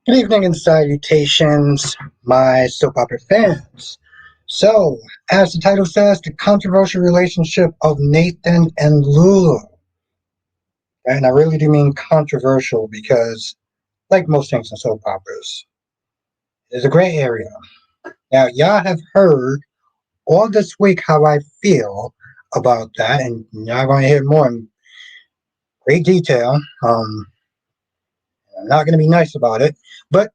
Good evening and salutations, my soap opera fans. So, as the title says, the controversial relationship of Nathan and Lulu. And I really do mean controversial because, like most things in soap operas, there's a gray area. Now, y'all have heard all this week how I feel about that, and y'all going to hear more in great detail. I'm not going to be nice about it, but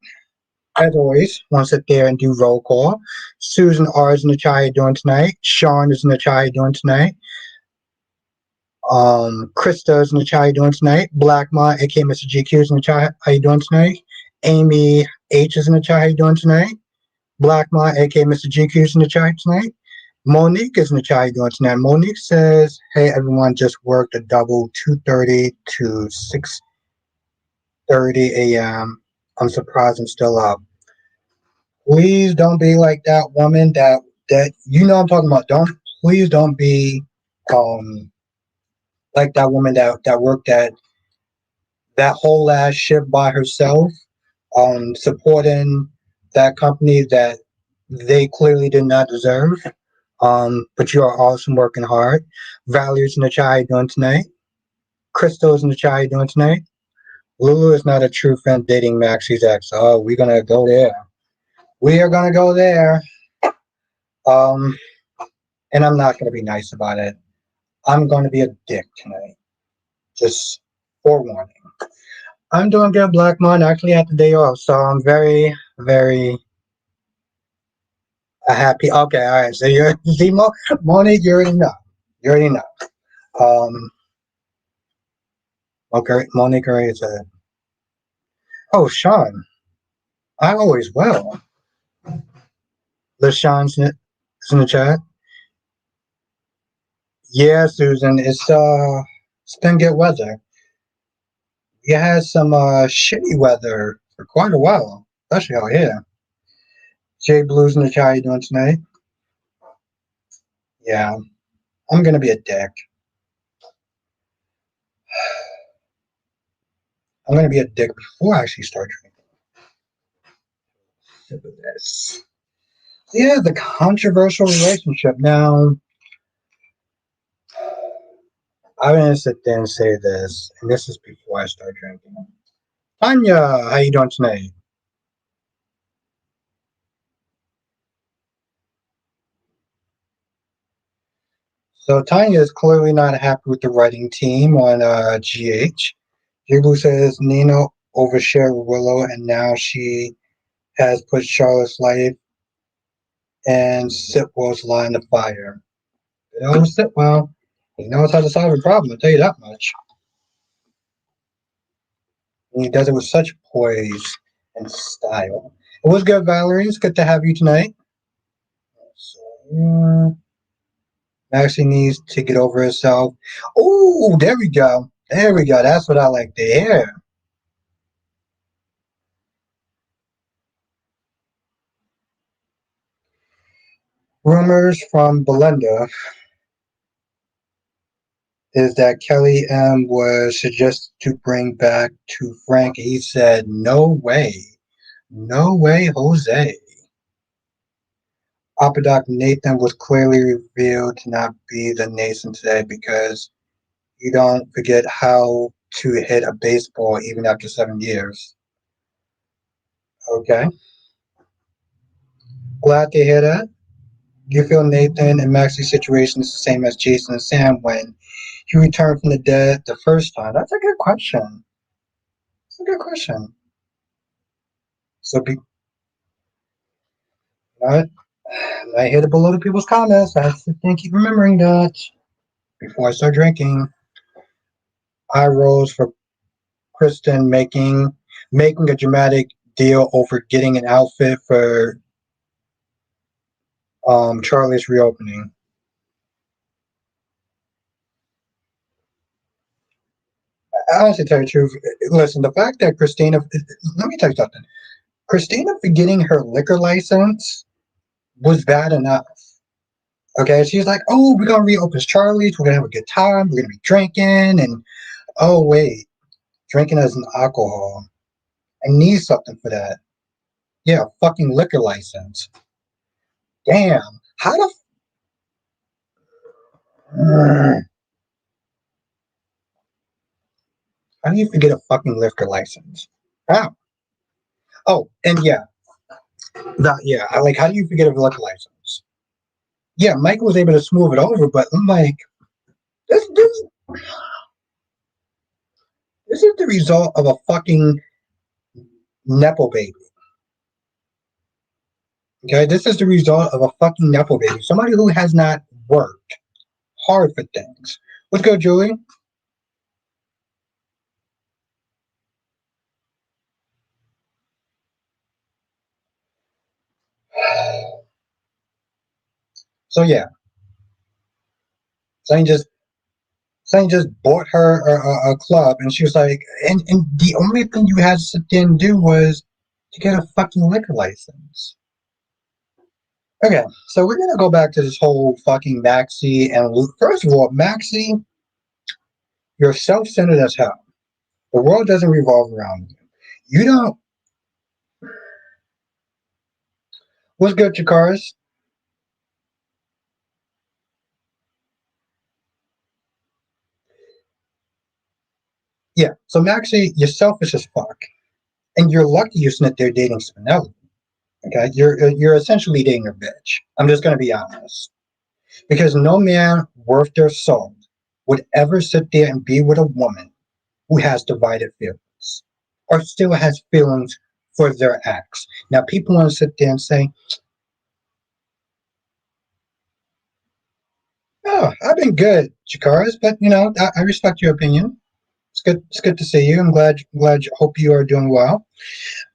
as always, want to sit there and do roll call. Susan R is in the chat. How you doing tonight? Sean is in the chat. How you doing tonight? Krista is in the chat. How you doing tonight? Blackmont, aka Mr. GQ, is in the chat. How you doing tonight? Amy H is in the chat. How you doing tonight? Blackmont, aka Mr. GQ, is in the chat tonight. Monique is in the chat. How you doing tonight? Monique says, "Hey everyone, just worked a double 2:30 to 6:30 a.m. I'm surprised I'm still up." Please don't be like that woman that you know I'm talking about. Please don't be um like that woman that worked that whole last shift by herself, supporting that company that they clearly did not deserve. But you are awesome working hard. Value's in the chat. How you doing tonight? Crystal's in the chat. How you doing tonight? Lulu is not a true friend dating Maxie's ex. Oh, we're gonna go there. We are gonna go there. Um, and I'm not gonna be nice about it. I'm going to be a dick tonight. Just forewarning. I'm doing good, Blackmon. I actually had the day off, so I'm very, very happy. Okay, all right. So you're Zemo, Monique. You already know. You already know. Um, okay, Monique already said. Oh, Sean. I always will. LaShawn's in the chat. Yeah, Susan. It's been good weather. We had some shitty weather for quite a while, especially out here. Jay Blues in the chat. How you doing tonight? Yeah, I'm gonna be a dick. I'm gonna be a dick before I actually start drinking. Sip of this. Yeah, the controversial relationship. Now, I'm gonna sit there and say this, and this is before I start drinking. Tanya, how you doing tonight? So Tanya is clearly not happy with the writing team on GH. Jibu says Nina overshared with Willow, and now she has put Charlotte's life and Sitwell's lie in the fire. You know, Sitwell, he knows how to solve a problem, I'll tell you that much. And he does it with such poise and style. It was good, Valerie. It's good to have you tonight. So, yeah. Maxie needs to get over herself. Oh, there we go. There we go. That's what I like to hear. Rumors from Belinda is that Kelly M was suggested to bring back to Frank. He said, "No way. No way, Jose." Upper Doc Nathan was clearly revealed to not be the Nathan today because you don't forget how to hit a baseball even after 7 years. Okay. Glad to hear that. Do you feel Nathan and Maxie's situation is the same as Jason and Sam when he returned from the dead the first time? That's a good question. That's a good question. So, I hit it below the people's comments. I have to keep remembering that before I start drinking. I rose for Kristen making a dramatic deal over getting an outfit for Charlie's reopening. I honestly tell you the truth. Listen, the fact that Christina, let me tell you something. Christina forgetting her liquor license was bad enough. Okay, she's like, "Oh, we're gonna reopen Charlie's. We're gonna have a good time. We're gonna be drinking." And oh wait, drinking as an alcohol. I need something for that. Yeah, fucking liquor license. Damn. How the how do you forget a fucking liquor license? How? Oh, and yeah, I like. How do you forget a liquor license? Yeah, Mike was able to smooth it over, but I'm like, this this is the result of a fucking nepo baby. Okay, this is the result of a fucking nepo baby. Somebody who has not worked hard for things. Let's go, Julie. So yeah, Zane just bought her a club, and she was like, and the only thing you had to sit there and do was to get a fucking liquor license. Okay, so we're gonna go back to this whole fucking Maxie and Luke. First of all, Maxie, you're self-centered as hell. The world doesn't revolve around you. You don't. What's good, Chikaris? Yeah. So Maxie, you're selfish as fuck, and you're lucky you're not there dating Spinelli. Okay, you're essentially dating a bitch. I'm just gonna be honest, because no man worth their salt would ever sit there and be with a woman who has divided feelings or still has feelings for their ex. Now, people want to sit there and say, "Oh, I've been good, Chikaris," but I respect your opinion. It's good. It's good to see you. I'm glad. Hope you are doing well.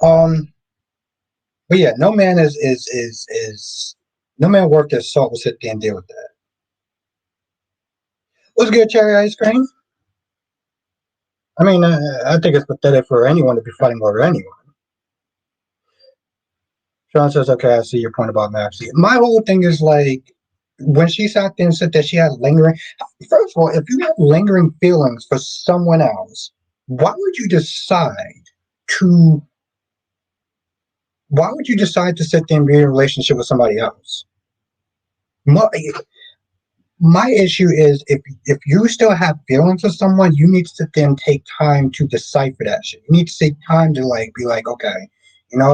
Um, but yeah, no man is no man worth their salt will sit there and deal with that. What's good, cherry ice cream? I mean, I think it's pathetic for anyone to be fighting over anyone. Sean says, "Okay, I see your point about Maxie." My whole thing is like, when she sat there and said that she had lingering. First of all, if you have lingering feelings for someone else, why would you decide to? Why would you decide to sit there and be in a relationship with somebody else? My, my issue is if you still have feelings for someone, you need to sit there and take time to decipher that shit. You need to take time to like be like, okay,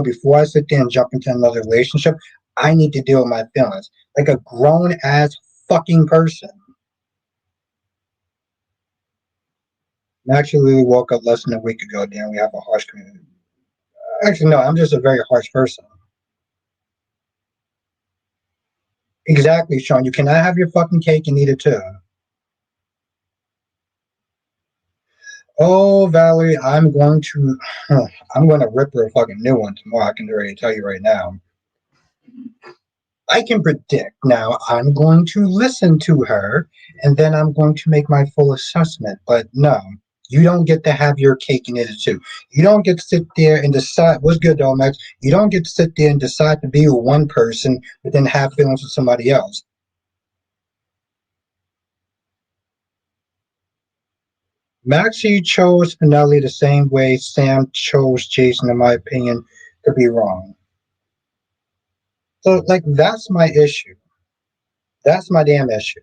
before I sit there and jump into another relationship, I need to deal with my feelings like a grown ass fucking person. I actually woke up less than a week ago. Damn, we have a harsh community. Actually, no, I'm just a very harsh person. Exactly, Sean. You cannot have your fucking cake and eat it too. Oh, Valerie, I'm going to rip her a fucking new one tomorrow. I can already tell you right now. I can predict. Now, I'm going to listen to her, and then I'm going to make my full assessment. But no, you don't get to have your cake and eat it too. You don't get to sit there and decide. What's good, though, Max? You don't get to sit there and decide to be with one person, but then have feelings with somebody else. Maxie chose Finelli the same way Sam chose Jason, in my opinion, to be wrong. So, like, that's my issue. That's my damn issue.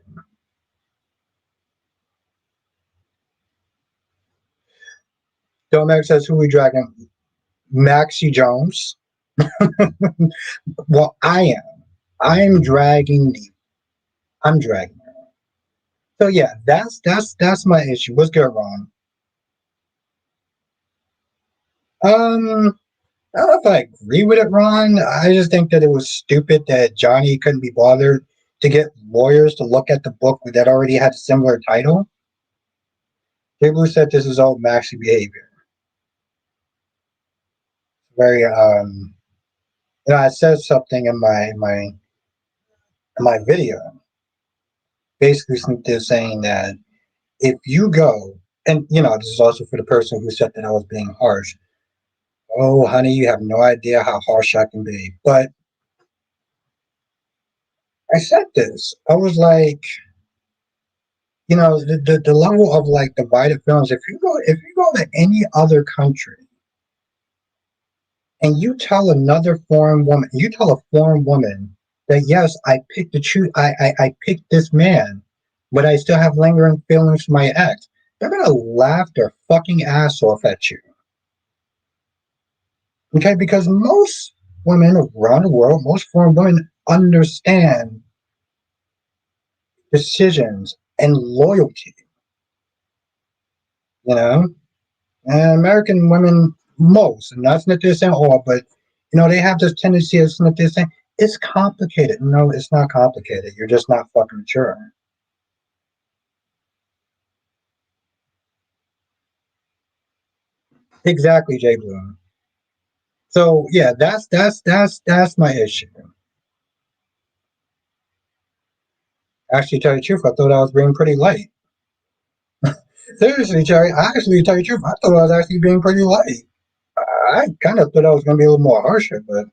Domax says, who we dragging? Maxie Jones. Well, I am. I am dragging the. I'm dragging her. So yeah, that's my issue. What's good, Ron? I don't know if I agree with it, Ron. I just think that it was stupid that Johnny couldn't be bothered to get lawyers to look at the book that already had a similar title. Jay Blue said this is all Maxie behavior. Very I said something in my video, basically they're saying that if you go, and this is also for the person who said that I was being harsh. Oh, honey, you have no idea how harsh I can be. But I said this. I was like, the level of like divided films. If you go to any other country, and you tell another foreign woman, you tell a foreign woman that yes, I picked the truth, I picked this man, but I still have lingering feelings for my ex. They're gonna laugh their fucking ass off at you. Okay, because most women around the world, most foreign women understand decisions and loyalty, you know? And American women, most, and that's not this and all, but they have this tendency of not this saying, it's complicated. No, it's not complicated. You're just not fucking mature. Exactly, Jay Bloom. So yeah, that's my issue. Actually, tell you the truth, I thought I was being pretty light. Seriously, Jerry, actually, tell you the truth, I thought I was actually being pretty light. I kind of thought I was going to be a little more harsher, but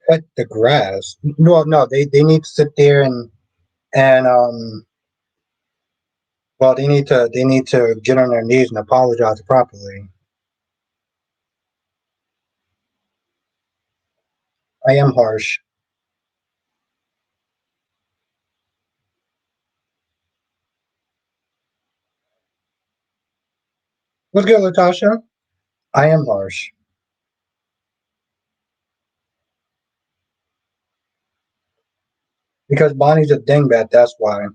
cut the grass. No, no, they need to sit there and well, they need to get on their knees and apologize properly. I am harsh. What's good, Latasha? I am harsh because Bonnie's a dingbat. That's why.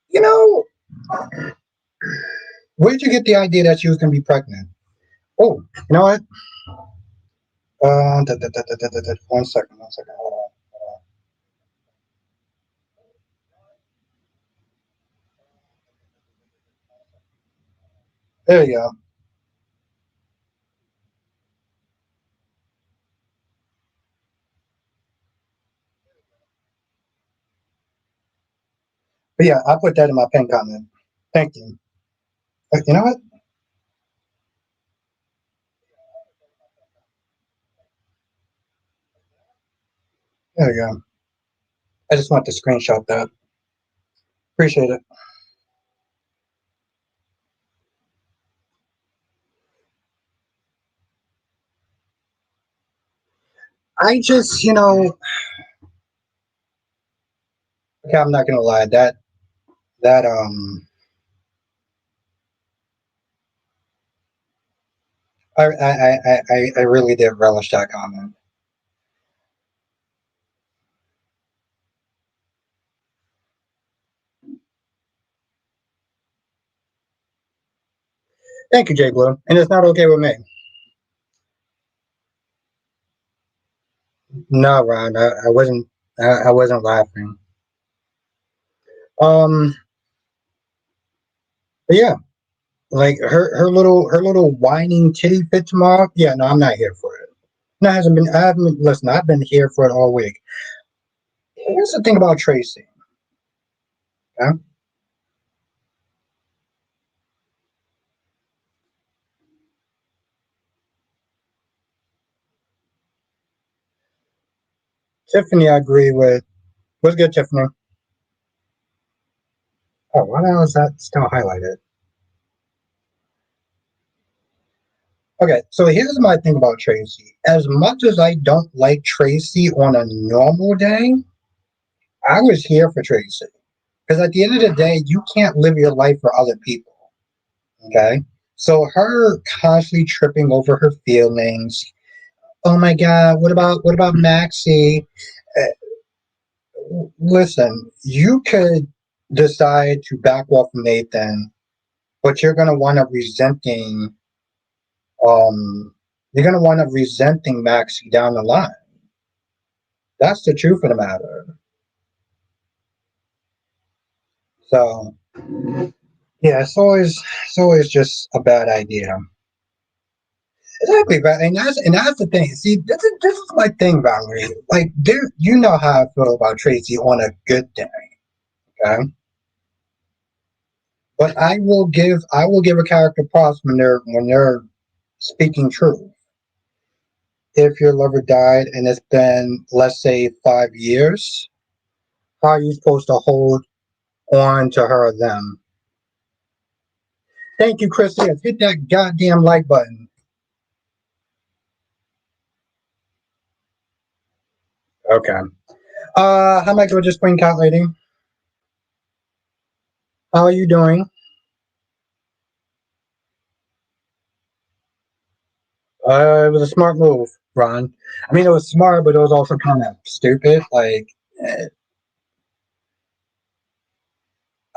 You know, where did you get the idea that she was going to be pregnant? Oh, you know what? 1 second, 1 second. Hold on. There you go. But yeah, I put that in my pen comment. Thank you. You know what? There you go. I just want to screenshot that. Appreciate it. I just, okay, I'm not gonna lie. That I really did relish that comment. Thank you, Jay Blue. And it's not okay with me. No, Ron, I wasn't. I wasn't laughing. Um, but yeah, like her little whining titty fit tomorrow. Yeah, no, I'm not here for it. No, it hasn't been. I haven't. Listen, I've been here for it all week. Here's the thing about Tracy. Okay? Tiffany, I agree with. What's good, Tiffany? Oh, why the hell is that still highlighted? Okay, so here's my thing about Tracy. As much as I don't like Tracy on a normal day, I was here for Tracy. Because at the end of the day, you can't live your life for other people. Okay? So her constantly tripping over her feelings. Oh my God, what about Maxie? Listen, you could decide to back off Nathan, but um you're gonna wind up resenting Maxie down the line. That's the truth of the matter. So yeah, it's always just a bad idea. Exactly, and that's the thing. See, this is my thing, Valerie. Like, there, you know how I feel about Tracy on a good day, okay? But I will give a character props when they're speaking truth. If your lover died and it's been, let's say, 5 years, how are you supposed to hold on to her or them? Thank you, Chris. Yes, hit that goddamn like button. Okay. Hi, my gorgeous spring cat lady. How are you doing? It was a smart move, Ron. I mean, it was smart, but it was also kind of stupid. Like, eh,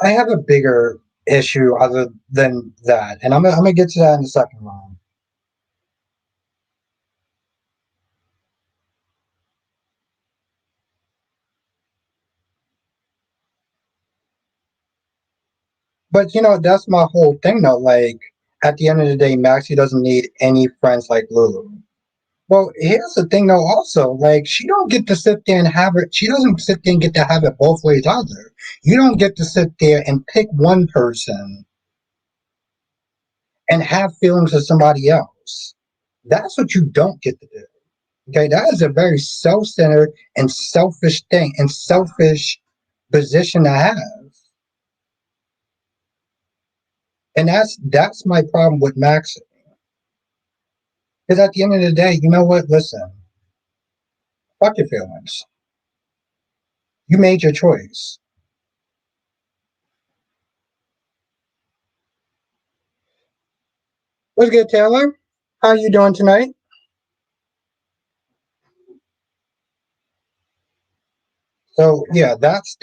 I have a bigger issue other than that, and I'm gonna get to that in the second round. But that's my whole thing, though. Like, at the end of the day, Maxie doesn't need any friends like Lulu. Well, here's the thing, though. Also, like, she don't get to sit there and have it. She doesn't sit there and get to have it both ways either. You don't get to sit there and pick one person and have feelings for somebody else. That's what you don't get to do. Okay, that is a very self-centered and selfish thing and selfish position to have. And that's my problem with Max. Because at the end of the day, you know what? Listen, fuck your feelings. You made your choice. What's good, Taylor? How you doing tonight? So yeah, that's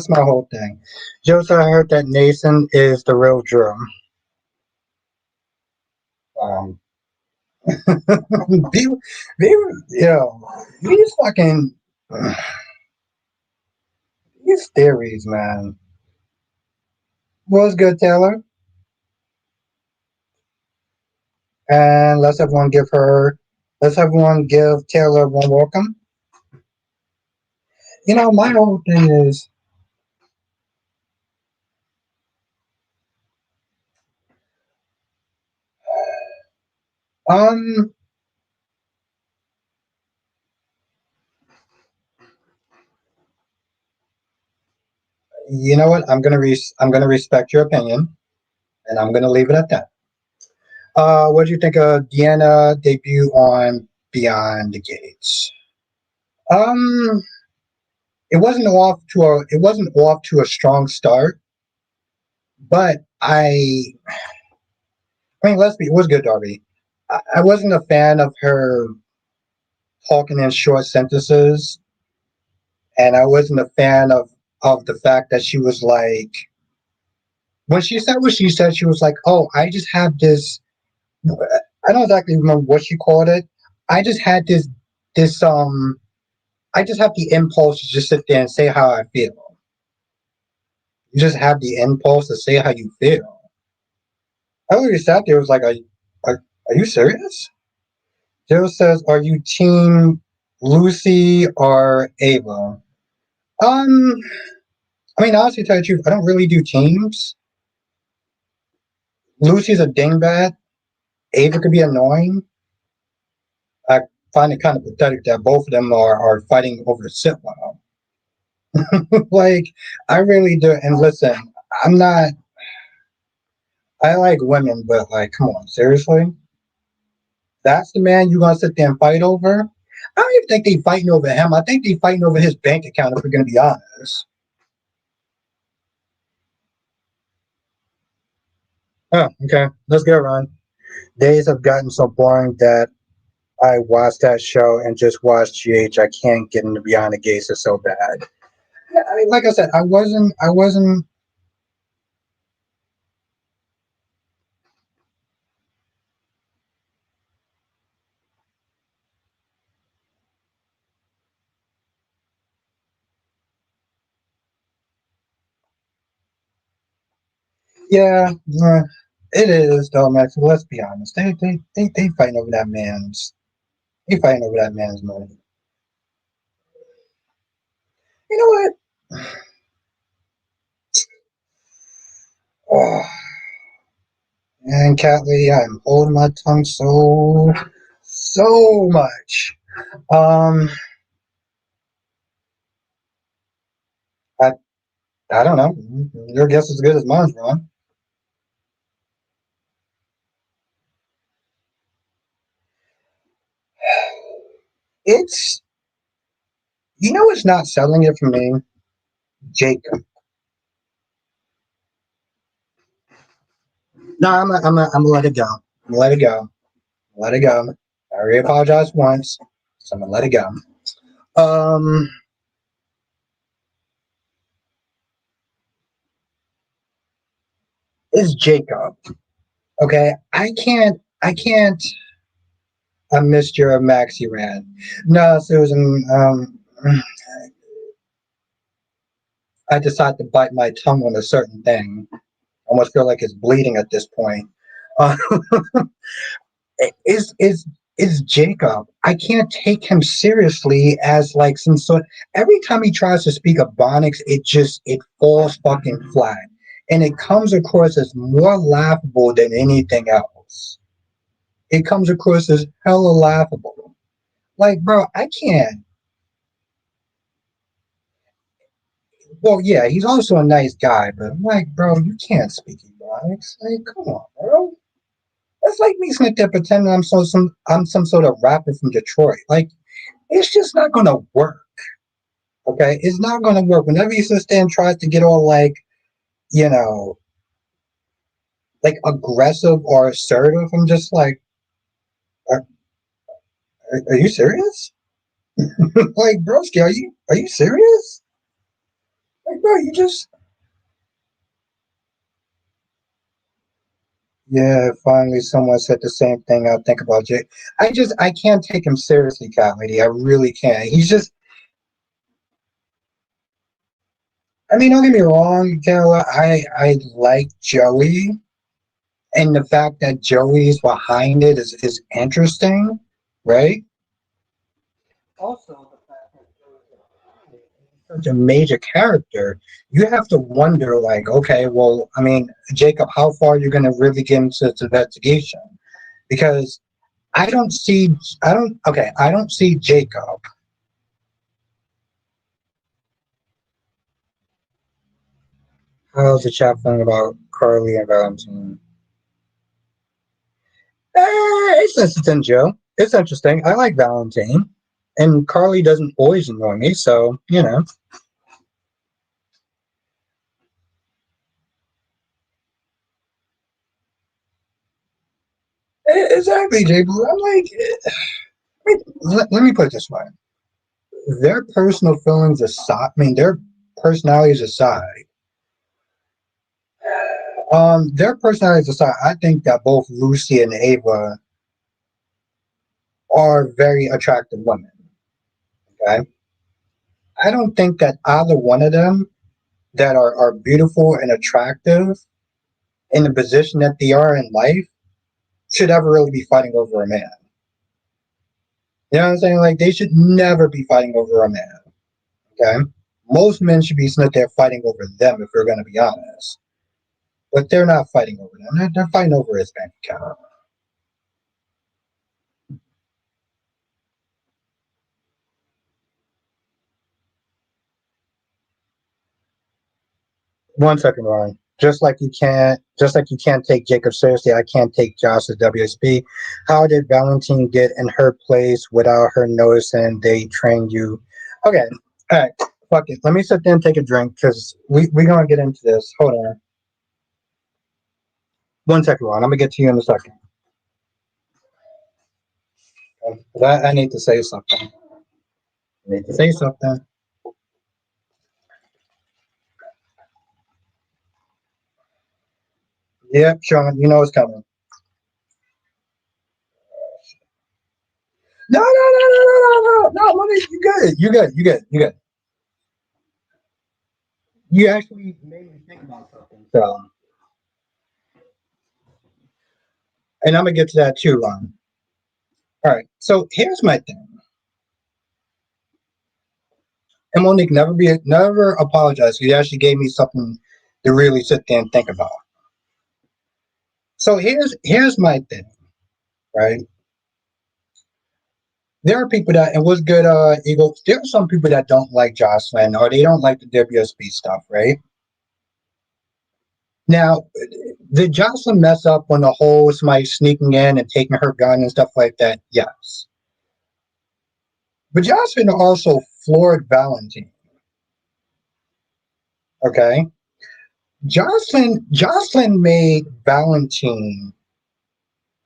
my whole thing. Joseph, I heard that Nathan is the real drum. Um, be, these fucking these theories, man. What's good, Taylor? And let's everyone give Taylor one welcome. My whole thing is, um, you know what? I'm gonna respect your opinion, and I'm gonna leave it at that. What do you think of Deanna debut on Beyond the Gates? Um, it wasn't off to a strong start, but I mean, let's be, it was good, Darby. I wasn't a fan of her talking in short sentences, and I wasn't a fan of the fact that she was like, when she said what she said, she was like, "Oh, I just have this." I don't exactly remember what she called it. I just had this. I just have the impulse to just sit there and say how I feel. You just have the impulse to say how you feel. I literally sat there. Was like, are you serious?" Joe says, "Are you team Lucy or Ava?" Um, I mean, honestly, to tell you the truth, I don't really do teams. Lucy's a dingbat. Ava could be annoying. I find it kind of pathetic that both of them are fighting over the Sitwell. Like, I really do. And listen, I'm not. I like women, but like, come on, seriously, that's the man you gonna sit there and fight over? I don't even think they fighting over him. I think they fighting over his bank account. If we're gonna be honest. Oh, okay. Let's get Ron. Days have gotten so boring that I watched that show and just watched GH. I can't get into Beyond the Gates. It's so bad. I mean, like I said, I wasn't. Yeah, It is though, Max. Let's be honest. They fighting over that man's. They fighting over that man's money. You know what? Oh, and cat lady, I'm holding my tongue so much. Um, I I don't know. Your guess is as good as mine, Ron. It's it's not selling it for me, Jacob. No, I'm gonna let it go. I'm gonna let it go. Let it go. I already apologized once, so I'm gonna let it go. Um, it's Jacob. Okay, I can't. I missed your Maxie rant. No, Susan. I decided to bite my tongue on a certain thing. I almost feel like it's bleeding at this point. Uh, is Jacob. I can't take him seriously as like some sort. Every time he tries to speak Ebonics, it falls fucking flat, and it comes across as more laughable than anything else. It comes across as hella laughable. Like, bro, I can't. Well, yeah, he's also a nice guy, but I'm like, bro, you can't speak Ebonics. Like, come on, bro. That's like me sitting there pretending I'm some sort of rapper from Detroit. Like, it's just not gonna work. Okay, it's not gonna work. Whenever he sits there and tries to get all like, you know, like aggressive or assertive, I'm just like, are, are you serious? Like, broski, are you serious? Like, bro, you just yeah. Finally, someone said the same thing. I think about Jay. I can't take him seriously, cat lady. I really can't. He's just. I mean, don't get me wrong, Kayla. I like Joey, and the fact that Joey's behind it is interesting, right? Also, the fact that such a major character, you have to wonder, like, okay, well, I mean, Jacob, how far are you going to really get into this investigation? Because I don't see Jacob. How's the chat feeling about Carly and Valentine? It's interesting, Joe. It's interesting. I like Valentine, and Carly doesn't always annoy me, so exactly, Jay Blue. I'm like, let me put it this way: their personal feelings aside, I mean, their personalities aside, their personalities aside, I think that both Lucy and Ava are very attractive women. Okay, I don't think that either one of them that are beautiful and attractive in the position that they are in life should ever really be fighting over a man. You know what I'm saying? Like they should never be fighting over a man. Okay, most men should be sitting there fighting over them if we're going to be honest. But they're not fighting over them. They're fighting over his bank account. One second, Ryan. Just like you can't take Jacob seriously, I can't take Josh as WSB. How did Valentine get in her place without her noticing they trained you? Okay, all right, fuck it. Let me sit there and take a drink because we gonna get into this. Hold on. One second, Ron. I'm gonna get to you in a second. I need to say something. I need to say something. Yep, Sean, you know it's coming. No, no, no, no, no, no, no, no, money. You good. You good. You good. You good. You actually made me think about something. So And I'm gonna get to that too, Lon. All right. So here's my thing. And Monique, never apologize. You actually gave me something to really sit there and think about. So here's my thing, right? There are people that, and what's good, Eagle, there are some people that don't like Jocelyn or they don't like the WSB stuff, right? Now, did Jocelyn mess up on the whole somebody sneaking in and taking her gun and stuff like that? Yes. But Jocelyn also floored Valentine, okay? Jocelyn made Valentine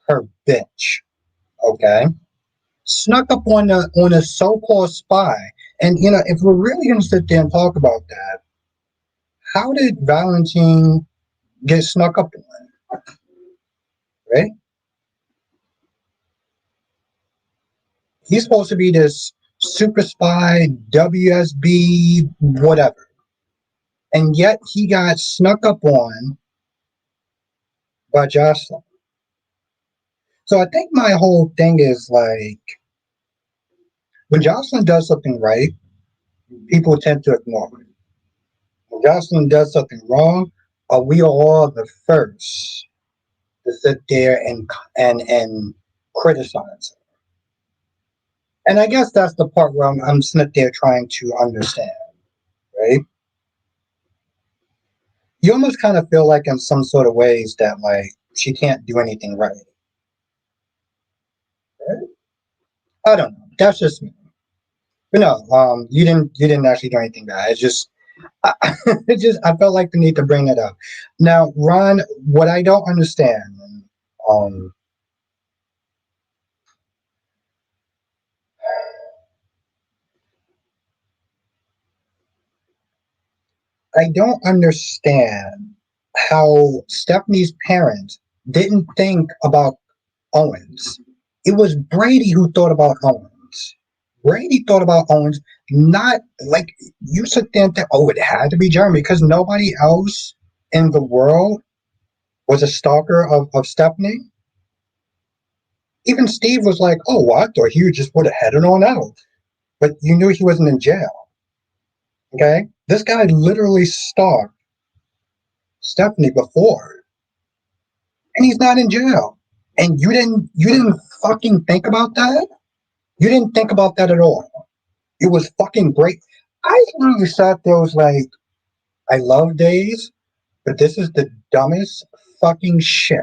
her bitch, okay? Snuck up on a so-called spy. And you know, if we're really gonna sit there and talk about that, how did Valentine get snuck up on? Right? He's supposed to be this super spy, WSB, whatever. And yet he got snuck up on by Jocelyn. So I think my whole thing is like when Jocelyn does something right, people tend to ignore it. When Jocelyn does something wrong, we are all the first to sit there and criticize it. And I guess that's the part where I'm sitting there trying to understand, right? You almost kind of feel like in some sort of ways that like she can't do anything right. Right? I don't know. That's just me. But no, you didn't actually do anything bad. It's just I, it just I felt like the need to bring that up. Now, Ron, what I don't understand, um, I don't understand how Stephanie's parents didn't think about Owens. It was Brady who thought about Owens. Brady thought about Owens, not like you sit there and think, oh, it had to be Jeremy because nobody else in the world was a stalker of Stephanie. Even Steve was like, oh, well, I thought he just would have headed on out. But you knew he wasn't in jail. Okay? This guy literally stalked Stephanie before. And he's not in jail. And you didn't fucking think about that? You didn't think about that at all. It was fucking great. I literally sat there was like, I love Days, but this is the dumbest fucking shit.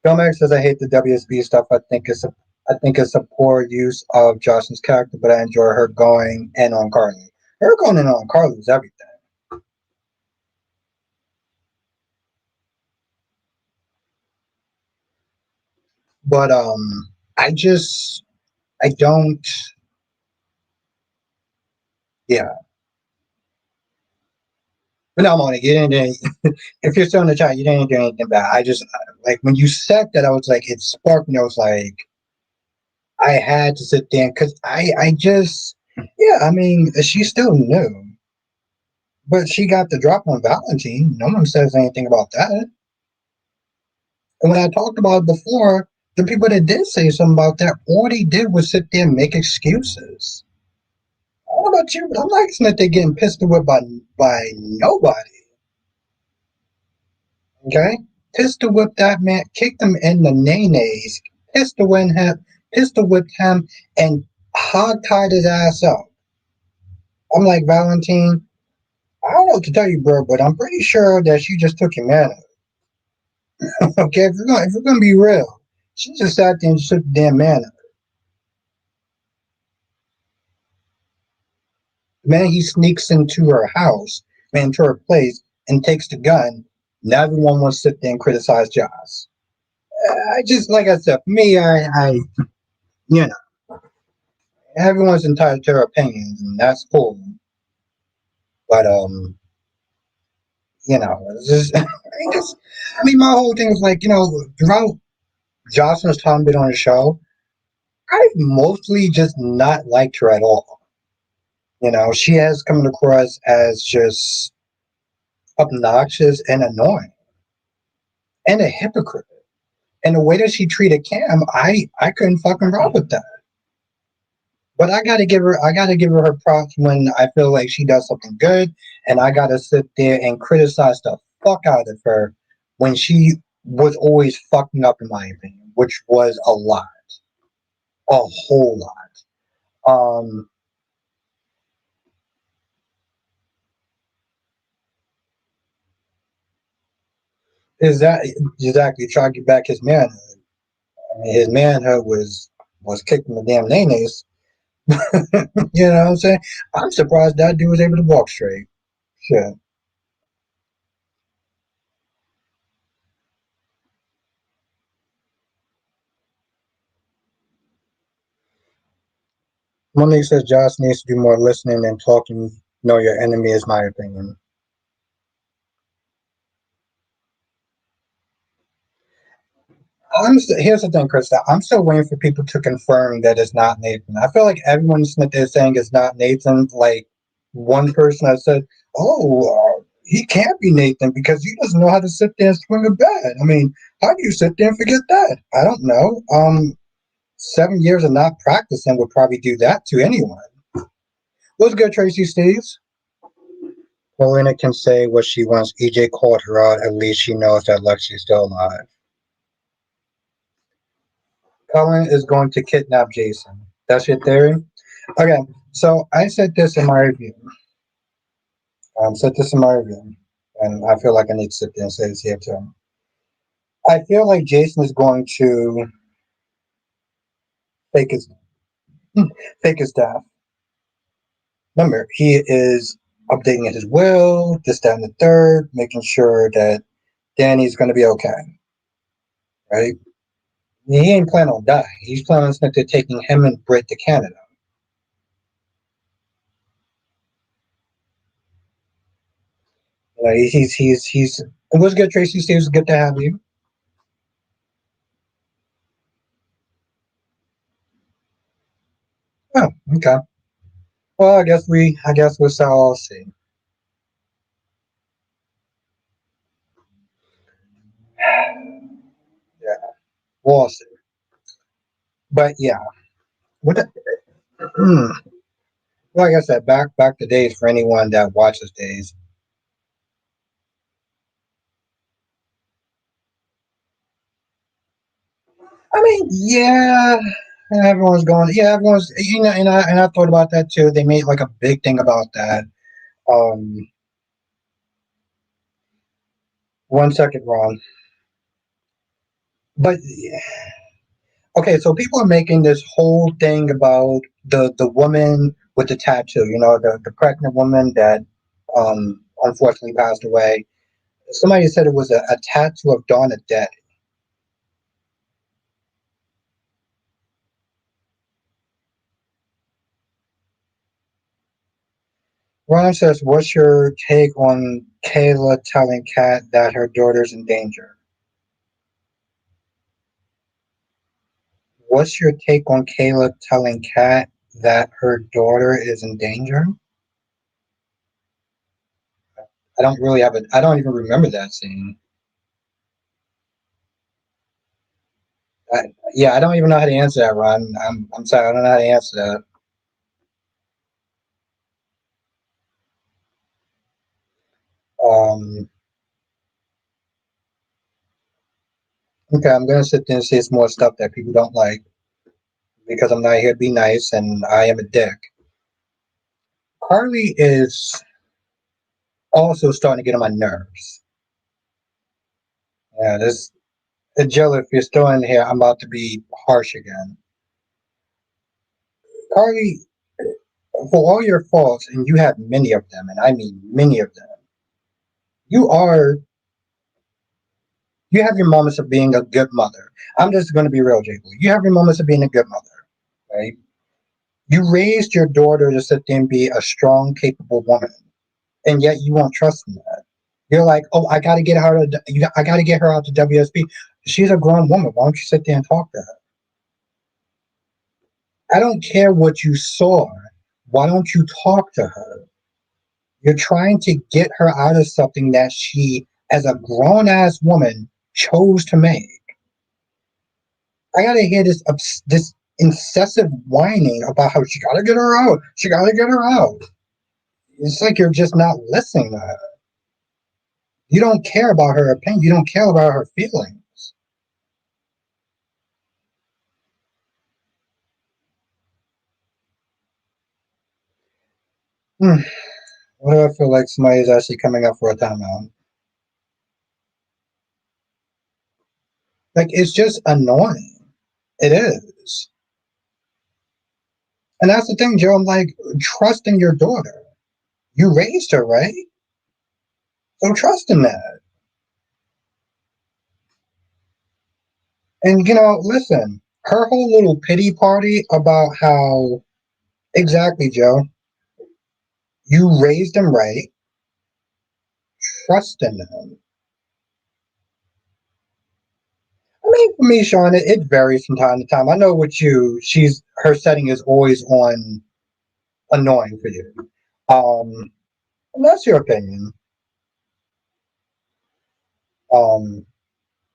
Filmax says I hate the WSB stuff. I think it's a poor use of Jocelyn's character, but I enjoy her going in on Carly. Her going in on Carly is everything. But I don't yeah. But no, Monique, you didn't do any, if you're still in the chat, you didn't do anything bad. I just like when you said that, I was like, it sparked me. I was like, I had to sit there because I just, yeah, I mean, she's still new, but she got the drop on Valentine. No one says anything about that. And when I talked about it before, the people that did say something about that, all they did was sit there and make excuses. I don't know about you, but I'm not that they're getting pissed with by nobody. Okay? Pistol whipped that man, kicked him in the nays, pistol whipped him, and hog tied his ass up. I'm like, Valentine, I don't know what to tell you, bro, but I'm pretty sure that she just took your man up. Okay, if we're gonna be real, she just sat there and just took the damn man up. The man he sneaks into her house, into her place, and takes the gun. Now everyone wants to sit there and criticize Joss. I just like I said, for me, I you know, everyone's entitled to their opinions, and that's cool. But you know, it's just, I mean, my whole thing is like, you know, throughout Jocelyn's time been on the show, I mostly just not liked her at all. You know, she has come across as just obnoxious and annoying. and a hypocrite. And the way that she treated Cam, I couldn't fucking roll with that. But I gotta give her props when I feel like she does something good, and I gotta sit there and criticize the fuck out of her when she was always fucking up, in my opinion, which was a lot, a whole lot. Is that exactly trying to get back his manhood? I mean, his manhood was kicking the damn nays. You know what I'm saying? I'm surprised that dude was able to walk straight. Shit. Monique says Josh needs to do more listening and talking. Know your enemy is my opinion. Here's the thing, Krista. I'm still waiting for people to confirm that it's not Nathan. I feel like everyone's that they're saying it's not Nathan. Like one person has said, "Oh, he can't be Nathan because he doesn't know how to sit there and swing a bat." I mean, how do you sit there and forget that? I don't know. 7 years of not practicing would probably do that to anyone. What's good, Tracy Steves? Paulina can say what she wants. EJ called her out. At least she knows that Lexi's still alive. Cullen is going to kidnap Jason. That's your theory? Okay, so I said this in my review. Said this in my review, and I feel like I need to sit there and say this here too. I feel like Jason is going to fake his fake his death. Remember, he is updating his will, this, that, and the third, making sure that Danny's going to be okay, right? He ain't planning on dying. He's planning on simply taking him and Britt to Canada. He's. It was good, Tracy. It was good to have you. Oh, okay. Well, I guess we'll all see. Yeah, we'll see. But yeah, what? Like I said, back to days for anyone that watches days. I mean, yeah, everyone's going. Yeah, everyone's. And I thought about that too. They made like a big thing about that. Um, 1 second, Ron. But okay, so people are making this whole thing about the woman with the tattoo. The pregnant woman that unfortunately passed away. Somebody said it was a tattoo of Donna dead. Ron says, "What's your take on Kayla telling Kat that her daughter's in danger?" What's your take on Kayla telling Kat that her daughter is in danger? I don't really have it. I don't even remember that scene. Yeah, I don't even know how to answer that, Ron. I'm sorry, I don't know how to answer that. Um, okay, I'm gonna sit there and say some more stuff that people don't like because I'm not here to be nice and I am a dick. Carly is also starting to get on my nerves. Yeah, this Jill, if you're still in here, I'm about to be harsh again. Carly, for all your faults, and you have many of them, and I mean many of them, you are you have your moments of being a good mother. I'm just going to be real, Jake. You have your moments of being a good mother, right? You raised your daughter to sit there and be a strong, capable woman, and yet you won't trust in that. You're like, oh, I got to get her out to WSB. She's a grown woman. Why don't you sit there and talk to her? I don't care what you saw. Why don't you talk to her? You're trying to get her out of something that she, as a grown ass woman, chose to make. I gotta hear this incessant whining about how she gotta get her out. She gotta get her out. It's like you're just not listening to her. You don't care about her opinion. You don't care about her feelings. Hmm. What do I feel like somebody is actually coming up for a timeout? Like, it's just annoying. It is. And that's the thing, Joe. I'm like, trust in your daughter. You raised her, right? So trust in that. And, listen, her whole little pity party about how, exactly, Joe, you raised them right, trust in them. I mean, for me, Sean, it varies from time to time. I know with you, her setting is always on annoying for you. And that's your opinion. Um,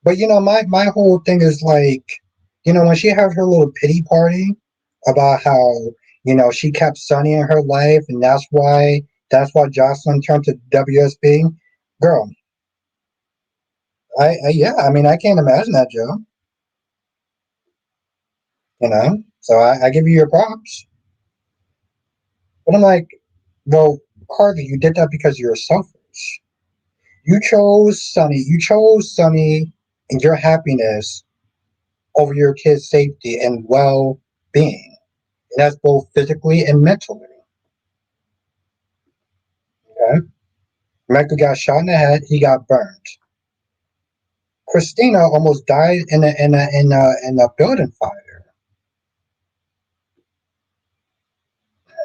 but my whole thing is like, when she had her little pity party about how she kept Sonny in her life, and that's why Jocelyn turned to WSB. Girl, yeah, I mean, I can't imagine that, Joe. So I give you your props. But I'm like, well, Harvey, you did that because you're selfish. You chose Sonny and your happiness over your kid's safety and well being. And that's both physically and mentally. Okay. Michael got shot in the head, he got burned. Christina almost died in a building fire.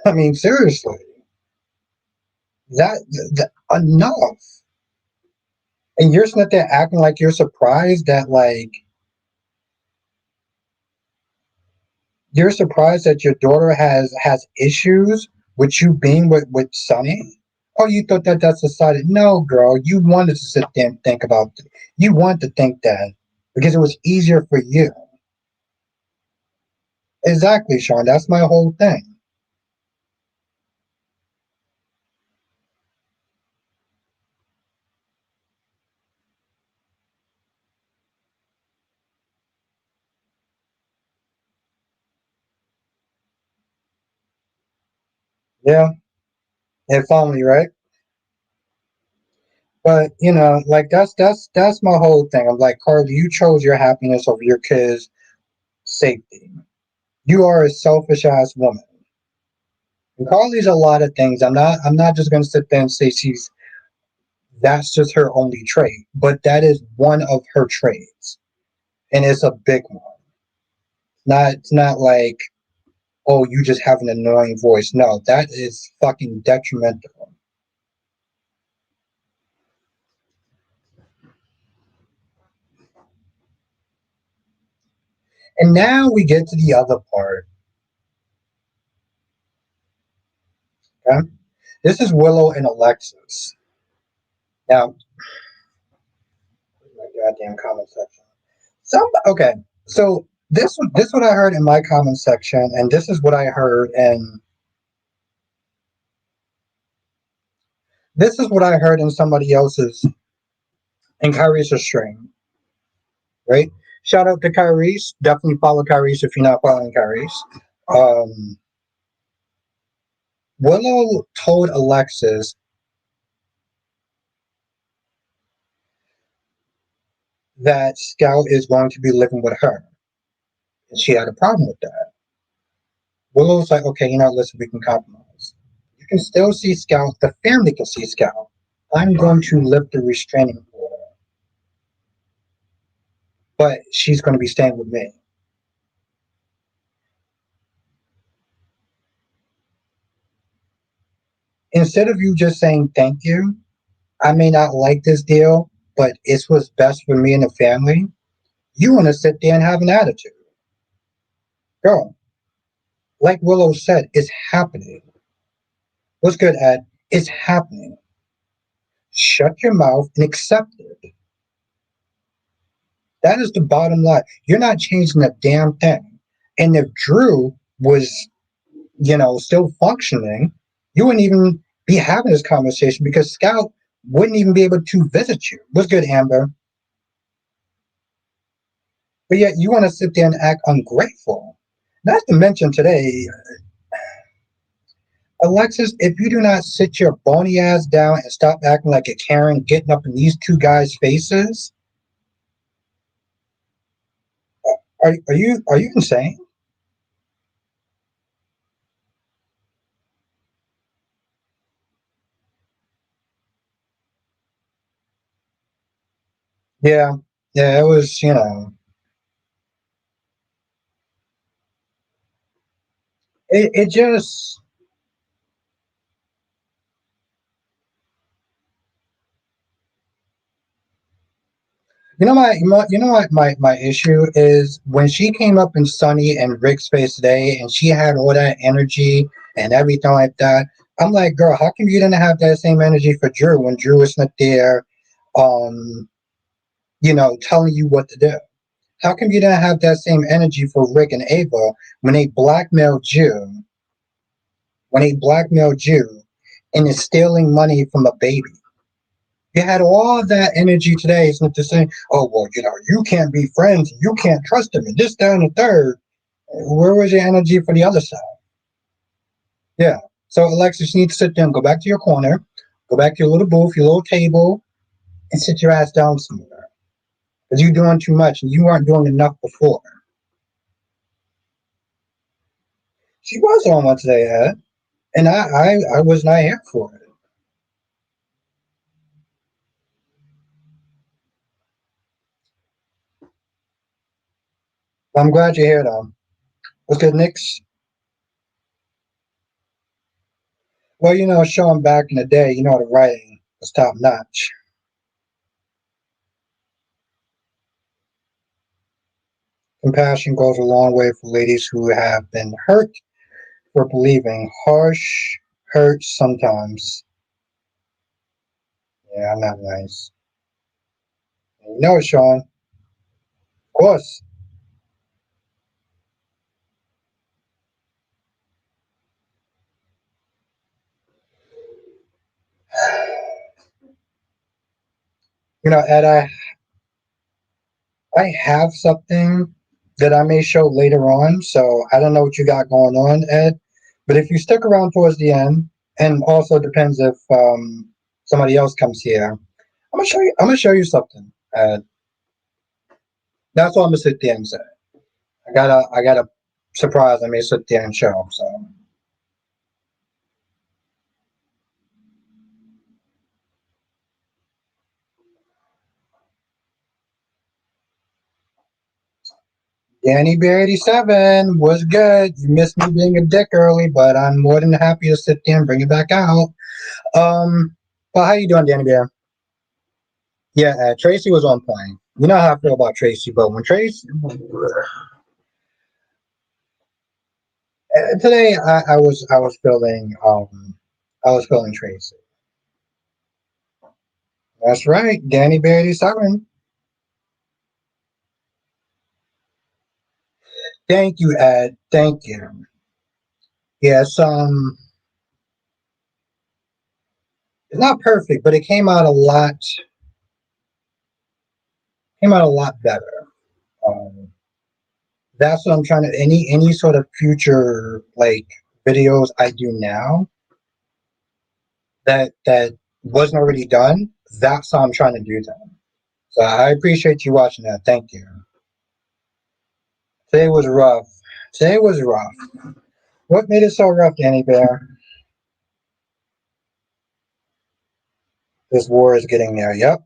I mean, seriously. That enough. And you're sitting there acting like you're surprised that your daughter has issues with you being with Sonny. Oh, you thought that's decided? No, girl, you wanted to sit there and think about it. You wanted to think that because it was easier for you. Exactly, Sean. That's my whole thing. Yeah, and family, right? But like that's my whole thing. I'm like, Carly, you chose your happiness over your kids' safety. You are a selfish ass woman. And Carly's a lot of things. I'm not just gonna sit there and say that's just her only trait, but that is one of her traits, and it's a big one. It's not like, oh, you just have an annoying voice. No, that is fucking detrimental. And now we get to the other part. Okay, this is Willow and Alexis. Now, my goddamn comment section. Okay, so this what I heard in my comment section, and this is what I heard, and this is what I heard in somebody else's in Kyrie's stream. Right? Shout out to Kyrie's. Definitely follow Kyrie's if you're not following Kyrie's. Um, Willow told Alexis that Scout is going to be living with her. And she had a problem with that. Willow's like, okay, listen, we can compromise. You can still see Scout. The family can see Scout. I'm going to lift the restraining order, but she's going to be staying with me. Instead of you just saying thank you, I may not like this deal, but it's what's best for me and the family. You want to sit there and have an attitude. Girl, like Willow said, it's happening. What's good, Ed? It's happening. Shut your mouth and accept it. That is the bottom line. You're not changing a damn thing. And if Drew was, still functioning, you wouldn't even be having this conversation because Scout wouldn't even be able to visit you. What's good, Amber? But yet you want to sit there and act ungrateful. Not to mention today, Alexis, if you do not sit your bony ass down and stop acting like a Karen, getting up in these two guys' faces, are you insane? Yeah, yeah, it was. It just. You know what my issue is when she came up in Sunny and Rick's face today, and she had all that energy and everything like that. I'm like, girl, how come you didn't have that same energy for Drew when Drew was not there, um, telling you what to do? How come you didn't have that same energy for Rick and Ava when they blackmailed you, when they blackmailed you and is stealing money from a baby? You had all that energy today. It's not to say, oh, well, you can't be friends. You can't trust them. And this, that, and the third. Where was your energy for the other side? Yeah. So, Alexis, you need to sit down, go back to your corner, go back to your little booth, your little table, and sit your ass down somewhere. Because you're doing too much and you weren't doing enough before. She was on one today, Ed. And I was not here for it. I'm glad you're here, though. What's good, Knicks? Well, showing back in the day, the writing was top notch. Compassion goes a long way for ladies who have been hurt for believing harsh hurts sometimes. Yeah, I'm not nice. You know it, Sean. Of course. Ed, I have something that I may show later on, so I don't know what you got going on, Ed. But if you stick around towards the end, and also depends if somebody else comes here, I'm gonna show you. I'm gonna show you something, Ed. That's what I'm gonna sit there and say. I got a surprise. I may sit there and show. So Danny Bear 87 was good. You missed me being a dick early, but I'm more than happy to sit there and bring it back out. Um, well, how you doing, Danny Bear? Yeah, Tracy was on point. You know how I feel about Tracy, but when Tracy today, I was feeling Tracy. That's right, Danny Bear 87. Thank you, Ed. Thank you. Yes, it's not perfect, but it came out a lot better. Um, that's what I'm trying to any sort of future like videos I do now that wasn't already done. That's how I'm trying to do them. So I appreciate you watching that. Thank you. Today was rough. Today was rough. What made it so rough, Danny Bear? This war is getting there. Yep.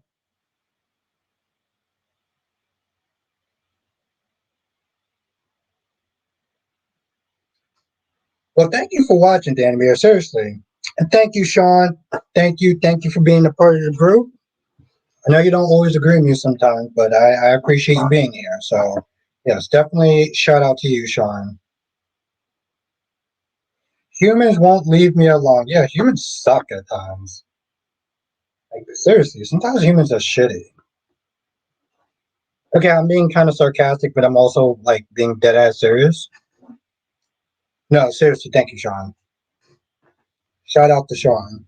Well, thank you for watching, Danny Bear. Seriously, and thank you, Sean. Thank you for being a part of the group. I know you don't always agree with me sometimes, but I appreciate you being here. So, yes, definitely shout out to you, Sean. Humans won't leave me alone. Yeah, humans suck at times. Like, seriously, sometimes humans are shitty. Okay, I'm being kind of sarcastic, but I'm also like being dead ass serious. No, seriously, thank you, Sean. Shout out to Sean.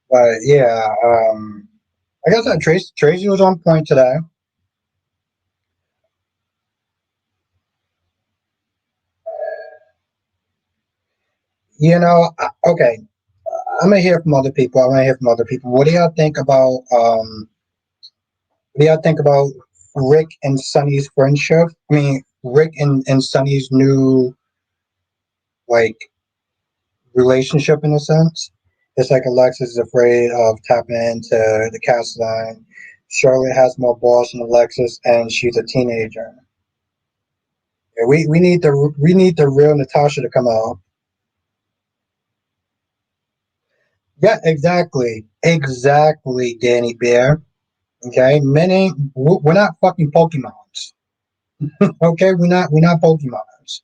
But yeah, I guess that Tracy was on point today. Okay, I'm gonna hear from other people. I'm gonna hear from other people. What do y'all think about what do y'all think about Rick and Sonny's friendship? I mean, Rick and Sonny's new like relationship in a sense. It's like Alexis is afraid of tapping into the cast line. Charlotte has more balls than Alexis, and she's a teenager. Yeah, we need the real Natasha to come out. Yeah, exactly, Danny Bear. Okay, men ain't. We're not fucking Pokemons. Okay, we're not Pokemons.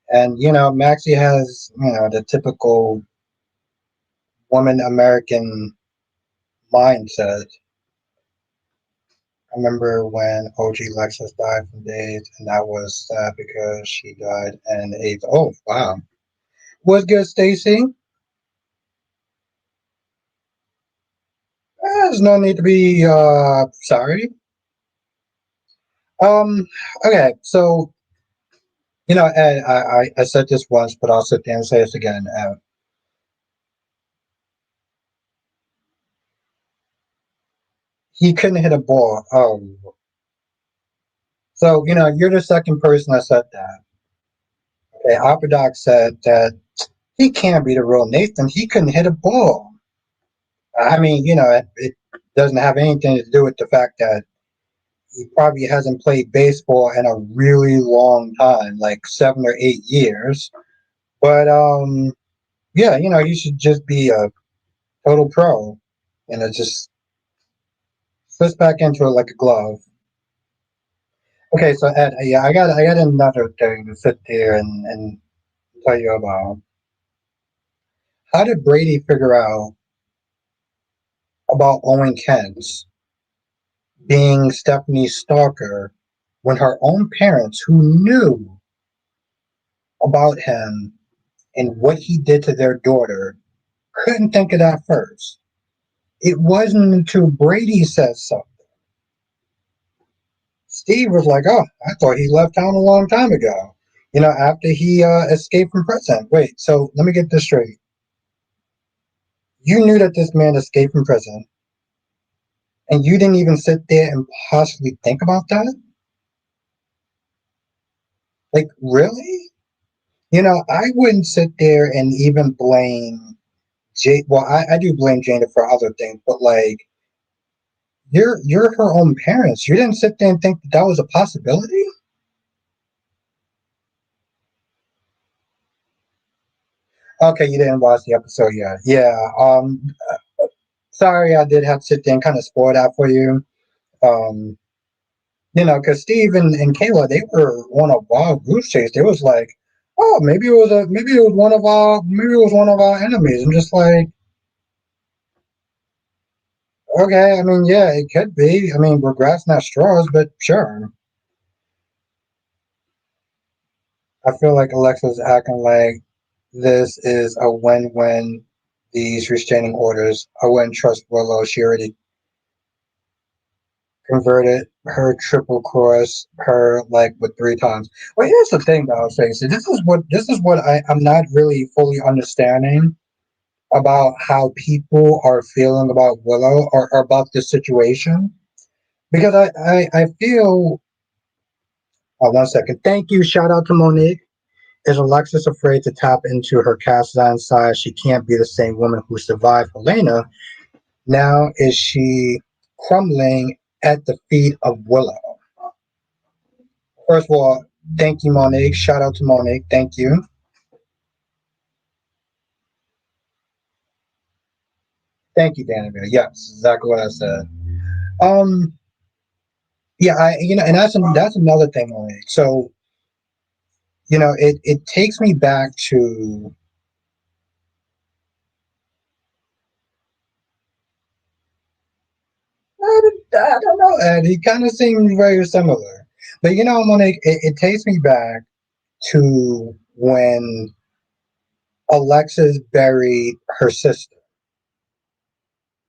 And Maxie has the typical woman American mindset. I remember when OG Lexus died from AIDS, and that was sad because she died and AIDS. Oh wow, what's good, Stacy? There's no need to be sorry. Um, okay, so Ed, I said this once, but I'll sit there and say this again. He couldn't hit a ball. Oh, so you're the second person that said that. Okay, Opera Doc said that he can't be the real Nathan. He couldn't hit a ball. I mean, it doesn't have anything to do with the fact that he probably hasn't played baseball in a really long time, like 7 or 8 years. But yeah, he should just be a total pro, and it just fits back into it like a glove. Okay, so Ed, yeah, I got another thing to sit there and tell you about. How did Brady figure out about Owen Kent's being Stephanie's stalker when her own parents, who knew about him and what he did to their daughter, couldn't think of that first? It wasn't until Brady said so. Steve was like, "Oh, I thought he left town a long time ago." After he escaped from prison. Wait, so let me get this straight. You knew that this man escaped from prison, and you didn't even sit there and possibly think about that? Like, really? I wouldn't sit there and even blame Jay. Well, I do blame Jada for other things, but like, you're her own parents. You didn't sit there and think that was a possibility. Okay, you didn't watch the episode yet. Yeah. Sorry, I did have to sit there and kind of spoil that for you. Um, because Steve and Kayla, they were on a wild goose chase. They was like, oh, maybe it was one of our enemies. I'm just like, okay, I mean, yeah, it could be. I mean, we're grass, not straws, but sure. I feel like Alexa's acting like this is a win-win. These restraining orders. I wouldn't trust Willow. She already converted her triple cross her like with 3 times. Well, here's the thing, though, Stacey. This is what I'm not really fully understanding about how people are feeling about Willow or about this situation. Because I feel 1 second. Thank you. Shout out to Monique. Is Alexis afraid to tap into her cast iron side? She can't be the same woman who survived Helena. Now is she crumbling at the feet of Willow? First of all, thank you, Monique. Shout out to Monique. Thank you. Thank you, Danny. Yes, exactly what I said. Um, Yeah, and that's another thing on it. So, it takes me back to I don't know, Ed. He kind of seems very similar, but Monique, it takes me back to when Alexis buried her sister.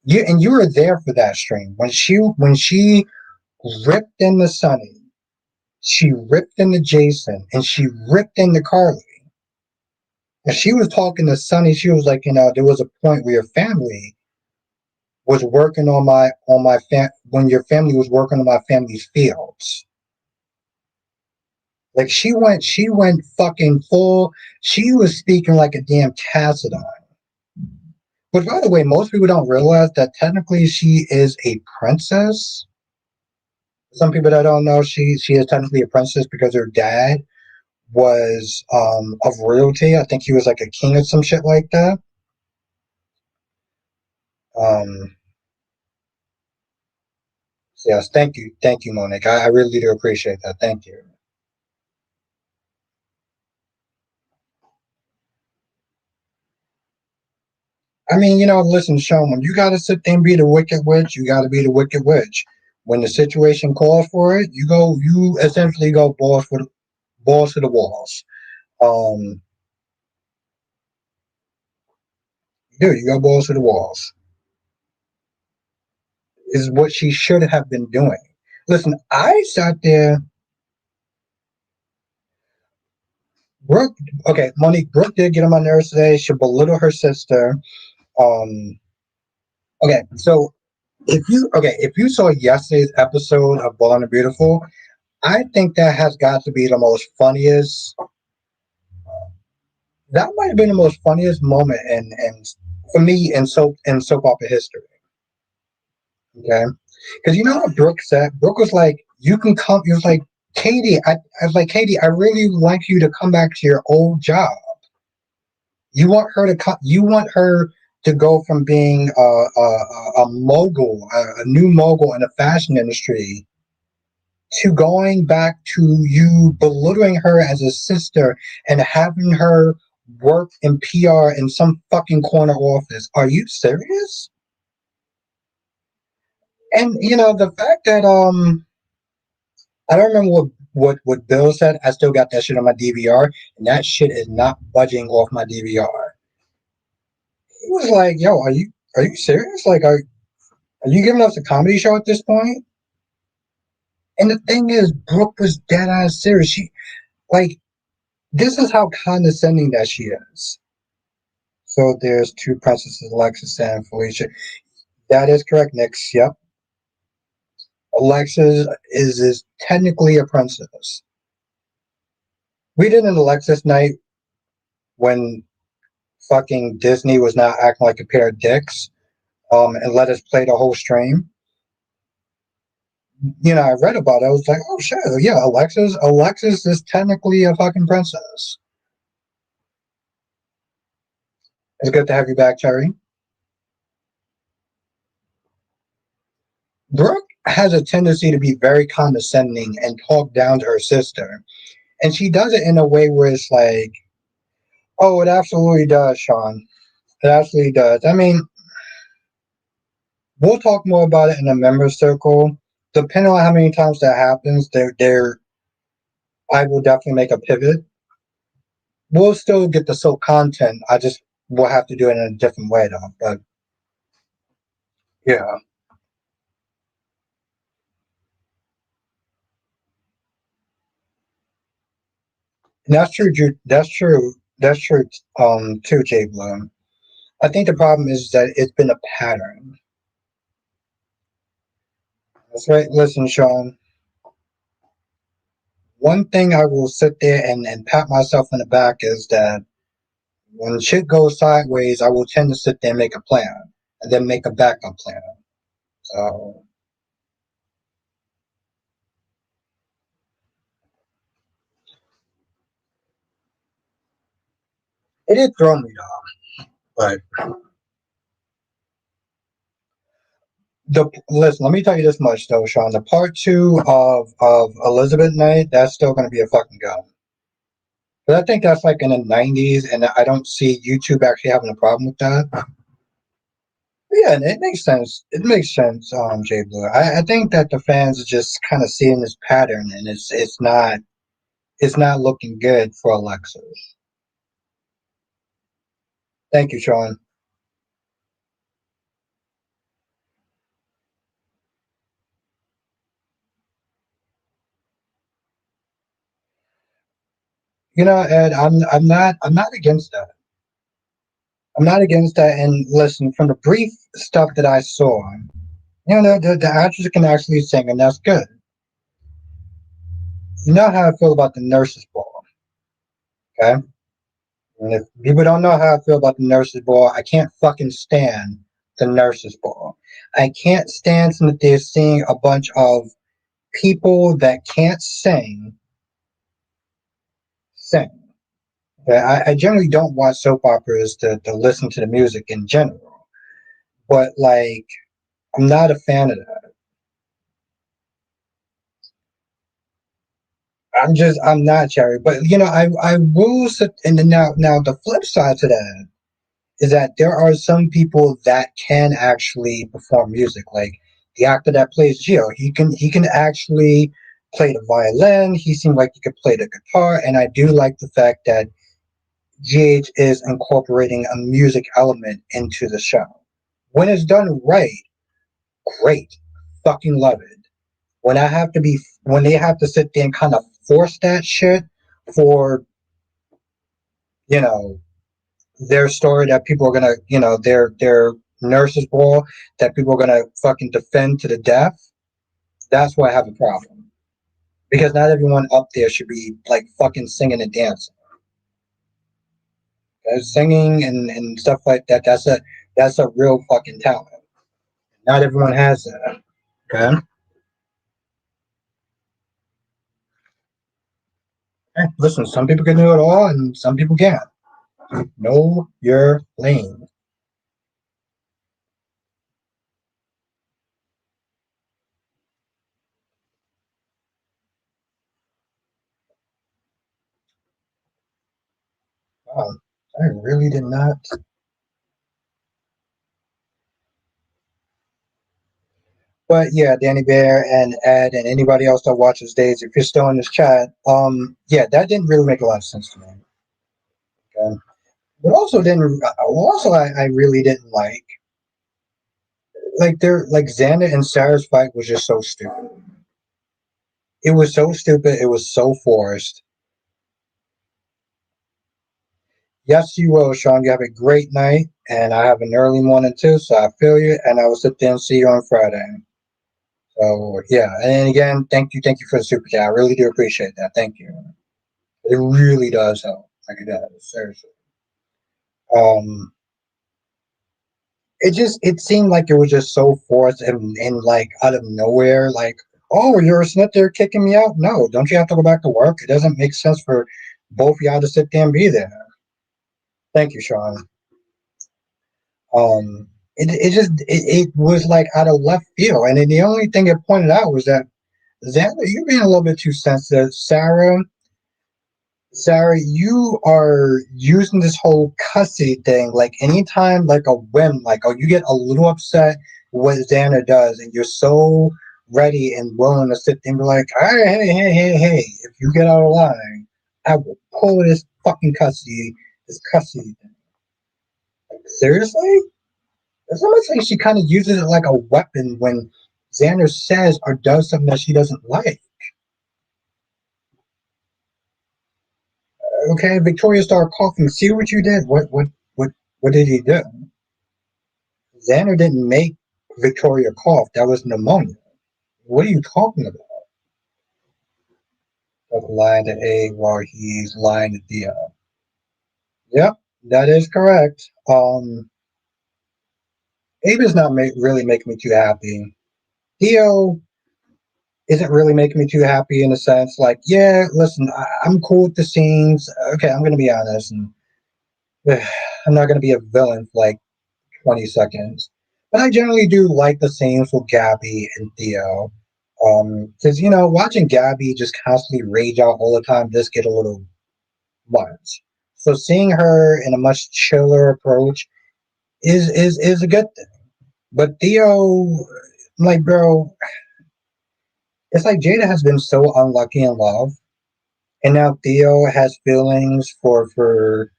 You were there for that stream when she ripped into Sunny, she ripped into Jason, and she ripped into Carly. And she was talking to Sunny. She was like, there was a point where your family was working when your family was working on my family's fields. Like she went fucking full. She was speaking like a damn Cassidon. But by the way, most people don't realize that technically she is a princess. Some people that don't know, she is technically a princess because her dad was of royalty. I think he was like a king or some shit like that. Um, so yes, thank you, Monique. I really do appreciate that. Thank you. I mean, listen, Sean, when you got to sit there and be the wicked witch, you got to be the wicked witch. When the situation calls for it, you essentially go balls to the walls. Um, Dude, you go balls to the walls. Is what she should have been doing. Listen, I sat there. Brooke, okay, Monique, Brooke did get on my nerves today. She belittled her sister. Um, okay, so if you saw yesterday's episode of Born and Beautiful, I think that has got to be the most funniest. That might have been the most funniest moment in for me in soap opera history. Okay, because you know what Brooke said. Brooke was like, "You can come." He was like, "Katie, I was like, Katie, I really like you to come back to your old job. You want her to go from being a mogul, a new mogul in the fashion industry, to going back to you belittling her as a sister and having her work in PR in some fucking corner office. Are you serious?" And the fact that I don't remember what Bill said. I still got that shit on my DVR, and that shit is not budging off my DVR. He was like, "Yo, are you serious? Like, are you giving us a comedy show at this point?" And the thing is, Brooke was dead ass serious. She like this is how condescending that she is. So there's two princesses, Alexis and Felicia. That is correct, Nix. Yep. Alexis is technically a princess. We did an Alexis night when fucking Disney was not acting like a pair of dicks, and let us play the whole stream. I read about it. I was like, oh shit, yeah, Alexis is technically a fucking princess. It's good to have you back, Cherry. Brooke has a tendency to be very condescending and talk down to her sister. And she does it in a way where it's like, oh, it absolutely does, Sean. It absolutely does. I mean, we'll talk more about it in the member circle. Depending on how many times that happens, I will definitely make a pivot. We'll still get the soap content. I just will have to do it in a different way though. But yeah. And that's true, that's true. That's true too, Jay Bloom. I think the problem is that it's been a pattern. That's right. Listen, Sean. One thing I will sit there and pat myself in the back is that when shit goes sideways, I will tend to sit there and make a plan and then make a backup plan. So it did throw me off, but Listen, let me tell you this much though, Sean. The part two of Elizabeth Night, that's still gonna be a fucking gun. But I think that's like in the '90s, and I don't see YouTube actually having a problem with that. Yeah, and it makes sense. It makes sense, Jay Blue. I think that the fans are just kind of seeing this pattern, and it's not looking good for Alexis. Thank you, Sean. Ed, I'm not against that. I'm not against that. And listen, from the brief stuff that I saw, the actress can actually sing, and that's good. You know how I feel about the nurses ball, okay? And if people don't know how I feel about the nurses ball, I can't fucking stand the nurses ball. I can't stand that they're seeing a bunch of people that can't sing. Okay? I generally don't watch soap operas to listen to the music in general, but like I'm not a fan of that. I'm not Cherry, but I will sit and then now the flip side to that is that there are some people that can actually perform music. Like the actor that plays Gio, he can actually play the violin. He seemed like he could play the guitar, and I do like the fact that GH is incorporating a music element into the show. When it's done right, great, fucking love it. When they have to sit there and kind of force that shit for you know their story that people are gonna, their nurses ball that people are gonna fucking defend to the death. That's why I have a problem because not everyone up there should be like fucking singing and dancing. Singing and stuff like that. That's a real fucking talent. Not everyone has that. Okay. Listen, some people can do it all, and some people can't. Know your lane. Wow, I really did not. But yeah, Danny Bear and Ed and anybody else that watches Days, if you're still in this chat, yeah, that didn't really make a lot of sense to me. Okay? But I really didn't like Xander and Sarah's fight was just so stupid. It was so stupid. It was so forced. Yes, you will, Sean. You have a great night, and I have an early morning too, so I feel you. And I will sit there and see you on Friday. So yeah, and again, thank you for the super chat. I really do appreciate that. Thank you. It really does help. Like it does, seriously. Um, it seemed like it was just so forced and like out of nowhere. Like, oh, you're sitting there kicking me out. No, don't you have to go back to work? It doesn't make sense for both of y'all to sit there and be there. Thank you, Sean. It was like out of left field, and then the only thing it pointed out was that Xander, you're being a little bit too sensitive. Sarah, you are using this whole custody thing like anytime, like a whim, like, oh, you get a little upset what Xander does, and you're so ready and willing to sit there and be like, hey, if you get out of line, I will pull this custody thing. Like, seriously? It's almost like she kind of uses it like a weapon when Xander says or does something that she doesn't like. Okay, Victoria started coughing. See what you did? What did he do? Xander didn't make Victoria cough. That was pneumonia. What are you talking about? Of lying to A while he's lying to Dia. Yep, that is correct. Abe is not really making me too happy. Theo isn't really making me too happy in a sense. Like, yeah, listen, I'm cool with the scenes. Okay, I'm gonna be honest, and I'm not gonna be a villain for like 20 seconds. But I generally do like the scenes with Gabby and Theo. Because watching Gabby just constantly rage out all the time does get a little much. So seeing her in a much chiller approach is a good thing. But Theo, like, bro, it's like Jada has been so unlucky in love, and now Theo has feelings for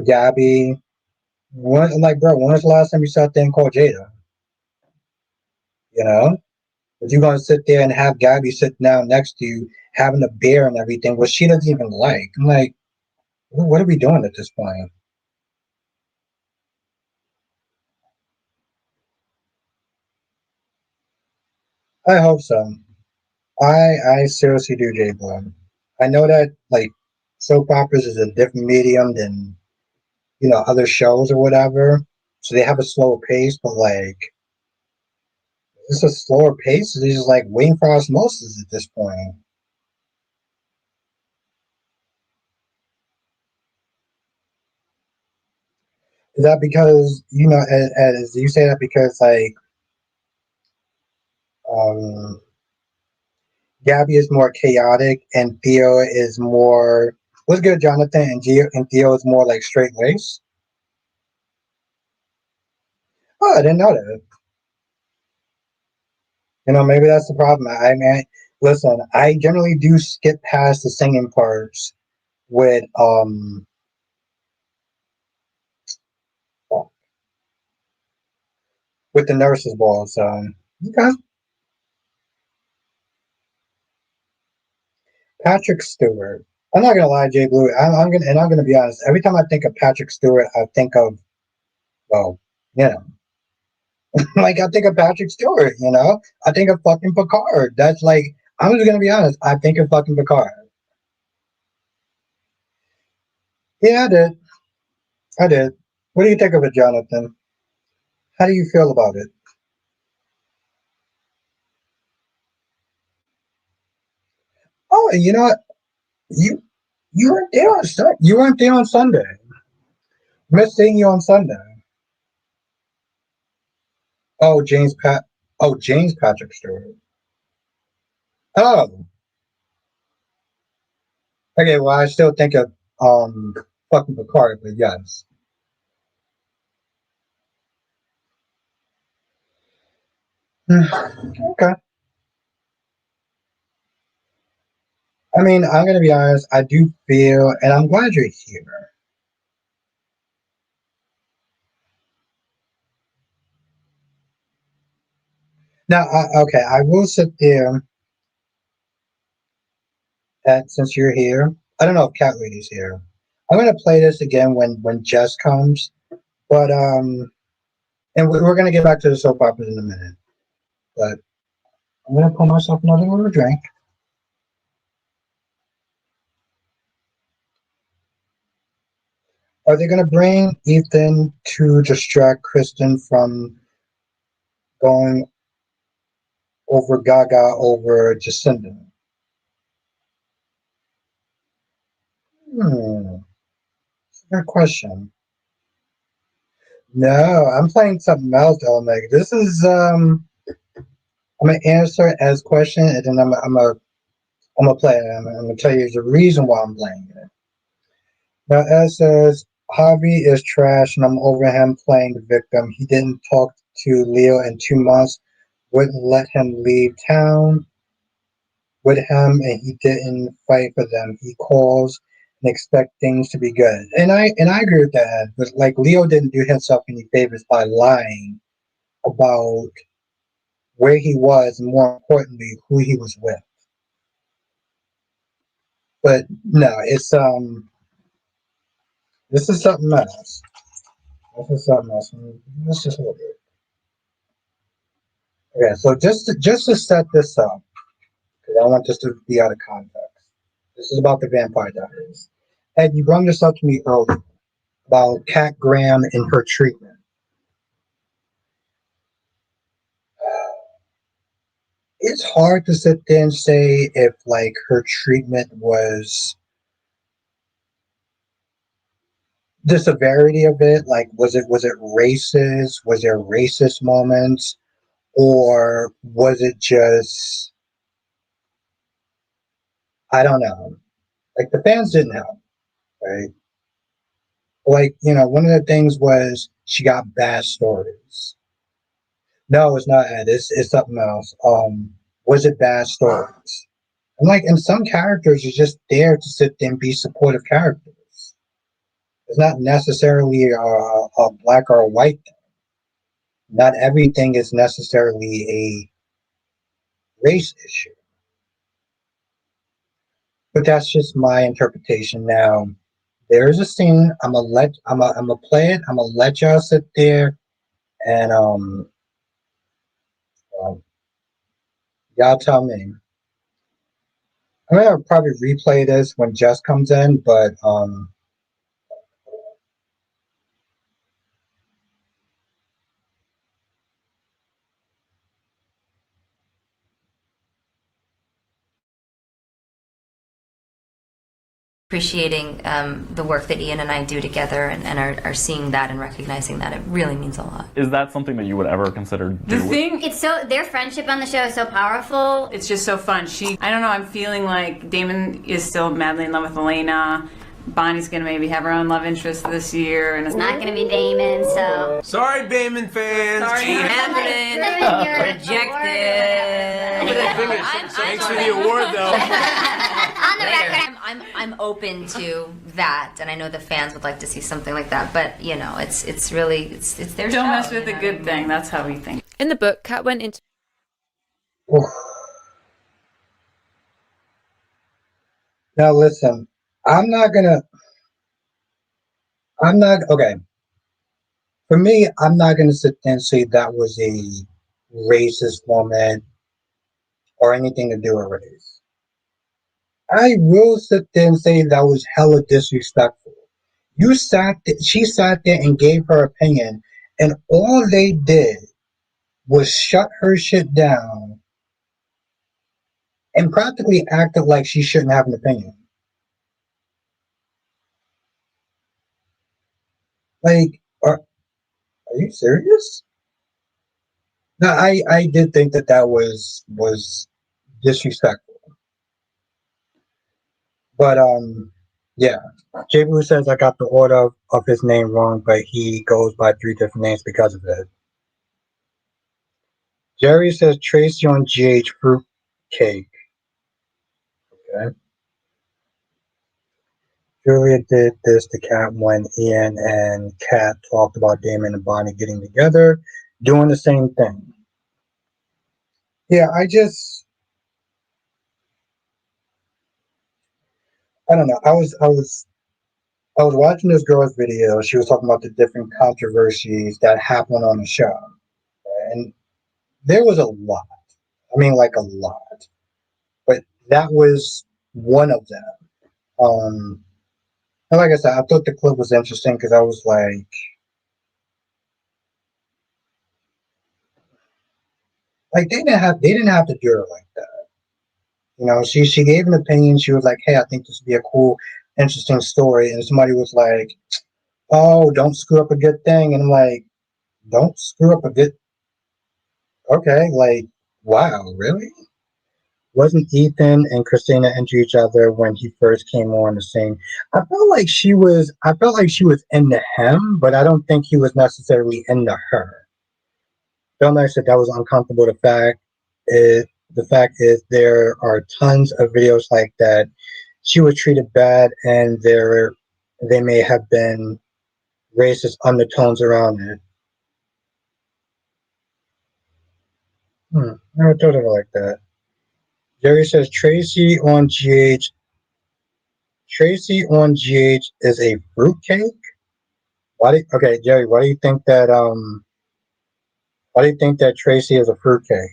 Gabby. Like, bro, when was the last time you sat there and called Jada? You know, if you're gonna sit there and have Gabby sit down next to you, having a beer and everything, which she doesn't even like. I'm like, what are we doing at this point? I hope so. I seriously do, J Blood. I know that like soap operas is a different medium than other shows or whatever, so they have a slower pace. But like, it's a slower pace. It's just like waiting for osmosis at this point. Is that because as you say that because like um Gabby is more chaotic and Theo is more what's good, Jonathan, and Theo is more like straight lace. Oh, I didn't know that. Maybe that's the problem. I mean, listen, I generally do skip past the singing parts with with the nurses ball. So okay. Patrick Stewart. I'm not gonna lie, Jay Blue. I'm gonna be honest. Every time I think of Patrick Stewart, I think of well, you know, like I think of Patrick Stewart. I think of fucking Picard. That's like I'm just gonna be honest. I think of fucking Picard. Yeah, I did. I did. What do you think of it, Jonathan? How do you feel about it? Oh, and you know what? You you weren't there on You weren't there on Sunday. Missed seeing you on Sunday. Oh, James Patrick Stewart. Oh, okay. Well, I still think of fucking Picard, but yes. Okay. I mean, I'm gonna be honest. I do feel, and I'm glad you're here. Now, okay, I will sit there at since you're here. I don't know if Cat Lady's here. I'm gonna play this again when Jess comes, but and we're gonna get back to the soap operas in a minute. But I'm gonna pour myself another little drink. Are they gonna bring Ethan to distract Kristen from going over Gaga over Jacinda? Hmm, good question. No, I'm playing something else, Omega. This is I'm gonna answer as question, and then I'm gonna play it. I'm gonna tell you the reason why I'm playing it. Now, as says, Javi is trash, and I'm over him playing the victim. He didn't talk to Leo in 2 months, wouldn't let him leave town with him, and he didn't fight for them. He calls and expect things to be good, and I agree with that. But like Leo didn't do himself any favors by lying about where he was, and more importantly, who he was with. But no, it's this is something else. This is something else. Let's just hold it. Okay, so just to set this up, because I want this to be out of context. This is about the Vampire Diaries. Ed, you brought this up to me earlier about Kat Graham and her treatment. It's hard to sit there and say if like her treatment was the severity of it, like was it racist? Was there racist moments? Or was it just I don't know. Like the fans didn't help, right? Like, one of the things was she got bad stories. No, it's not Ed, it's something else. Was it bad stories? And like and some characters are just there to sit there and be supportive characters. It's not necessarily a black or a white thing. Not everything is necessarily a race issue. But that's just my interpretation. Now, there's a scene. I'm gonna play it. I'm gonna let y'all sit there and well, y'all tell me. I'm gonna probably replay this when Jess comes in, but appreciating the work that Ian and I do together and are seeing that and recognizing that. It really means a lot. Is that something that you would ever consider doing? The thing, It's so their friendship on the show is so powerful. it's just so fun. I don't know, I'm feeling like Damon is still madly in love with Elena. Bonnie's gonna maybe have her own love interest this year, and It's not gonna be Damon, so Sorry, Damon fans. Sorry, Happening. Rejected. Thanks for the award, though. on the record. I'm open to that, and I know the fans would like to see something like that. But it's really it's their show. don't mess with you a know? good thing. That's how we think. In the book, Kat went into oof. Now listen, I'm not gonna. I'm not okay. For me, I'm not gonna sit there and say that was a racist moment or anything to do with race. I will sit there and say that was hella disrespectful. She sat there and gave her opinion, and all they did was shut her shit down and practically acted like she shouldn't have an opinion. Like, are you serious? No, I did think that was disrespectful. But yeah. J. Blue says I got the order of his name wrong, but he goes by 3 different names because of it. Jerry says Tracy on GH fruit cake. Okay. Julia did this to Kat when Ian and Kat talked about Damon and Bonnie getting together, doing the same thing. Yeah, I don't know. I was watching this girl's video. She was talking about the different controversies that happened on the show, and there was a lot. I mean, like a lot. But that was one of them. And like I said, I thought the clip was interesting because I was like they didn't have to do it like that. She gave an opinion. She was like, "Hey, I think this would be a cool, interesting story." And somebody was like, "Oh, don't screw up a good thing." And I'm like, "Don't screw up a good." Okay, like, wow, really? Wasn't Ethan and Christina into each other when he first came on the scene? I felt like she was into him, but I don't think he was necessarily into her. Felt like that was uncomfortable. The fact is there are tons of videos like that. She was treated bad, and they may have been racist undertones around it. Never thought of it like that. Jerry says Tracy on GH is a fruitcake. Okay, Jerry, why do you think that Tracy is a fruitcake?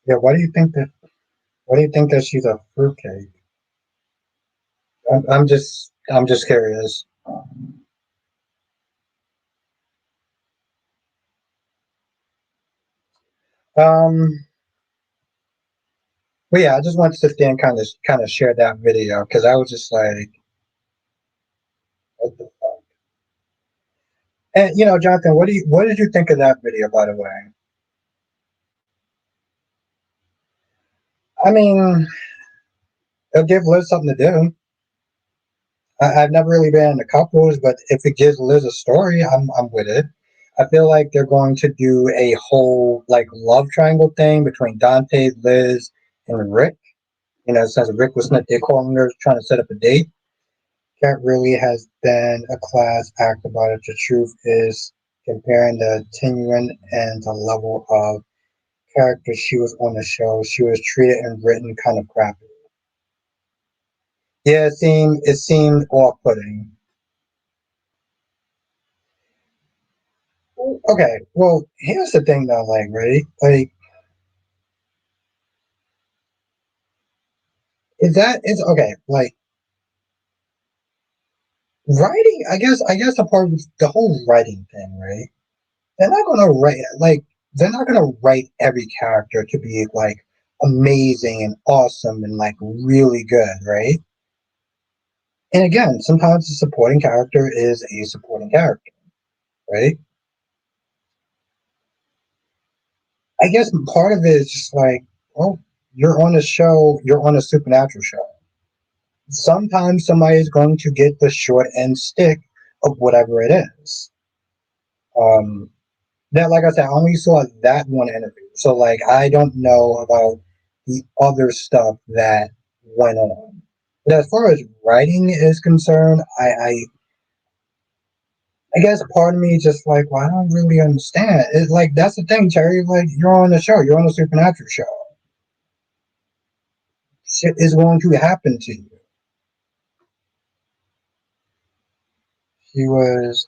Yeah, why do you think that? Why do you think that she's a fruitcake? I'm just curious. Um, but yeah, I just wanted to sit there and kind of share that video because I was just like, what the fuck? And Jonathan, what did you think of that video, by the way? I mean, it'll give Liz something to do. I've never really been into couples, but if it gives Liz a story, I'm with it. I feel like they're going to do a whole like love triangle thing between Dante, Liz, and Rick. Since Rick was not there calling her trying to set up a date. Cat really has been a class act about it. The truth is, comparing the genuine and the level of character she was on the show, she was treated and written kind of crappy. Yeah, it seemed off-putting. Okay, well, here's the thing though, like, right? Like, is okay, like writing, I guess a part of the whole writing thing, right? They're not gonna write like they're not gonna write every character to be like amazing and awesome and like really good, right? And again, sometimes the supporting character is a supporting character, right? I guess part of it is just like, well, you're on a show, you're on a supernatural show. Sometimes somebody is going to get the short end stick of whatever it is. Um, that, like I said, I only saw that one interview, so like I don't know about the other stuff that went on. But as far as writing is concerned, I guess part of me is just like, well, I don't really understand. It's like that's the thing, Terry. Like you're on the show, you're on a supernatural show. Shit is going to happen to you. She was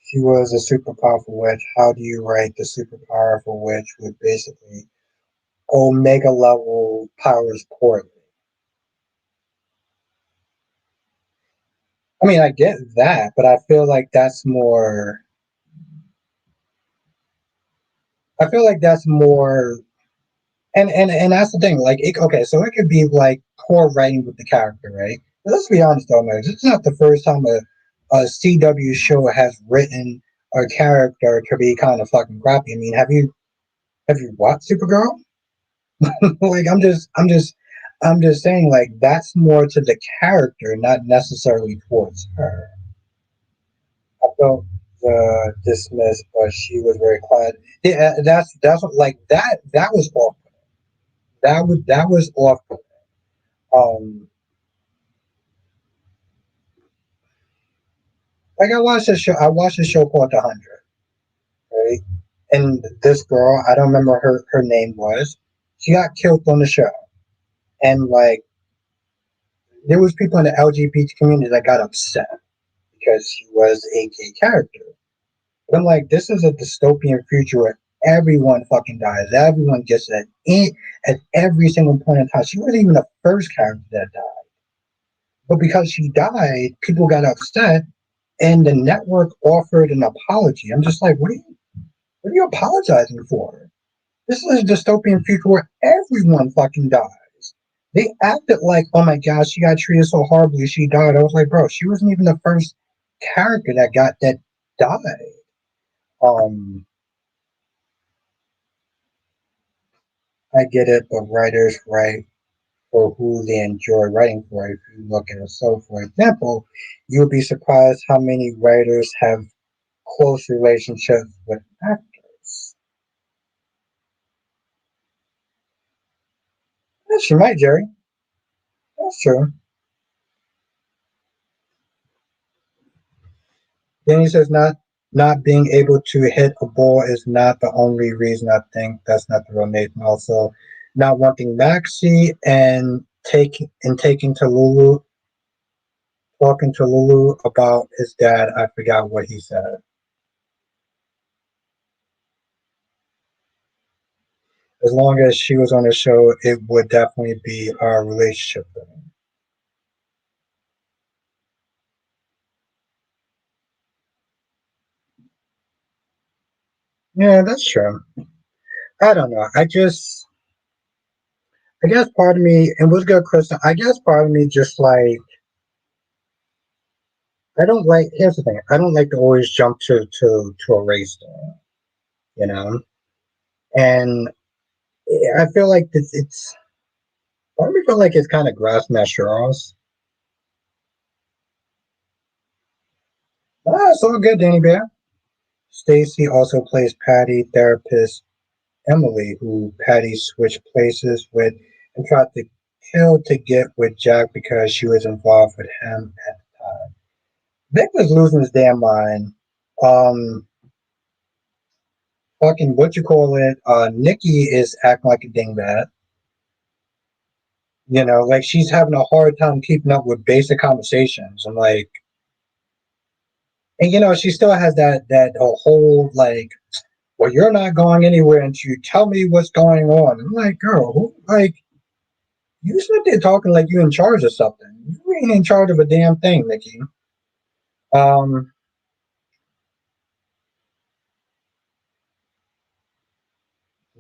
She was a super powerful witch. How do you write the super powerful witch with basically omega level powers poorly? I mean, I get that, but I feel like that's more. I feel like that's more, and that's the thing. Like, okay, so it could be like poor writing with the character, right? But let's be honest, though, man. It's not the first time a CW show has written a character to be kind of fucking crappy. I mean, have you watched Supergirl? Like I'm just saying like that's more to the character, not necessarily towards her. I felt dismissed, but she was very quiet. Yeah, that's what, like that was off. That was off. Um, like I watched a show. I watched a show called The 100, right? And this girl, I don't remember her name was. She got killed on the show, and like there was people in the LGBT community that got upset because she was a gay character. But I'm like, this is a dystopian future where everyone fucking dies. Everyone gets it at every single point in time. She wasn't even the first character that died. But because she died, people got upset and the network offered an apology. I'm just like, what are you apologizing for? This is a dystopian future where everyone fucking dies. They acted like, oh my gosh, she got treated so horribly, she died. I was like, bro, she wasn't even the first character that died. Um, I get it, but writers write for who they enjoy writing for. If you look at a show, for example, you'll be surprised how many writers have close relationships with actors. Yes, you might, Jerry. That's true. Then he says not being able to hit a ball is not the only reason. I think that's not the real Nathan. Also, not wanting Maxie and taking to Lulu, talking to Lulu about his dad. I forgot what he said. as long as she was on the show, it would definitely be our relationship thing. Yeah, that's true. I don't know. I guess part of me, and what's good, Kristen, I guess part of me just like, here's the thing, I don't like to always jump to a race thing, you know? And I feel like part of me feel like it's kind of grasping at straws. Ah, it's all good, Danny Bear. Stacy also plays Patty, therapist Emily, who Patty switched places with and tried to kill to get with Jack because she was involved with him at the time. Vic was losing his damn mind. Um, fucking what you call it? Nikki is acting like a dingbat. You know, like she's having a hard time keeping up with basic conversations. And like, and you know, she still has that whole like, well, you're not going anywhere until you tell me what's going on. I'm like, girl, like, you sit there talking like you in charge of something. You ain't in charge of a damn thing, Nikki. Um,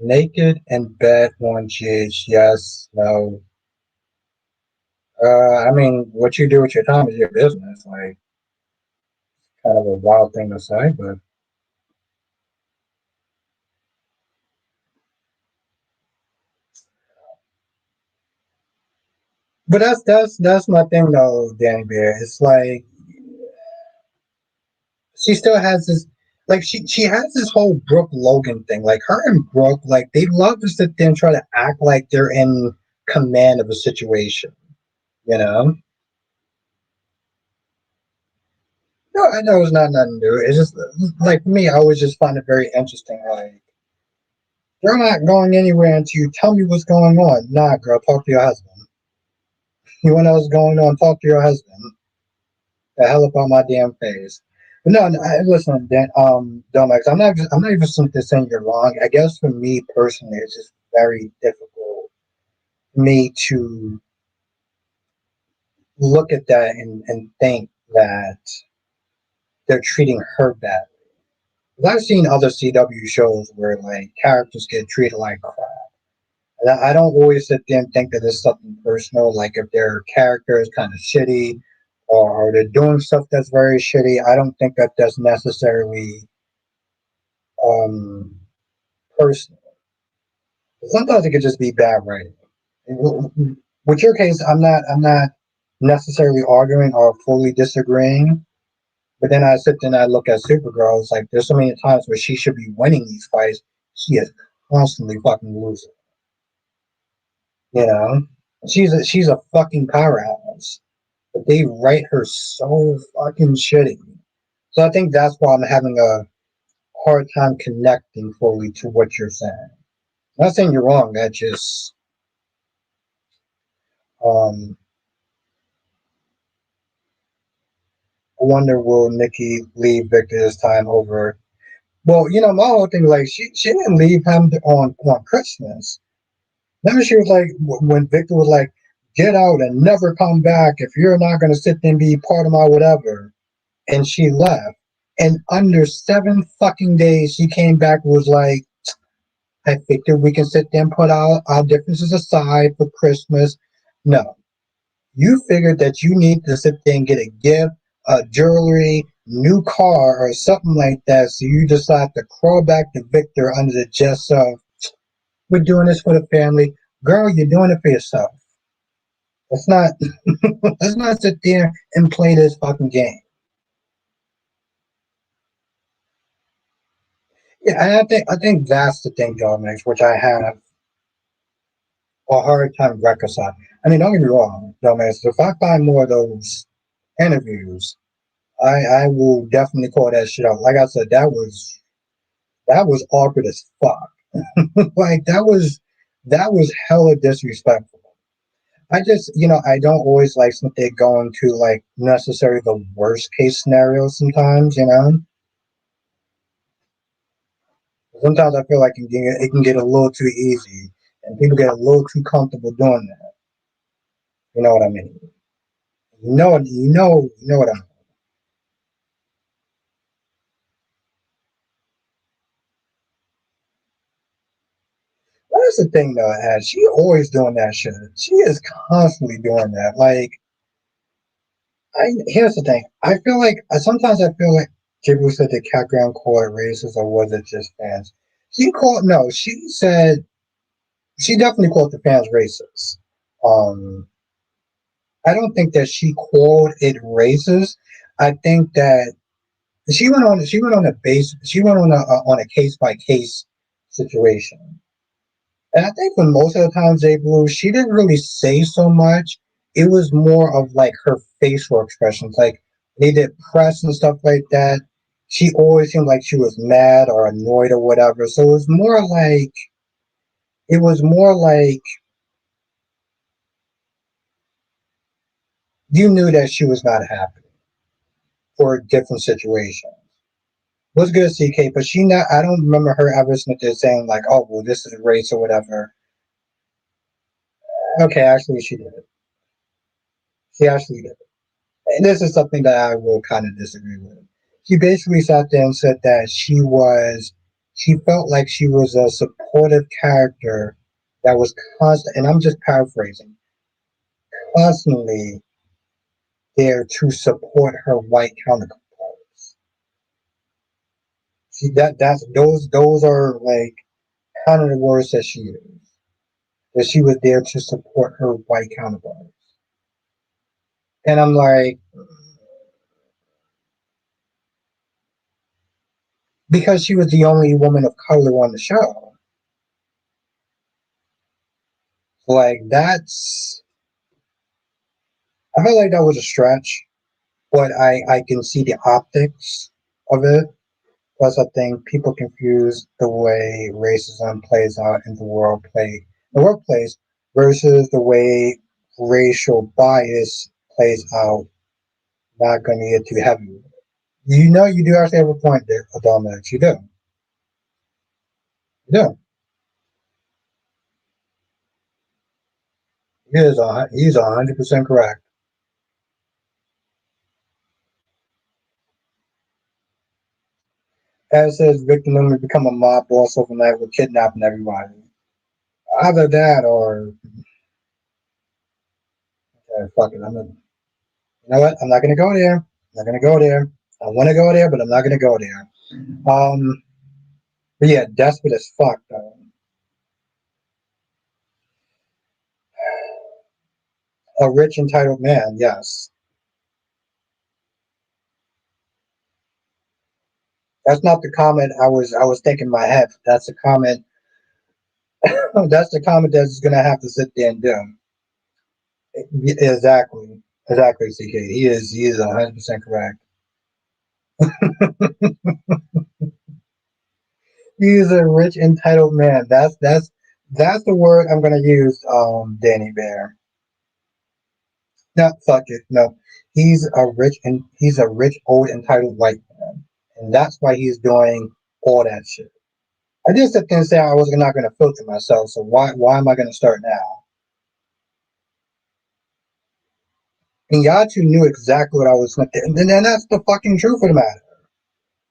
naked and bed on GH, yes, no. I mean, what you do with your time is your business. Like, kind of a wild thing to say, but that's my thing though, Danny Bear. It's like she still has this, like she has this whole Brooke Logan thing. Like her and Brooke, like they love to sit there and try to act like they're in command of a situation. You know? No, I know it's not nothing new. It's just like me. I always just find it very interesting. Like you're not going anywhere until you tell me what's going on. Nah, girl, talk to your husband. You want to know what's going on? Talk to your husband. The hell up on my damn face. But no, no listen, Dan, Domex, I'm not even saying you're wrong. I guess for me personally, it's just very difficult for me to look at that and think that they're treating her badly. 'Cause I've seen other CW shows where like characters get treated like crap. And I don't always sit there and think that it's something personal. Like if their character is kind of shitty or they're doing stuff that's very shitty, I don't think that that's necessarily um, personal. Sometimes it could just be bad writing. With your case, I'm not necessarily arguing or fully disagreeing. But then I sit there and I look at Supergirl. It's like there's so many times where she should be winning these fights. She is constantly fucking losing. You know, she's a fucking powerhouse. But they write her so fucking shitty. So I think that's why I'm having a hard time connecting fully to what you're saying. I'm not saying you're wrong. That just um, I wonder will Nikki leave Victor this time over? Well, you know, my whole thing like she didn't leave him on Christmas. Then she was like when Victor was like, "Get out and never come back if you're not going to sit there and be part of my whatever," and she left. And under 7 fucking days, she came back and was like, "I figured we can sit there and put our differences aside for Christmas." No, you figured that you need to sit there and get a gift, jewelry, new car, or something like that. So you decide to crawl back to Victor under the jest of, "We're doing this for the family." Girl, you're doing it for yourself. Let's not let's not sit there and play this fucking game. Yeah, and I think that's the thing, Dominic, which I have a hard time reconciling. I mean, don't get me wrong, Dominic. If I find more of those interviews, I will definitely call that shit out. Like I said, that was awkward as fuck. Like that was hella disrespectful. I just, I don't always like something going to like necessarily the worst case scenario sometimes, Sometimes I feel like it can get a little too easy, and people get a little too comfortable doing that. You know what I mean? You know what I mean. That's the thing though, Ash. She always doing that shit. She is constantly doing that. Like, here's the thing. I feel like sometimes I feel like people said the Catgram called it racist, or was it just fans? She said she definitely called the fans racist. Um, I don't think that she called it racist. I think that she went on a case by case situation. And I think for most of the time, J Blue, she didn't really say so much. It was more of like her facial expressions. Like they did press and stuff like that. She always seemed like she was mad or annoyed or whatever. So it was more like you knew that she was not happy for a different situation. Was good, CK, but she not. I don't remember her ever sitting there saying like, "Oh, well, this is race or whatever." Okay, actually, she did it. She actually did it. And this is something that I will kind of disagree with. She basically sat there and said that she felt like she was a supportive character that was constant, and I'm just paraphrasing, constantly there to support her white counterparts. See those are like kind of the words that she used. That she was there to support her white counterparts. And I'm like, because she was the only woman of color on the show. Like I felt like that was a stretch, but I can see the optics of it. Plus, I think people confuse the way racism plays out in the workplace versus the way racial bias plays out. Not going to get too heavy. You do actually have a point there, Adamax. You do. You do. He's 100% correct. As says victim would become a mob boss overnight with kidnapping everybody. Either that or fuck it. You know what? I'm not gonna go there. I'm not gonna go there. I want to go there, but I'm not gonna go there. Um, but yeah, desperate as fuck though. A rich entitled man, yes. That's not the comment I was thinking in my head. That's the comment. That's the comment that's gonna have to sit there and do. Exactly, exactly. CK, he is 100% correct. He is a rich entitled man. That's the word I'm gonna use. Danny Bear. No, fuck it. No, he's a rich old entitled white man, and that's why he's doing all that shit. I did sit there and say I was not gonna filter myself. So why am I gonna start now? And y'all two knew exactly what I was going to, and that's the fucking truth of the matter.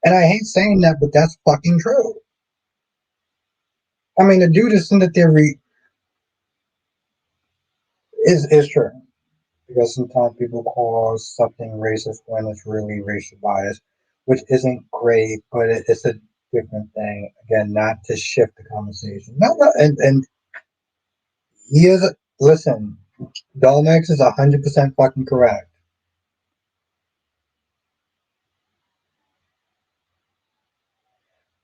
And I hate saying that, but that's fucking true. I mean, the dude is in the theory is true. Because sometimes people call something racist when it's really racial bias, which isn't great, but it's a different thing. Again, not to shift the conversation. No, and he is. Listen, Dolmex is 100% fucking correct.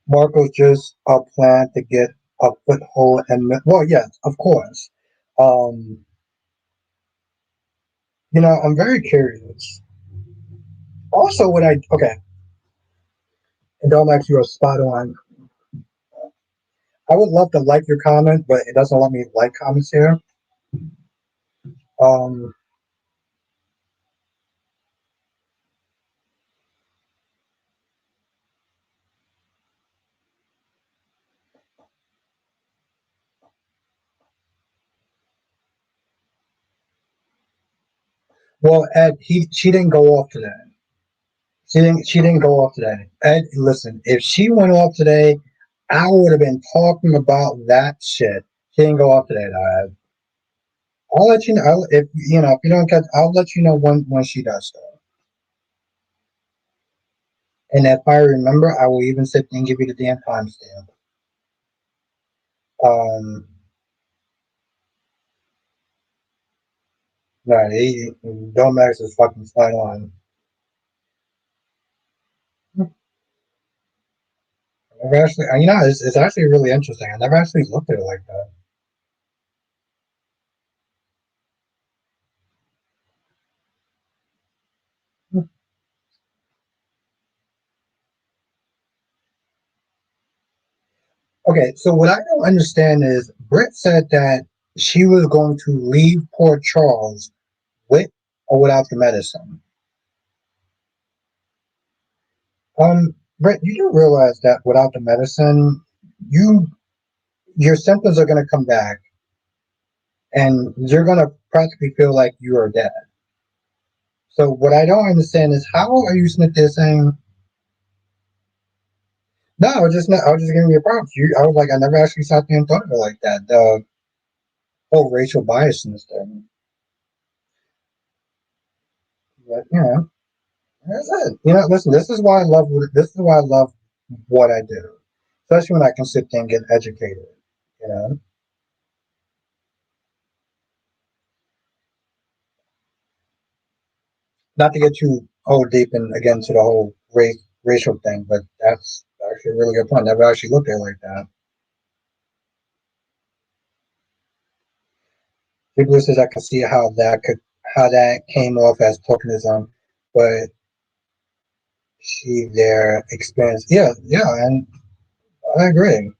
Marco's just a plan to get a foothold, and well, yes, of course. Um, I'm very curious. Also, what I okay, and Dolmex, you are spot on. I would love to like your comment, but it doesn't let me like comments here. Um, Well, Ed, she didn't go off today. She didn't go off today. Ed, listen, if she went off today, I would have been talking about that shit. She didn't go off today, though, Ed. I'll let you know. If you don't catch, I'll let you know when she does so. And if I remember, I will even sit there and give you the damn timestamp. No, Don't Max is fucking spot on. I've actually, it's actually really interesting. I never actually looked at it like that. Okay, so what I don't understand is Britt said that she was going to leave Port Charles with or without the medicine. Britt, you do realize that without the medicine, your symptoms are going to come back, and you're going to practically feel like you are dead. So what I don't understand is how are you sitting there saying, no, I was just giving you props. I was like, I never actually sat there and thought of it like that. The whole racial bias in this thing. But that's it. Listen, this is why I love what I do. Especially when I can sit there and get educated. You know? Not to get too deep in again to the whole racial thing, but that's actually a really good point. Never actually looked at it like that. People says I can see how that came off as tokenism, but she there experienced and I agree.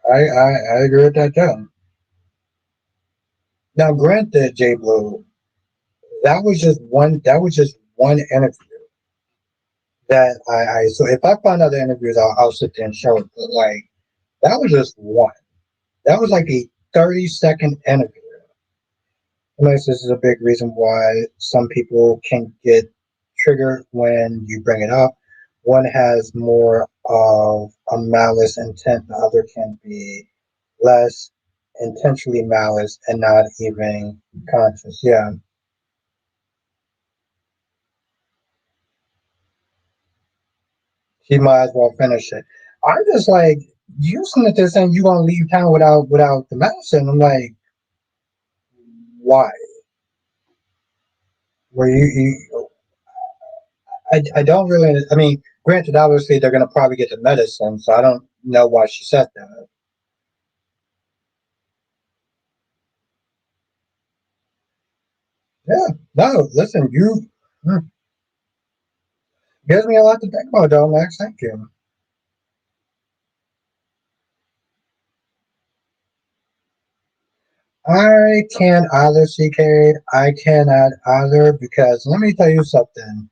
I agree with that too. Now granted, J Blue, that was just one interview that I so if I find other interviews I'll sit there and show it. But like that was just one. That was like a 30-second interview. Unless this is a big reason why some people can get triggered when you bring it up. One has more of a malice intent, the other can be less intentionally malice and not even conscious. Yeah. She might as well finish it. I'm just like, you sitting there saying you're gonna leave town without the medicine. I'm like, why? Were you I don't really. I mean, granted, obviously they're going to probably get the medicine, so I don't know why she said that. Yeah, no, listen, you gives me a lot to think about, though, Max. Thank you. I can't either, CK. I cannot either because let me tell you something.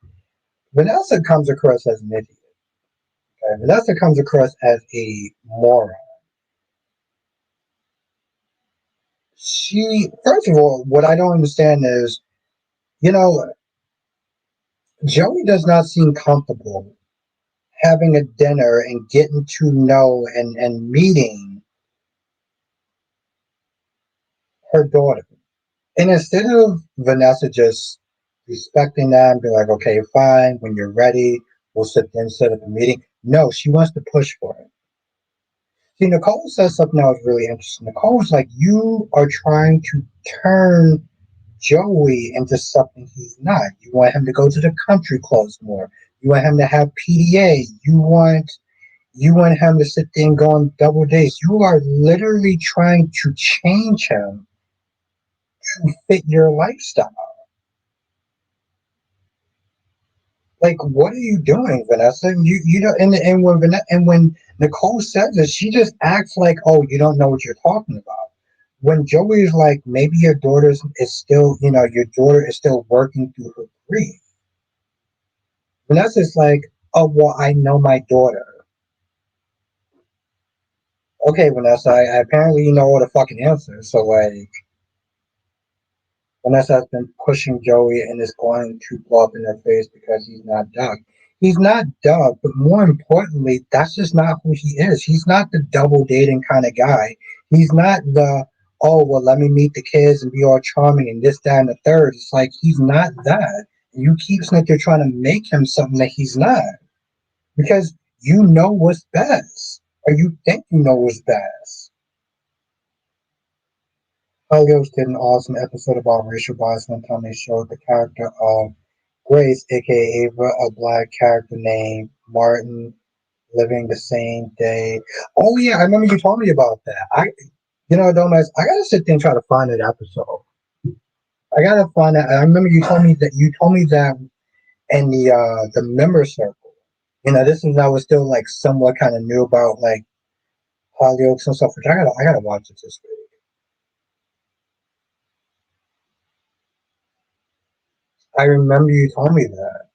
Vanessa comes across as an idiot. Okay? Vanessa comes across as a moron. First of all, what I don't understand is, you know, Joey does not seem comfortable having a dinner and getting to know and meeting her daughter. And instead of Vanessa just respecting that and be like, okay, fine, when you're ready, we'll sit there and set up a meeting. No, she wants to push for it. See, Nicole says something that was really interesting. Nicole was like, you are trying to turn Joey into something he's not. You want him to go to the country clubs more. You want him to have PDA. You want him to sit there and go on double dates. You are literally trying to change him to fit your lifestyle. Like, what are you doing, Vanessa? You know, and when Nicole says it, she just acts like, oh, you don't know what you're talking about. When Joey is like, maybe your your daughter is still working through her grief. Vanessa's like, oh, well, I know my daughter. Okay, Vanessa, apparently you know all the fucking answers. So, like, Vanessa has been pushing Joey and is going to blow up in their face because he's not Doug. He's not Doug, but more importantly, that's just not who he is. He's not the double dating kind of guy. He's not the, oh, well, let me meet the kids and be all charming and this, that, and the third. It's like, he's not that. You keep saying that they're trying to make him something that he's not. Because you know what's best. Or you think you know what's best. Hollyoaks did an awesome episode about racial bias one time they showed the character of Grace, aka Ava, a black character named Martin, living the same day. Oh yeah, I remember you told me about that. Domas, I gotta sit there and try to find that episode. I gotta find that. I remember you told me that in the member circle. This is I was still like somewhat kind of new about like Hollyoaks and stuff. Which I gotta watch it this week. I remember you told me that.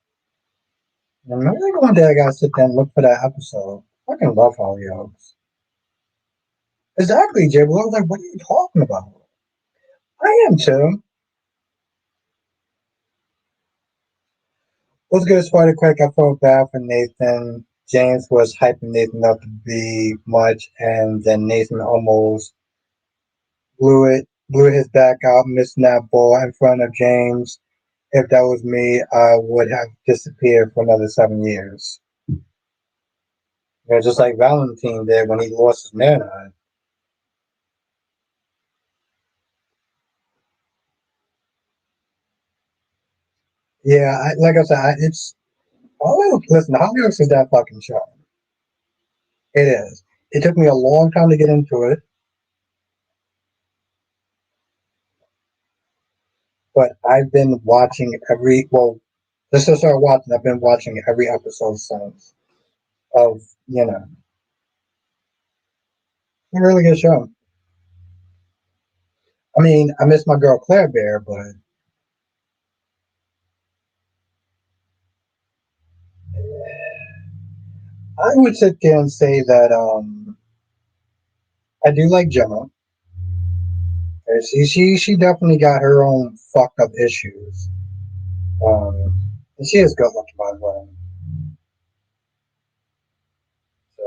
And maybe like one day I gotta sit there and look for that episode. I fucking love Hollyoaks. Exactly, Jay. Well, I was like, what are you talking about? I am too. Let's get started quick. I felt bad for Nathan. James was hyping Nathan up to be much, and then Nathan almost blew his back out, missing that ball in front of James. If that was me, I would have disappeared for another 7 years. Just like Valentine did when he lost his manhood. Yeah, like I said, it's listen, Hollyoaks is that fucking show. It is. It took me a long time to get into it, but I've been watching just to start watching, I've been watching every episode since of, a really good show. I mean, I miss my girl Claire Bear, but I would sit there and say that I do like Gemma. She definitely got her own fucked up issues. And she is good looking, by the way. So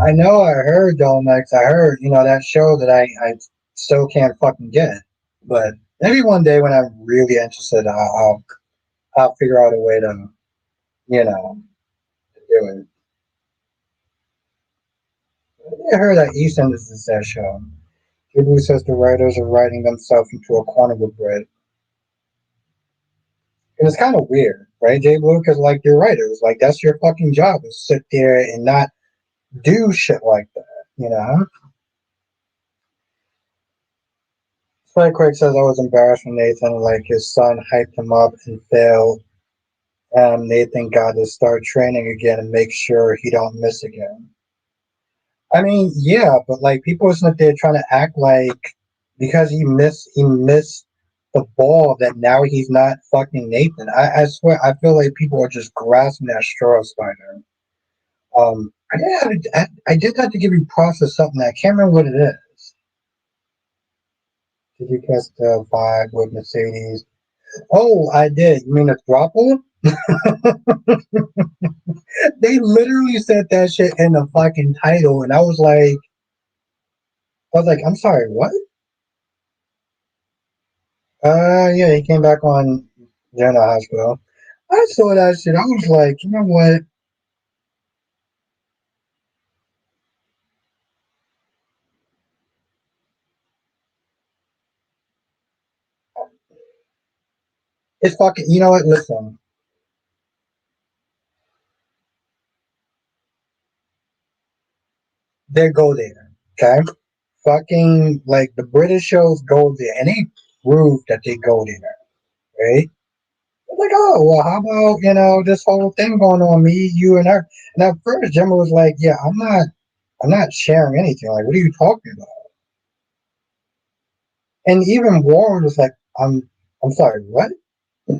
I know I heard though, Max. I heard that show that I still can't fucking get. But maybe one day when I'm really interested, I'll figure out a way to to do it. I heard that EastEnders is that show. Jubu says the writers are writing themselves into a corner with bread. And it's kind of weird, right, Jay Blue? Because, like, you're writers. Like, that's your fucking job is sit there and not do shit like that. Spike Craig says I was embarrassed when Nathan, like, his son hyped him up and failed. Nathan got to start training again and make sure he don't miss again. I mean, yeah, but, like, people isn't there trying to act like because he missed the ball that now he's not fucking Nathan. I swear, I feel like people are just grasping at straws by now. I did have to give you props for something. I can't remember what it is. Did you catch the vibe with Mercedes? Oh, I did. You mean a throuple? They literally said that shit in the fucking title, and I was like, I'm sorry, what? Yeah, he came back on General Hospital. I saw that shit. I was like, you know what? It's fucking. You know what? Listen, they go there, okay? Fucking like the British shows go there, and they prove that they go there, right? It's like, oh well, how about this whole thing going on, me, you, and her? And at first, Gemma was like, yeah, I'm not sharing anything. Like, what are you talking about? And even Warren was like, I'm sorry, what? I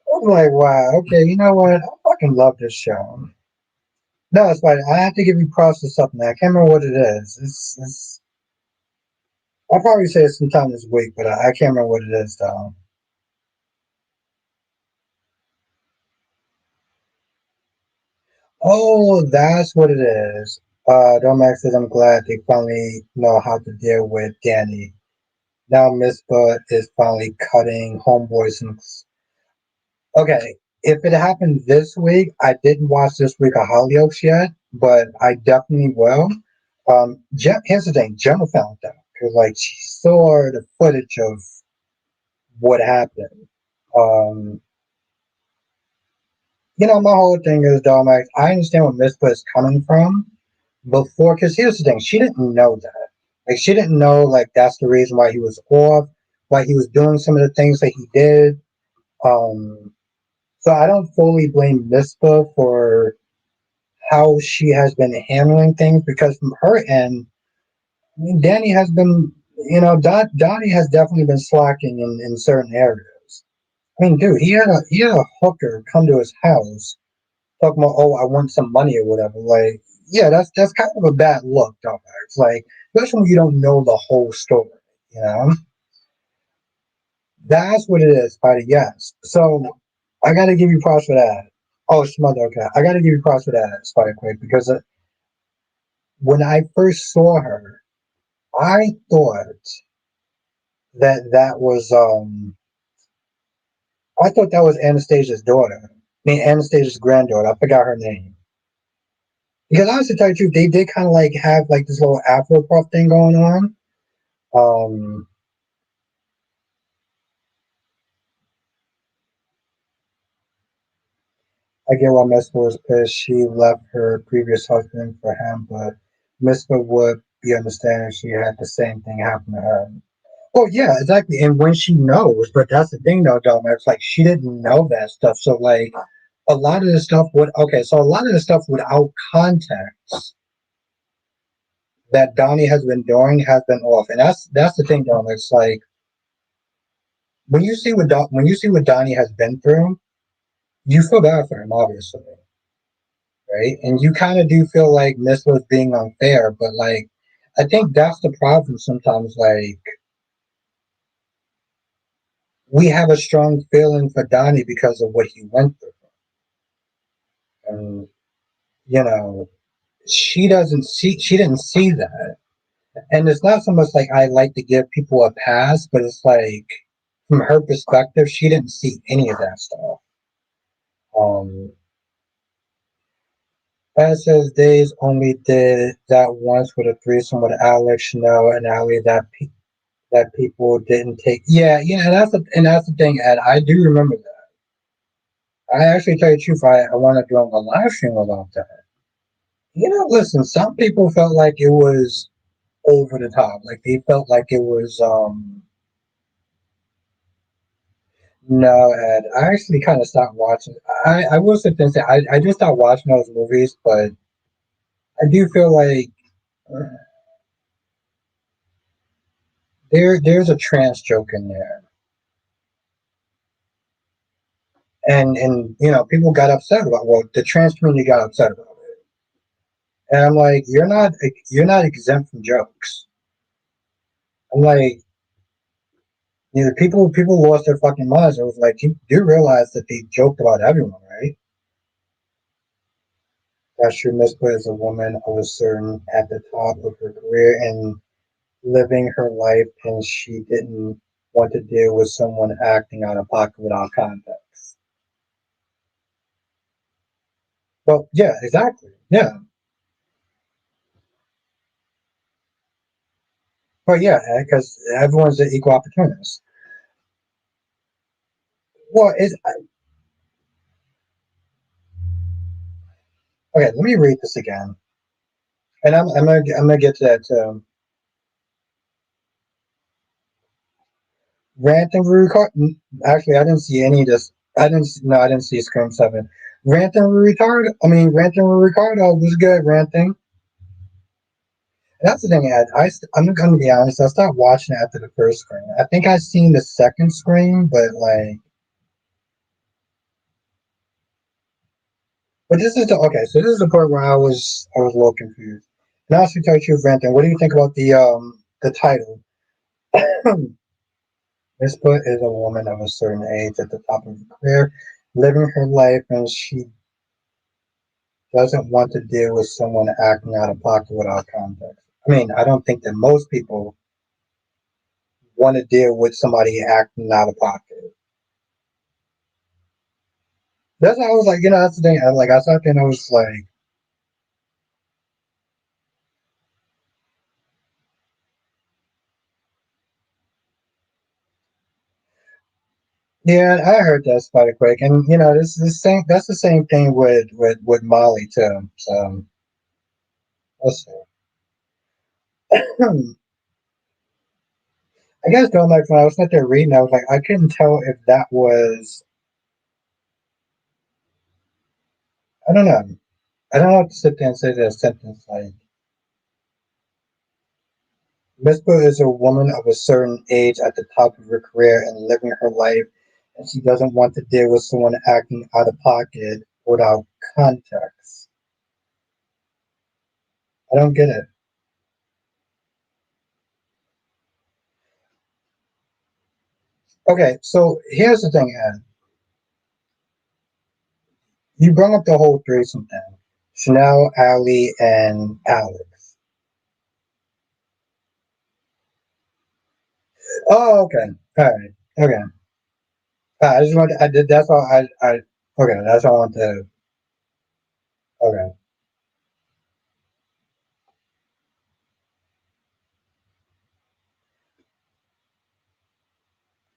was like, wow, okay, you know what? I fucking love this show. No, it's fine. I have to give you props for something. I can't remember what it is. It's I'll probably say it sometime this week, but I can't remember what it is though. Oh, that's what it is. Domax says, I'm glad they finally know how to deal with Danny. Now Mispa is finally cutting homeboys and okay. If it happened this week, I didn't watch this week of Hollyoaks yet, but I definitely will. Here's the thing, Gemma found out because like she saw the footage of what happened. Um, my whole thing is though, like I understand where Mispa is coming from before, because here's the thing, she didn't know that. Like she didn't know like that's the reason why he was off, why he was doing some of the things that he did. Um, so I don't fully blame Mispa for how she has been handling things because from her end, I mean, Danny has been, Donnie has definitely been slacking in certain areas. I mean, dude, he had a hooker come to his house talking about, oh, I want some money or whatever. Like, yeah, that's kind of a bad look, though. It's like, especially when you don't know the whole story, you know. That's what it is, Spidey. Yes. So I got to give you props for that. Oh, Smother. Okay, I got to give you props for that, Spidey, quick, because when I first saw her, I thought that was I thought that was Anastasia's daughter. I mean Anastasia's granddaughter. I forgot her name. Because honestly, to tell you the truth, they did kind of like have like this little Afro puff thing going on. Um, I get why Mispa was pissed. She left her previous husband for him, but Mispa would be understanding if she had the same thing happen to her. Well, yeah, exactly. And when she knows, but that's the thing though, Dom, it's like she didn't know that stuff. So like a lot of the stuff would okay, so a lot of the stuff without context that Donnie has been doing has been off. And that's the thing, Dom. It's like when you see what Donnie has been through, you feel bad for him, obviously. Right? And you kind of do feel like Miss was being unfair, but like I think that's the problem sometimes, like we have a strong feeling for Donnie because of what he went through. And you know, she didn't see that. And it's not so much like I like to give people a pass, but it's like from her perspective, she didn't see any of that stuff. Um As says Days only did that once with a threesome with Alex, Chanel, and Ali that people didn't take. Yeah, and that's the thing, Ed. I do remember that. I actually tell you the truth, I want to do a live stream about that. Listen, some people felt like it was over the top. Like they felt like it was no, Ed. I actually kind of stopped watching. I will sit there and say I just stopped watching those movies, but I do feel like there's a trans joke in there. And people got upset about the trans community got upset about it. And I'm like, you're not exempt from jokes. I'm like, people lost their fucking minds. It was like, you do realize that they joked about everyone, right? That's true. Mispa is a woman of a certain at the top of her career and living her life, and she didn't want to deal with someone acting out of pocket without context. Well, yeah, exactly. Yeah. But yeah, because everyone's an equal opportunist. Well, okay. Let me read this again, and I'm gonna get to that too. Ranting retard. Actually, I didn't see any of this. I didn't see Scream 7. Ranting retard. I mean, Ranting Ricardo was good. Ranting. And that's the thing, Ed. I'm gonna be honest. I stopped watching it after the first Scream. I think I seen the second Scream, but like, but this is the okay. So this is the part where I was a little confused. And honestly, tell you the truth, Ranting. What do you think about the title? Miss Put is a woman of a certain age at the top of her career, living her life, and she doesn't want to deal with someone acting out of pocket without context. I mean, I don't think that most people want to deal with somebody acting out of pocket. That's why I was like, that's the thing. I sat there and I was like, yeah, I heard that Spider Quake, and this same. That's the same thing with Molly too. So let's see. I guess going back when I was sitting there reading, I was like, I couldn't tell if that was. I don't know. I don't have to sit there and say that sentence like Mispa is a woman of a certain age at the top of her career and living her life, and she doesn't want to deal with someone acting out of pocket without context. I don't get it. Okay, so here's the thing, Ed. You brought up the whole threesome thing. Chanel, Allie, and Alex. Oh, okay. All right. Okay. I just want. I did. That's all. I. Okay. That's all I want to. Okay.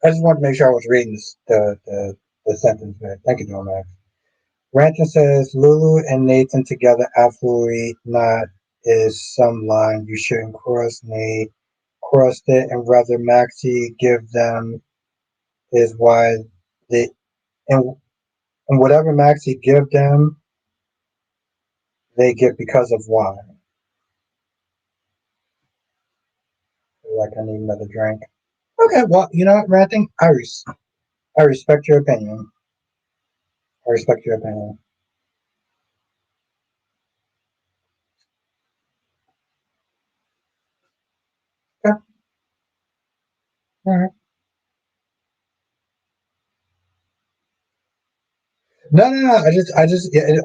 I just wanted to make sure I was reading the sentence right. Thank you, Max. Ranton says Lulu and Nathan together absolutely not is some line you shouldn't cross. Nate crossed it, and rather Maxie give them is why they and and whatever Maxie give them, they get because of why. Like I need another drink. Okay, well, you know what, Ranting? I respect your opinion. I respect your opinion. Okay, all right. No, no, no.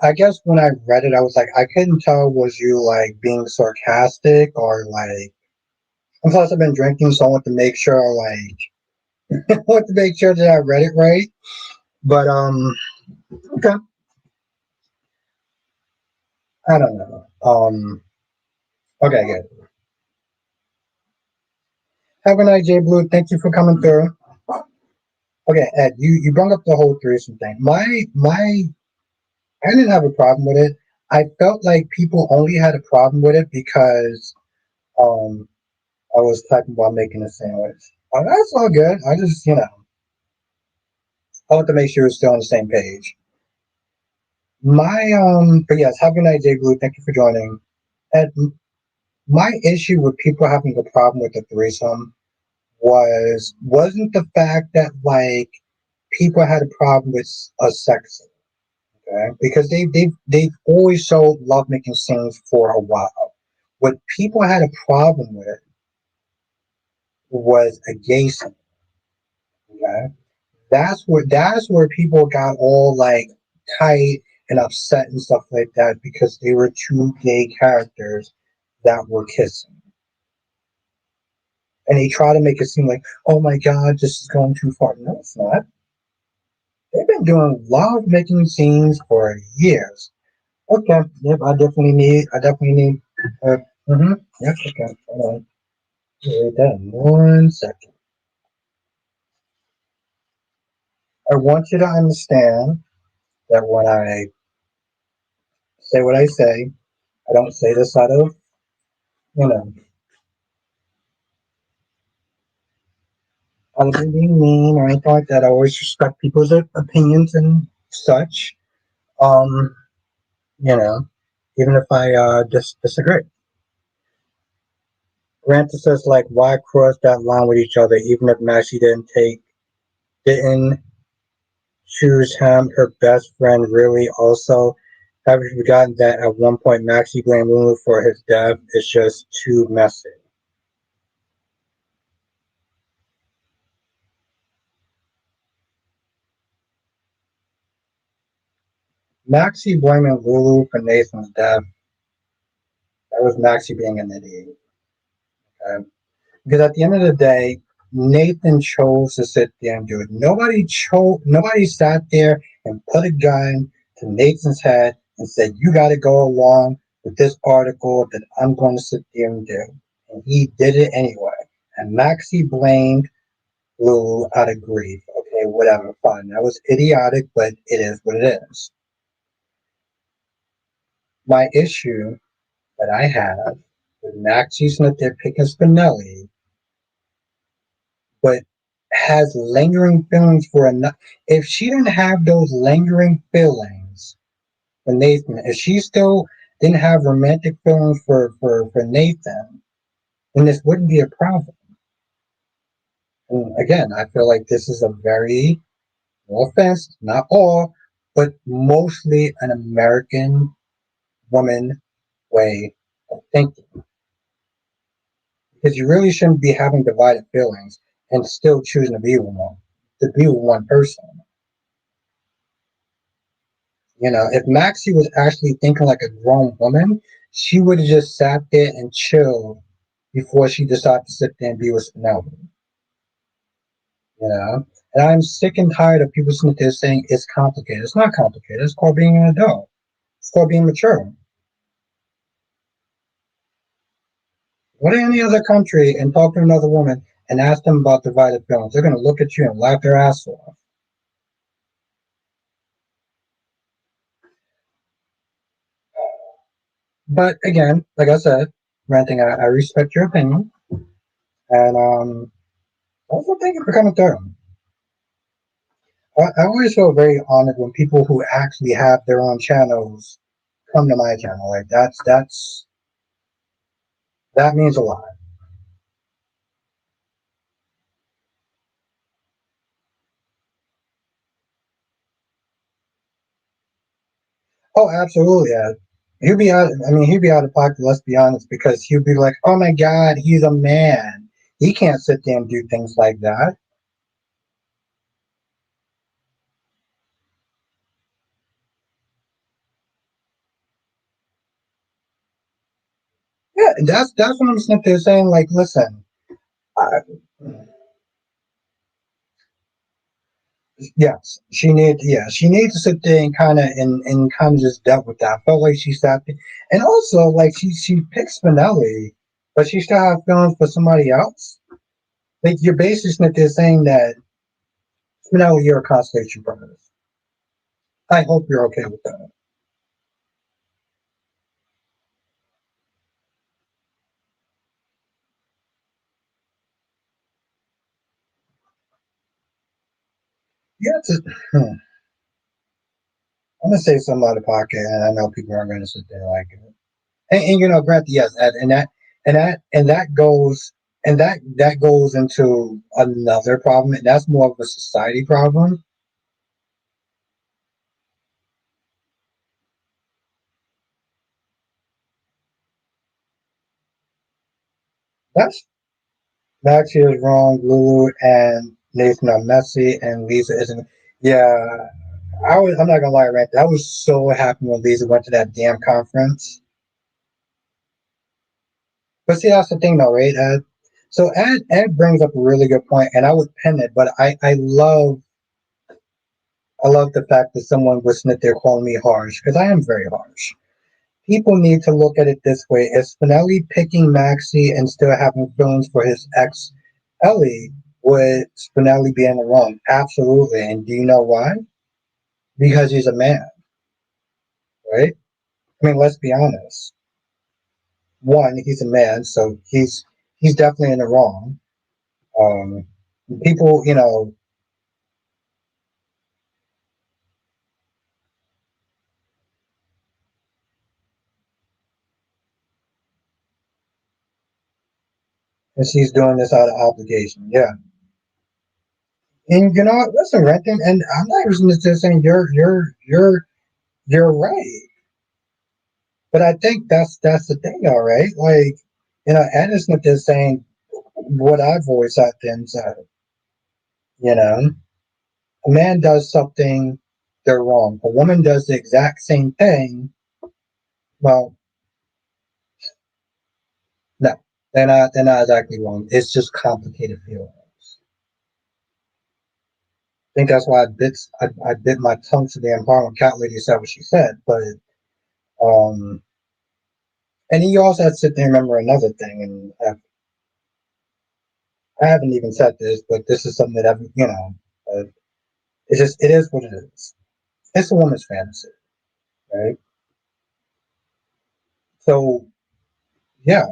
I guess when I read it, I was like, I couldn't tell was you like being sarcastic or like. And plus, I've been drinking, so I want to make sure, like, I want to make sure that I read it right. But okay, I don't know. Okay, good. Have a night, J Blue. Thank you for coming through. Okay, Ed, you brought up the whole threesome thing. I didn't have a problem with it. I felt like people only had a problem with it because um I was typing while making a sandwich. That's all good. I just I want to make sure we're still on the same page. But yes, have a night, J Blue. Thank you for joining. And my issue with people having a problem with the threesome wasn't the fact that like people had a problem with a sex scene, okay? Because they've always showed love making scenes for a while. What people had a problem with was a gay scene, okay? That's where people got all like tight and upset and stuff like that because they were two gay characters that were kissing. And they try to make it seem like, oh my god, this is going too far. No, it's not. They've been doing love making scenes for years. Okay, yep, I definitely need, uh, yep, okay, hold on. Wait that 1 second. I want you to understand that when I say what I say, I don't say this out of, you know, out of being mean or anything like that. I always respect people's opinions and such. Um, even if I disagree. Granted says like why cross that line with each other even if Maxie didn't choose him, her best friend really also have you forgotten that at one point Maxie blamed Lulu for his death? It's just too messy. Maxie blaming Lulu for Nathan's death. That was Maxie being an idiot. Okay? Because at the end of the day, Nathan chose to sit there and do it. Nobody sat there and put a gun to Nathan's head and said, "You got to go along with this article that I'm going to sit there and do." And he did it anyway. And Maxie blamed Lulu out of grief. Okay, whatever, fine. That was idiotic, but it is what it is. My issue that I have with Maxie Smith there picking Spinelli, but has lingering feelings for enough. If she didn't have those lingering feelings for Nathan, if she still didn't have romantic feelings for Nathan, then this wouldn't be a problem. And again, I feel like this is a very, no offense, not all, but mostly an American woman way of thinking. Because you really shouldn't be having divided feelings and still choosing to be with one person. You know, if Maxie was actually thinking like a grown woman, she would have just sat there and chilled before she decided to sit there and be with Spinelli. You know? And I'm sick and tired of people sitting there saying it's complicated. It's not complicated. It's called being an adult. It's called being mature. Go to any other country and talk to another woman and ask them about divided feelings. They're going to look at you and laugh their ass off. But again, like I said, Ranting, I respect your opinion. And also thank you for coming through. I always feel very honored when people who actually have their own channels come to my channel. Like that means a lot. Oh, absolutely. Yeah. He'll be out. I mean, he'll be out of pocket. Let's be honest, because he'll be like, "Oh my God, he's a man. He can't sit there and do things like that." Yeah, that's what I'm sitting there saying. Like, listen, I, yes, she needs to sit there and kind of just dealt with that. I felt like she sat there, and also like she picked Spinelli, but she still has feelings for somebody else. Like you're basically sitting there saying that Spinelli, you're a constellation brother. I hope you're okay with that. Yeah, I'm gonna say something out of pocket, and I know people aren't gonna sit there like it. And you know, granted, yes, and that goes that goes into another problem, and that's more of a society problem. That's Maxie is wrong, Lulu and Nathan are messy, and Lisa isn't. Yeah, I'm not gonna lie, right? I was so happy when Lisa went to that damn conference. But see, that's the thing, though, right, Ed? So Ed brings up a really good point, and I would pin it, but I love the fact that someone was sitting there calling me harsh because I am very harsh. People need to look at it this way: is Spinelli picking Maxie and still having feelings for his ex Ellie? Would Spinelli be in the wrong? Absolutely. And do you know why? Because he's a man, right? I mean, let's be honest. One, he's a man, so he's definitely in the wrong. Um, people, you know, and she's doing this out of obligation. Yeah. And you know what? Listen, Renton, and I'm not even just saying you're right. But I think that's the thing, all right. Like, you know, Anderson is saying what I've always had to him said. You know, a man does something they're wrong. A woman does the exact same thing. Well, no, they're not exactly wrong. It's just complicated feelings. I think that's why I bit my tongue to the hard when Cat Lady said what she said. But um, and you also have to sit there and remember another thing. And I haven't even said this, but this is something that it's just it is what it is. It's a woman's fantasy, right? So yeah,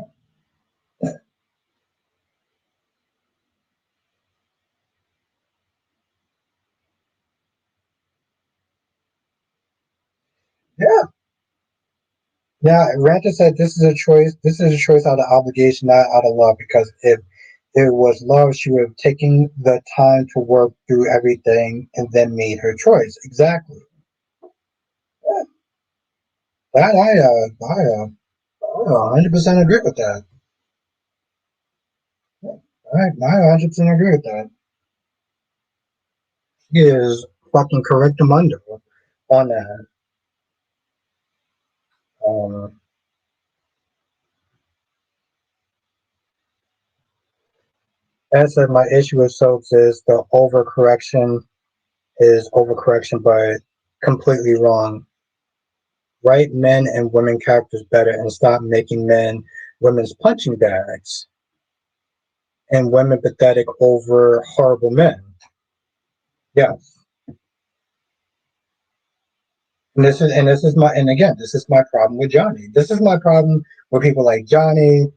yeah, yeah. Ranta said this is a choice. This is a choice out of obligation, not out of love. Because if it was love, she would have taken the time to work through everything and then made her choice. Exactly. Yeah. That I 100% agree with that. Yeah. I 100% agree with that. He is fucking correctamundo on that. Um, as I said, my issue with soaps is the overcorrection is overcorrection, but completely wrong. Write men and women characters better and stop making men women's punching bags and women pathetic over horrible men. Yes. This is my problem with Johnny. This is my problem with people like Johnny.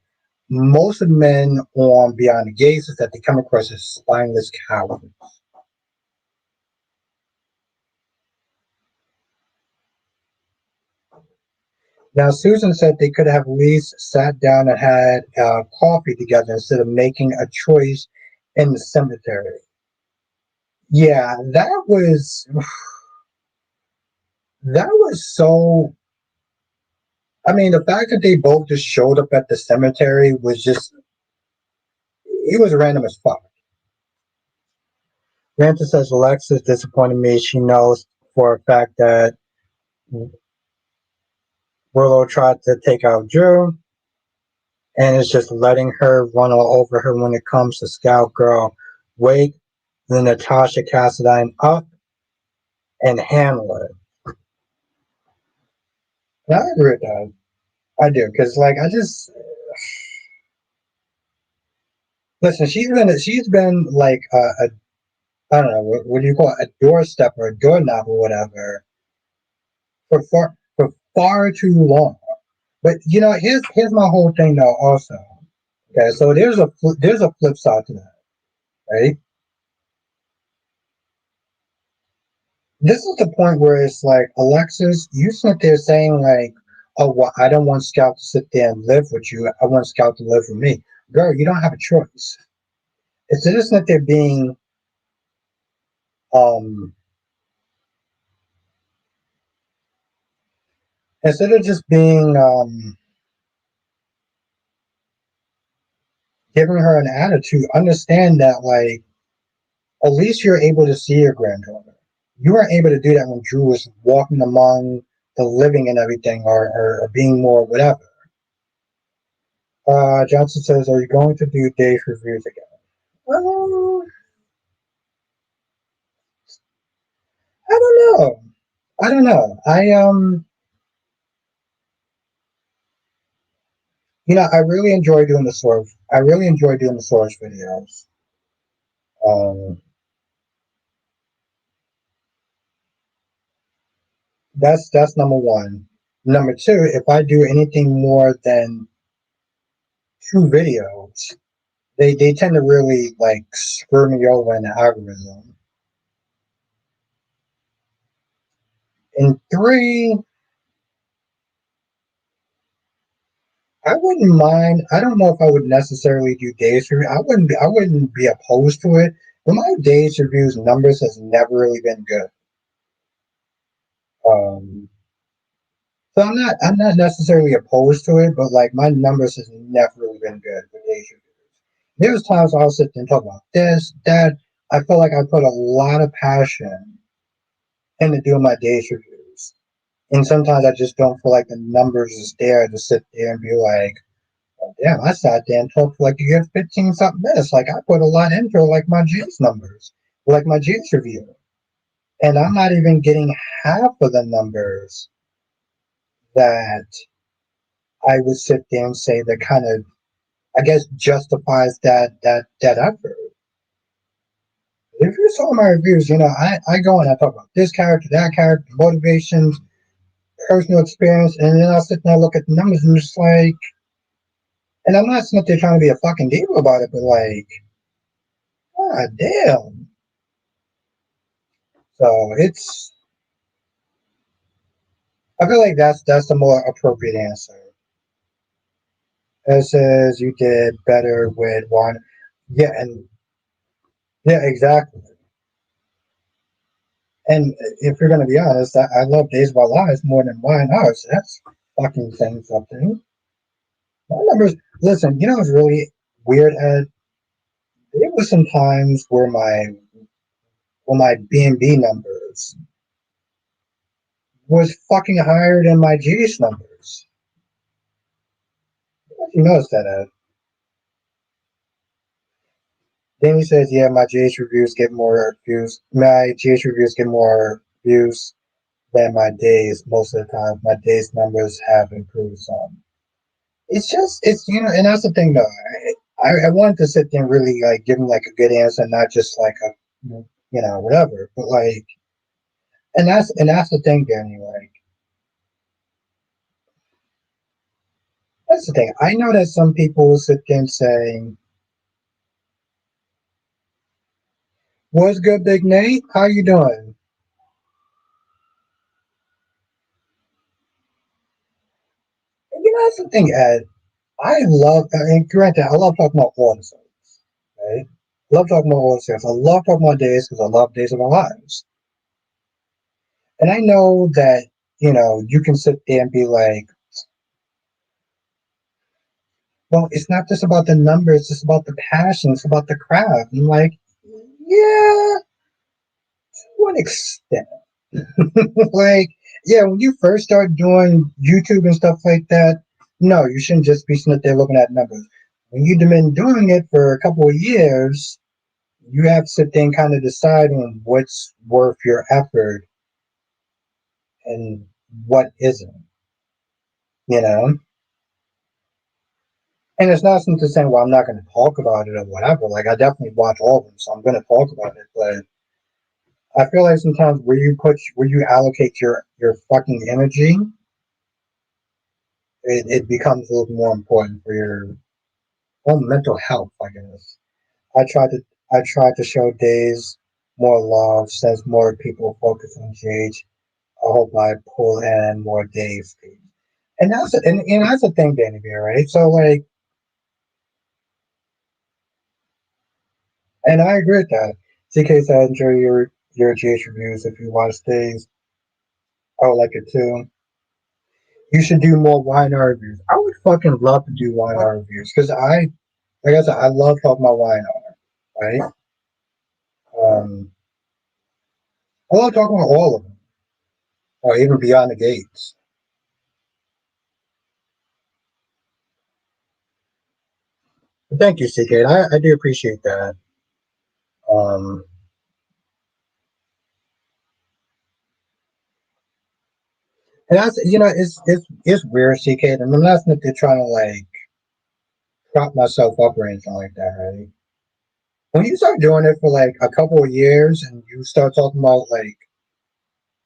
Most of the men on Beyond the Gates is that they come across as spineless cowards. Now, Susan said they could have at least sat down and had coffee together instead of making a choice in the cemetery. Yeah, that was so. I mean, the fact that they both just showed up at the cemetery was just. It was random as fuck. Ranta says Alexis disappointed me. She knows for a fact that Willow tried to take out Drew, and it's just letting her run all over her when it comes to Scout Girl. Wake the Natasha Cassadine up and handle it. And I agree with that. I do, because like I just listen. She's been like a I don't know what do you call it, a doorstep or a doorknob or whatever for far too long. But here's my whole thing though. Also, okay, so there's a flip side to that, right? This is the point where it's like, Alexis, you sit there saying like, oh, well, I don't want Scout to sit there and live with you. I want Scout to live with me. Girl, you don't have a choice. It's just that they're being, um, instead of just being, giving her an attitude, understand that like, at least you're able to see your granddaughter. You weren't able to do that when Drew was walking among the living and everything, or being more whatever. Johnson says, "Are you going to do Dave's reviews again?" Well, I don't know. I don't know. I really enjoy doing the source. I really enjoy doing the source videos. Um, that's number one. Number two, if I do anything more than two videos, they tend to really like screw me over in the algorithm. And three, I wouldn't mind. I don't know if I would necessarily do days review. I wouldn't be opposed to it. But my days reviews numbers has never really been good. Um, so I'm not necessarily opposed to it, but like my numbers has never really been good with days reviews. There's times I'll sit there and talk about this, that. I feel like I put a lot of passion and to do my days reviews. And sometimes I just don't feel like the numbers is there to sit there and be like, oh, damn, I sat there and talked for like a good 15 something minutes. Like I put a lot into like my G's numbers, like my G's review. And I'm not even getting half of the numbers that I would sit there and say that kind of, I guess, justifies that effort. If you saw my reviews, I go and I talk about this character, that character, motivations, personal experience, and then I'll sit there and look at the numbers and just like, and I'm not sitting there trying to be a fucking diva about it, but like, god damn. So I feel like that's the more appropriate answer. It says you did better with one. Yeah, and yeah, exactly. And if you're gonna be honest, I love Days of Our Lives more than Wine Hours. So that's fucking saying something. My numbers. Listen, what's really weird? Ed? There was some times where my B&B numbers was fucking higher than my GH numbers. You notice that, Ed? Danny says, yeah, my GH reviews get more views. My GH reviews get more views than my days most of the time. My days numbers have improved some. It's and that's the thing though. I wanted to sit there and really like give him like a good answer, not just like a whatever. But like, and that's the thing, Danny. Like, that's the thing. I know that some people will sit there and say, "What's good, Big Nate? How you doing?" That's the thing, Ed. I love, and granted, I love talking about all the songs, right? I love talking about all the songs. I love talking about days because I love Days of Our Lives. And I know that, you can sit there and be like, well, it's not just about the numbers, it's about the passion, it's about the craft. And I'm like, yeah, to an extent. Like, yeah, when you first start doing YouTube and stuff like that, no, you shouldn't just be sitting there looking at numbers. When you've been doing it for a couple of years, you have to sit there and kind of decide on what's worth your effort and what isn't, you know? And it's not something saying, well, I'm not going to talk about it or whatever. Like, I definitely watch all of them, so I'm going to talk about it. But I feel like sometimes where you allocate your fucking energy, it becomes a little more important for your own mental health, I guess. I try to show Days more love since more people focus on GH. I hope I pull in more Days. And that's the thing, Danny Bear, right? So like, and I agree with that. CK said, enjoy your GH reviews. If you watch Days, I would like it too. You should do more wine art reviews. I would fucking love to do wine art reviews because like I said, I love talking about wine art, right? I love talking about all of them, or even Beyond the Gates. But thank you, CK. I do appreciate that. Um, and that's it's weird, CK. And I'm not trying to like prop myself up or anything like that, right? When you start doing it for like a couple of years and you start talking about like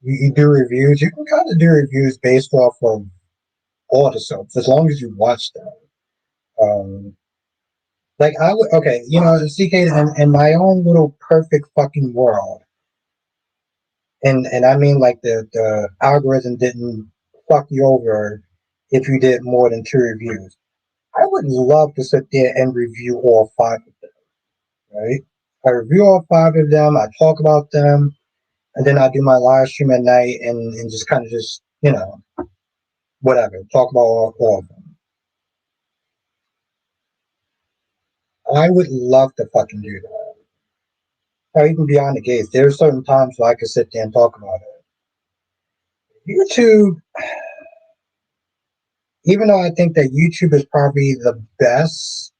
you do reviews, you can kind of do reviews based off of all the soaps as long as you watch them. Like I would, okay, CK, in my own little perfect fucking world, and I mean like the algorithm didn't fuck you over if you did more than 2 reviews. I would love to sit there and review all 5 of them, right? I review all 5 of them, I talk about them, and then I do my live stream at night and just kind of just, whatever, talk about all of them. I would love to fucking do that. Or even Beyond the Gates. There are certain times where I could sit there and talk about it. YouTube, even though I think that YouTube is probably the best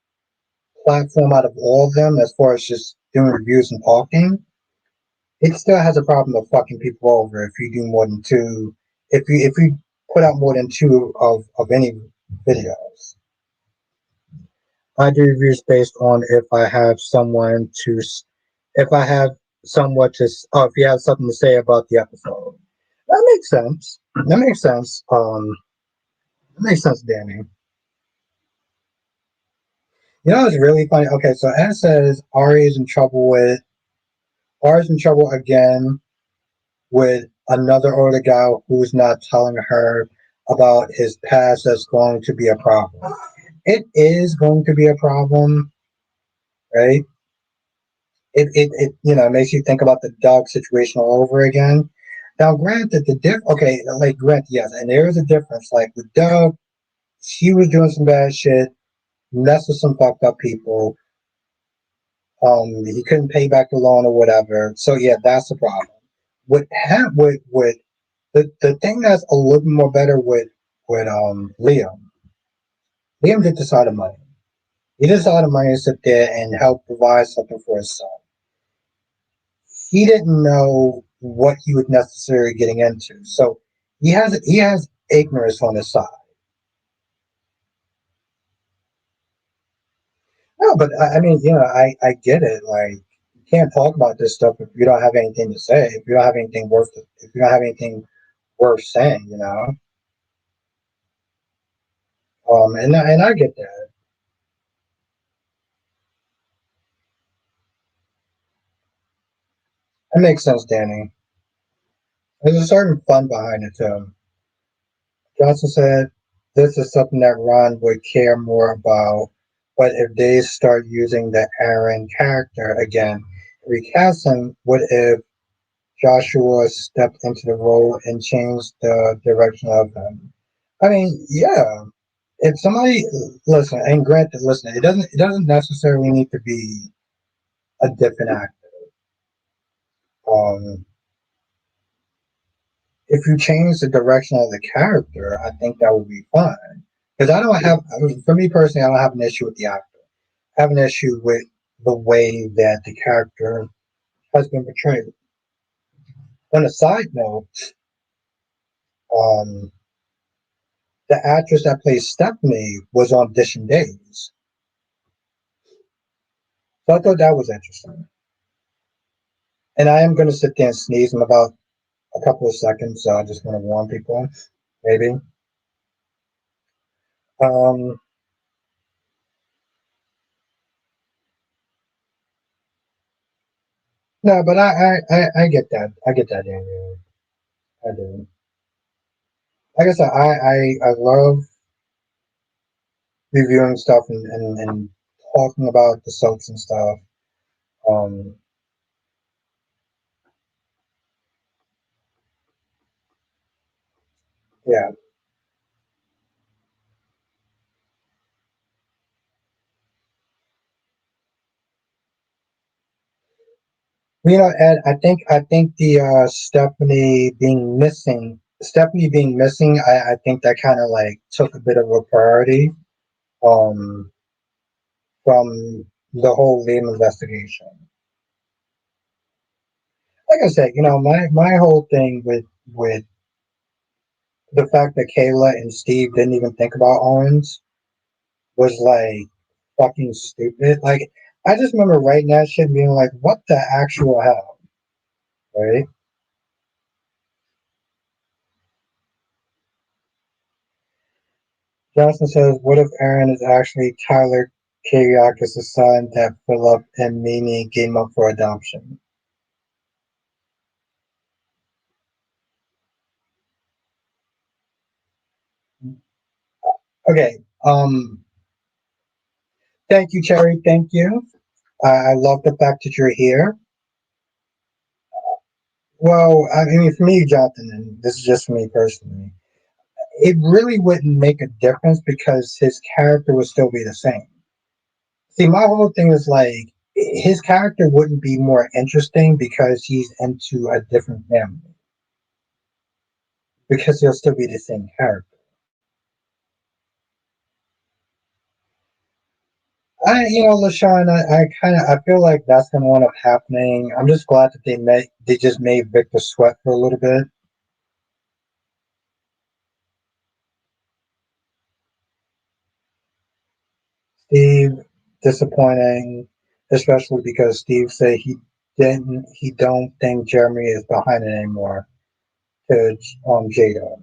platform out of all of them as far as just doing reviews and talking, it still has a problem of fucking people over if you do more than two. If you put out more than two of any videos. I do reviews based on if I have someone to, if I have somewhat to, if you have something to say about the episode. That makes sense. That makes sense. That makes sense, Danny. You know, it's really funny. Okay, so Anna says Ari is in trouble again with another older guy who's not telling her about his past. That's going to be a problem. It is going to be a problem, right? It makes you think about the dog situation all over again. Now, granted, yes, and there is a difference. Like with Doug, she was doing some bad shit, messed with some fucked up people. He couldn't pay back the loan or whatever. So yeah, that's the problem. With the thing that's a little bit more better with Liam. Liam did decide of money. He decided money to sit there and help provide something for his son. He didn't know what he was necessarily getting into. So he has ignorance on his side. No, but I mean, I get it. Like, you can't talk about this stuff if you don't have anything to say. If you don't have anything worth saying, and I get that. That makes sense, Danny. There's a certain fun behind it too. Johnson said this is something that Ron would care more about, but if they start using the Aaron character again, recasting, what if Joshua stepped into the role and changed the direction of him? I mean, yeah. If somebody listen, it doesn't necessarily need to be a different actor. Um, if you change the direction of the character, I think that would be fine. Because for me personally, I don't have an issue with the actor. I have an issue with the way that the character has been portrayed. On a side note, um, the actress that plays Stephanie was on Audition Days. So I thought that was interesting. And I am going to sit there and sneeze in about a couple of seconds, so I just want to warn people, maybe. Um, no, but I get that. I get that, Daniel. I do. Like I said, I love reviewing stuff and talking about the soaps and stuff. Um, yeah. Ed, I think the Stephanie being missing, I think that kind of like took a bit of a priority um from the whole Liam investigation. Like I said, my whole thing with the fact that Kayla and Steve didn't even think about Owens was like fucking stupid. Like I just remember writing that shit and being like, what the actual hell? Right? Johnson says, what if Aaron is actually Tyler Kiriakis' son that Philip and Mimi gave up for adoption? Okay. Thank you, Cherry. Thank you. I love the fact that you're here. Well, I mean, for me, Jonathan, and this is just for me personally, it really wouldn't make a difference because his character would still be the same. See, my whole thing is like his character wouldn't be more interesting because he's into a different family. because he'll still be the same character. LaShawn, I feel like that's gonna end up happening. I'm just glad that they just made Victor sweat for a little bit. Steve, disappointing, especially because Steve said he don't think Jeremy is behind it anymore to Jada.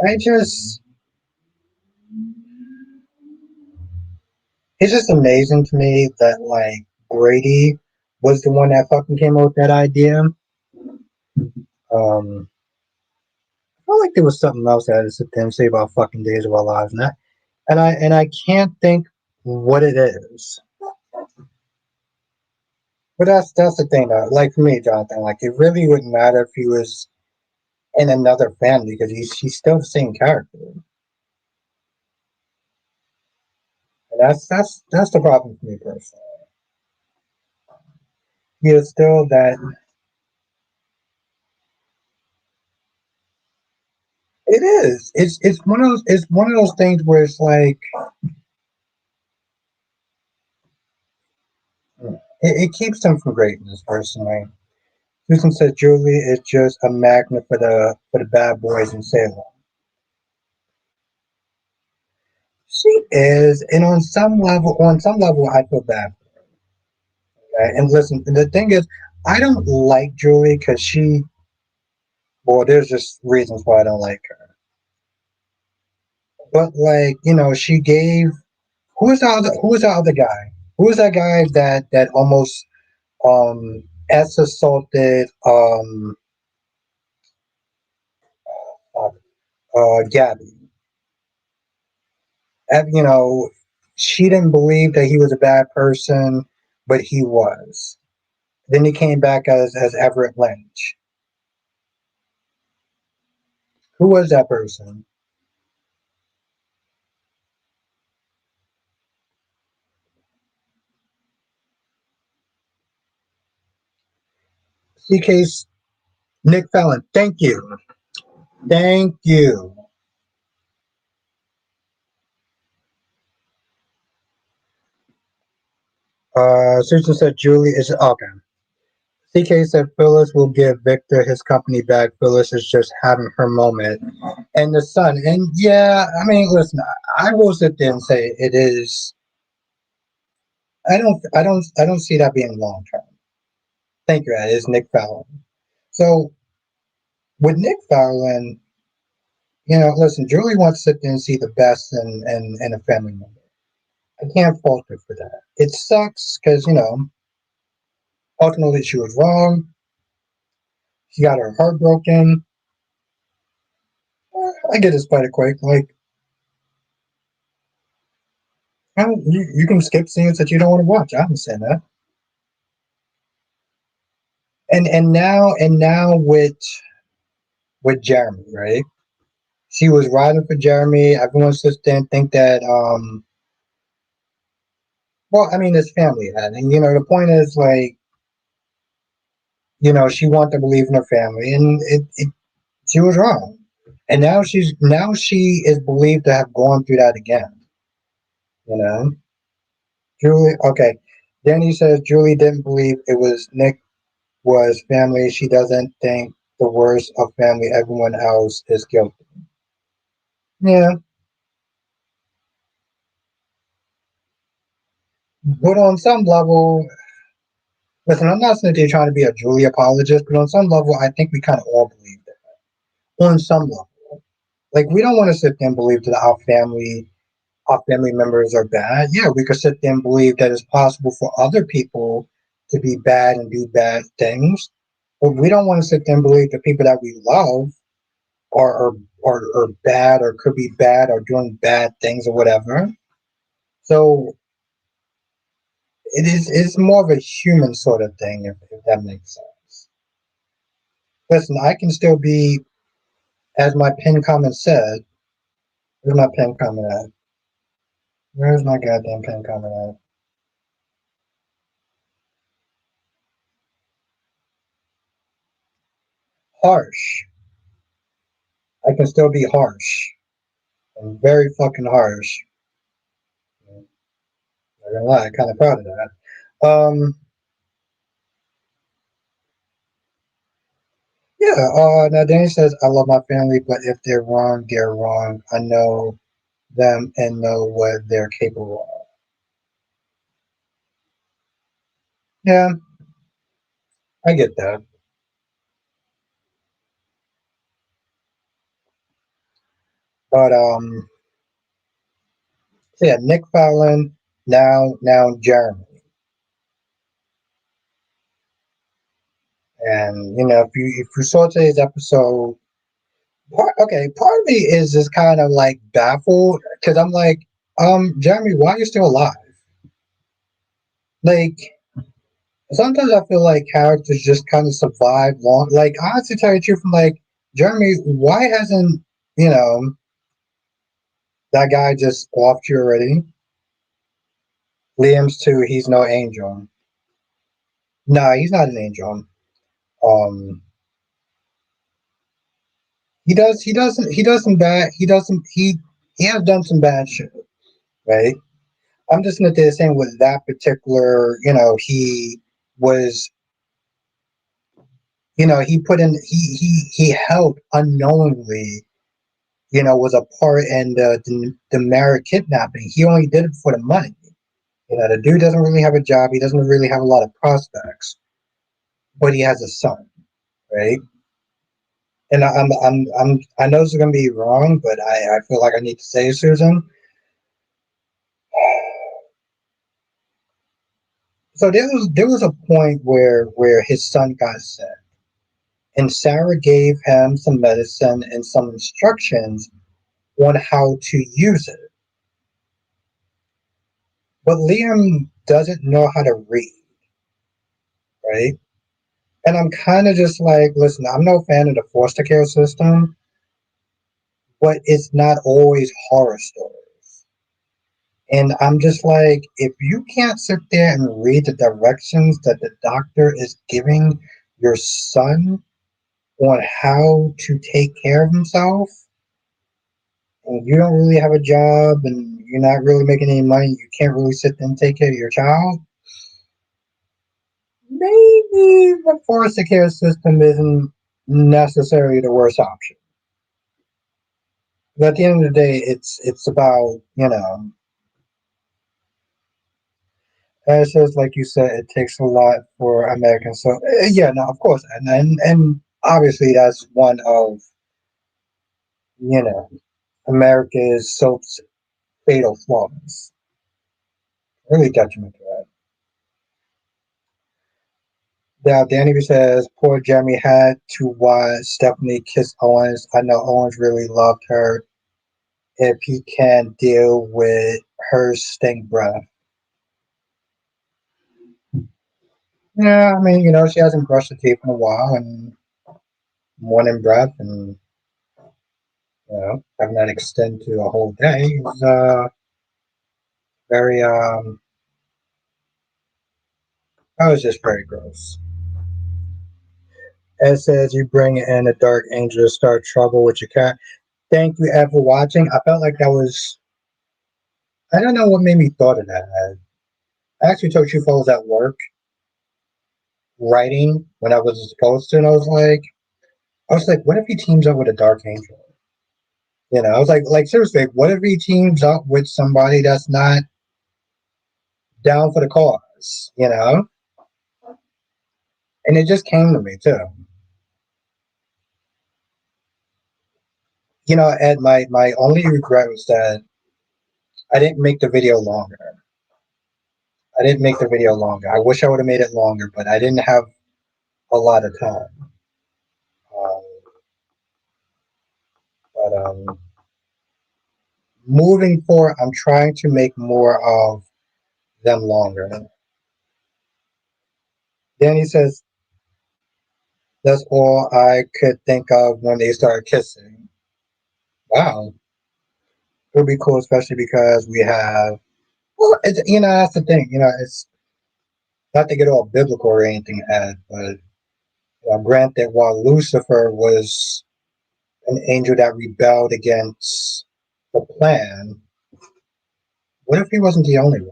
I just It's just amazing to me that like Brady was the one that fucking came up with that idea. I felt like there was something else that I had to sit there and say about fucking Days of Our Lives, and I can't think what it is. But that's the thing though. Like for me, Jonathan, like it really wouldn't matter if he was in another family because he's still the same character. And that's the problem for me personally. He is still that. It is. It's one of those things where it's like it keeps them from greatness personally. Susan said Julie is just a magnet for the bad boys in Salem. She is, and on some level, I feel bad. Okay? And listen, the thing is, I don't like Julie because well, there's just reasons why I don't like her. But like, she gave who was the other guy? Who was that guy that almost um assaulted uh, Gabby? And, she didn't believe that he was a bad person, but he was. Then he came back as Everett Lynch. Who was that person? CK's Nick Fallon. Thank you. Thank you. Susan said Julie is okay. CK said Phyllis will give Victor his company back. Phyllis is just having her moment. And the son. And yeah, I mean, listen, I will sit there and say it is. I don't see that being long term. Thank you, Ed. It's Nick Fallon. So with Nick Fallon, listen, Julie wants to sit there and see the best in a family member. I can't fault her for that. It sucks because, ultimately she was wrong. She got her heart broken. I get it, Spider Quake. Like, you can skip scenes that you don't want to watch. I understand that. And now with Jeremy, right? She was riding for Jeremy. Everyone sits there and think that well, I mean, it's family, and the point is like, she wanted to believe in her family, and she was wrong. And now she is believed to have gone through that again. You know, Julie. Okay, Danny says Julie didn't believe it was Nick was family. She doesn't think the worst of family. Everyone else is guilty. Yeah, but on some level, listen, I'm not saying that you're trying to be a Julie apologist, but on some level, I think we kind of all believe that. On some level, like we don't want to sit there and believe that our family members are bad. Yeah, we could sit there and believe that it's possible for other people to be bad and do bad things, but we don't want to sit there and believe the people that we love are bad or could be bad or doing bad things or whatever. So it's more of a human sort of thing, if that makes sense. Listen, I can still be, as my pin comment said. Where's my pin comment at? Where's my goddamn pin comment at? Harsh. I can still be harsh. I'm very fucking harsh. Not gonna lie, I'm kind of proud of that. Yeah, now Danny says, I love my family, but if they're wrong, they're wrong. I know them and know what they're capable of. Yeah, I get that. But so yeah, Nick Fallon, now Jeremy. And if you saw today's episode, part of me is just kind of like baffled because I'm like, Jeremy, why are you still alive? Like sometimes I feel like characters just kind of survive long. Like honestly, tell you the truth, I'm like, Jeremy, why hasn't you know that guy just offed you already? Liam's too. He's no angel. No, he's not an angel. Um, he does some bad. He has done some bad shit, right? I'm just gonna say the same with that particular. He was. He put in. He helped unknowingly. Was a part in the Mara kidnapping. He only did it for the money. The dude doesn't really have a job. He doesn't really have a lot of prospects, but he has a son, right? And I know this is gonna be wrong, but I feel like I need to say it, Susan. So there was a point where his son got sick, and Sarah gave him some medicine and some instructions on how to use it. But Liam doesn't know how to read, right? And I'm kind of just like, listen, I'm no fan of the foster care system, but it's not always horror stories. And I'm just like, if you can't sit there and read the directions that the doctor is giving your son on how to take care of himself, and you don't really have a job and you're not really making any money, you can't really sit there and take care of your child, maybe the foster care system isn't necessarily the worst option. But at the end of the day, it's about, as says, like you said, it takes a lot for Americans. So yeah, no, of course, and obviously that's one of you know America's soap's fatal flaws. Really detriment to that. Now, Danny says, poor Jeremy had to watch Stephanie kiss Owens. I know Owens really loved her. If he can't deal with her stink breath. Yeah, I mean, she hasn't brushed her teeth in a while and morning breath and, having that extend to a whole day is very, that was just very gross. Ed says, you bring in a dark angel to start trouble with your cat. Thank you, Ed, for watching. I felt like that was, I don't know what made me thought of that, Ed. I actually told you folks at work writing when I wasn't supposed to, and I was like, what if he teams up with a dark angel? I was like seriously, what if he teams up with somebody that's not down for the cause? And it just came to me too. Ed, my only regret was that I didn't make the video longer. I didn't make the video longer. I wish I would have made it longer, but I didn't have a lot of time. Um, but moving forward, I'm trying to make more of them longer. Danny says, that's all I could think of when they started kissing. Wow. It would be cool, especially because we have, well, that's the thing. It's not to get all biblical or anything, Ed, but granted, while Lucifer was an angel that rebelled against the plan. What if he wasn't the only one?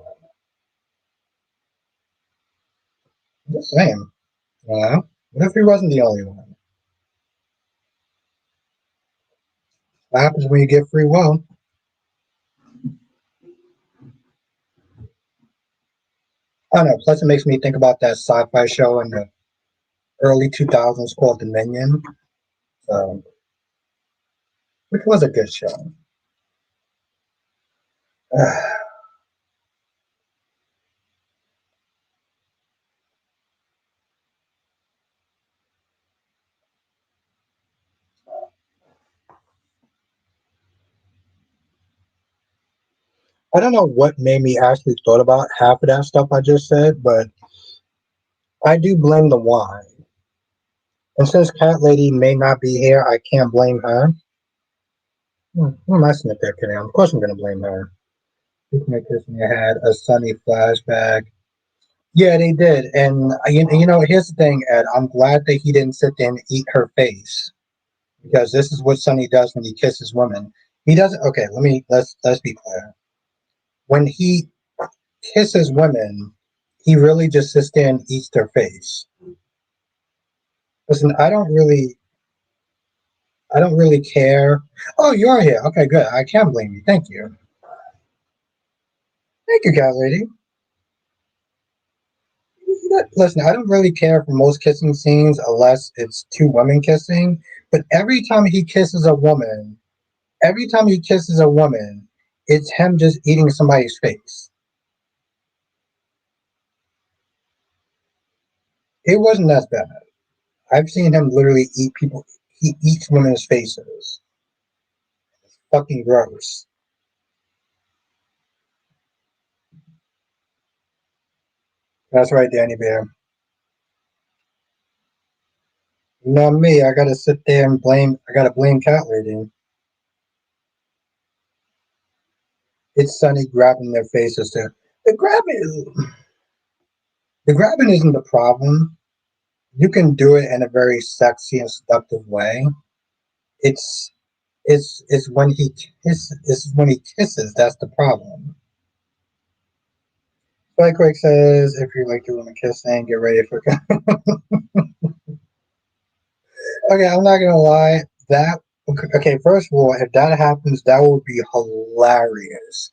Just saying. You know? What if he wasn't the only one? What happens when you get free will? I don't know. Plus, it makes me think about that sci-fi show in the early 2000s called Dominion, which was a good show. I don't know what made me actually thought about half of that stuff I just said, but I do blame the wine. And since Cat Lady may not be here, I can't blame her. Who am I sitting there kidding? Of course I'm going to blame her. They had a sunny flashback. Yeah, they did. And you know, here's the thing, Ed. I'm glad that he didn't sit there and eat her face, because this is what Sonny does when he kisses women. He doesn't. Okay, let's be clear. When he kisses women, he really just sits there and eats their face. Listen, I don't really care. Oh, you're here. Okay, good. I can't blame you. Thank you. Thank you, cat lady. Listen, I don't really care for most kissing scenes unless it's two women kissing. But every time he kisses a woman, it's him just eating somebody's face. It wasn't that bad. I've seen him literally eat people. He eats women's faces. It's fucking gross. That's right, Danny Bear. Not me. I gotta sit there and blame. I gotta blame Cat Lady. It's Sunny grabbing their faces too. The grabbing isn't the problem. You can do it in a very sexy and seductive way. It's when he kisses that's the problem. Like Craig says, if you like the woman kissing, get ready for. Okay, I'm not gonna lie. First of all, if that happens, that would be hilarious.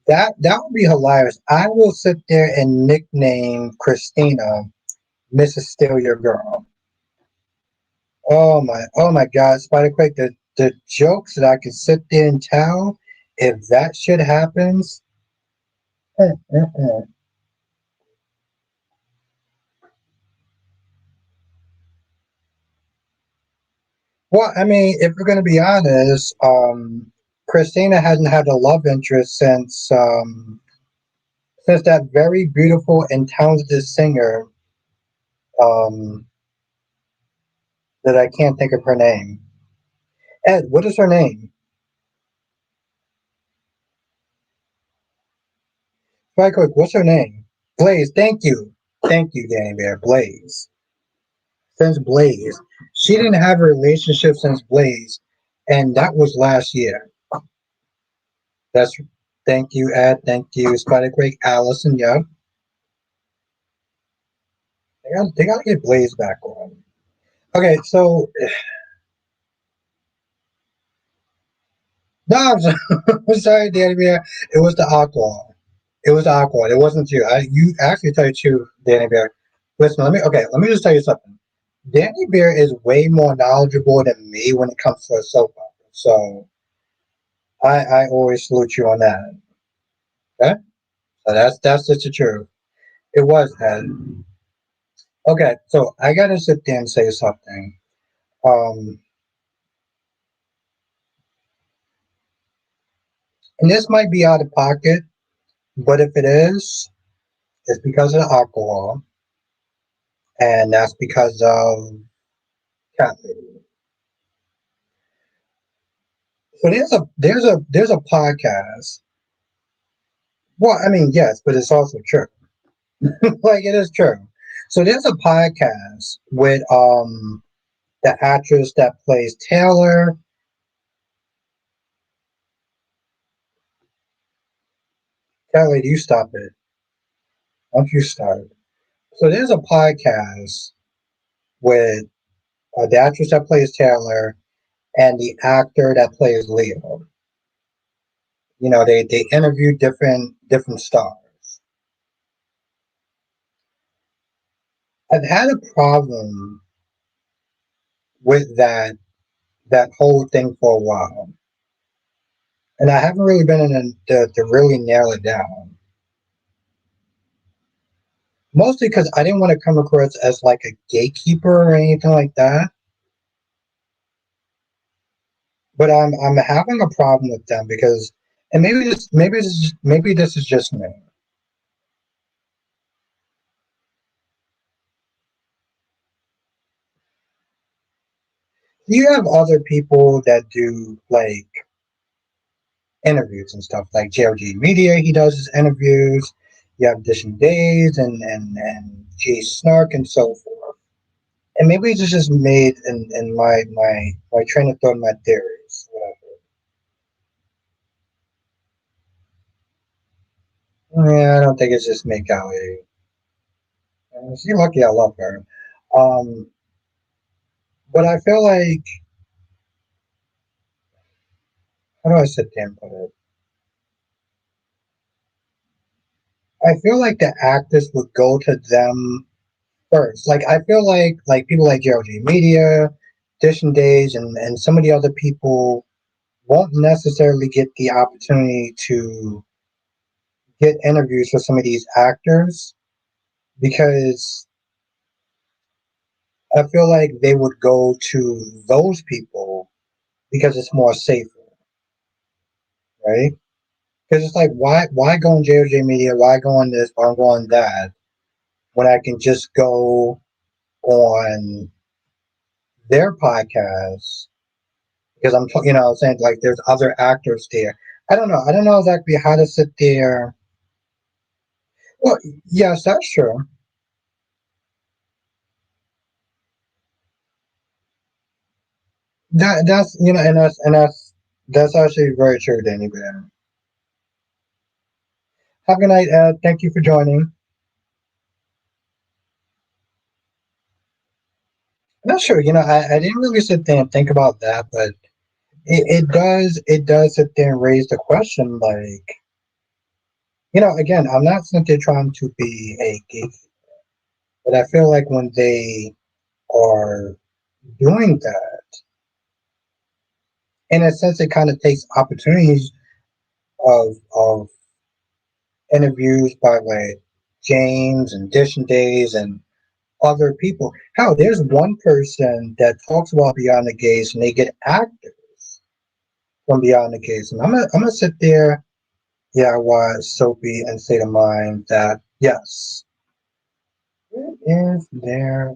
That would be hilarious. I will sit there and nickname Christina Mrs. Steal Your Girl. Oh my God, Spiderquake, the jokes that I could sit there and tell if that shit happens. Well, I mean, if we're gonna be honest, Christina hasn't had a love interest since that very beautiful and talented singer, um, that I can't think of her name. Ed, what is her name? Right quick, what's her name? Blaze, thank you. Thank you, Danny Bear. Blaze. Since Blaze. She didn't have a relationship since Blaze, and that was last year. That's Thank you, Ed. Thank you, Spiderquake, Allison, yeah. They gotta get Blaze back on. Okay, so no, I'm sorry, Danny Bear. It was the alcohol. It was the alcohol. It wasn't you. You actually tell you truth, Danny Bear. Listen, let me just tell you something. Danny Bear is way more knowledgeable than me when it comes to a soap opera. So I always salute you on that. Okay? So that's just the truth. It was that. Okay, so I gotta sit there and say something. Um and this might be out of pocket, but if it is, it's because of the alcohol. And that's because of cat lady. So there's a podcast. Well, I mean, yes, but it's also true. Like, it is true. So there's a podcast with the actress that plays Taylor. Kelly, you stop it. Don't you start. So there's a podcast with the actress that plays Taylor and the actor that plays Leo. You know, they interview different stars. I've had a problem with that whole thing for a while, and I haven't really been in to really nail it down. Mostly because I didn't want to come across as like a gatekeeper or anything like that. But I'm having a problem with them because, and maybe this is just me. You have other people that do like interviews and stuff, like JLG Media. He does his interviews. You have Dishing Days and G Snark and so forth. And maybe it's just made in my train of thought, my theories, whatever. Yeah, I don't think it's just me, Callie. She's lucky I love her. Um, but I feel like, how do I sit there and put it? I feel like the actors would go to them first. Like I feel like people like JLG Media, Dish and Days, and some of the other people won't necessarily get the opportunity to get interviews for some of these actors because I feel like they would go to those people because it's more safer, right? Because it's like why go on JLJ Media? Why go on this? Why go on that? When I can just go on their podcast because you know, I'm saying like there's other actors there. I don't know. I don't know exactly how to sit there. Well, yes, that's true. That's you know, and that's actually very true, Danny Bear. Have a good night, Ed. Thank you for joining. Not sure. You know, I didn't really sit there and think about that, but it does sit there and raise the question, like, you know, again, I'm not sitting there trying to be a geek, but I feel like when they are doing that, in a sense, it kind of takes opportunities of interviews by like James and Dish and Days and other people. Hell, there's one person that talks about Beyond the Gates and they get actors from Beyond the Gates. And I'm gonna sit there, yeah, watch Soapy and say to mine that yes, it is there.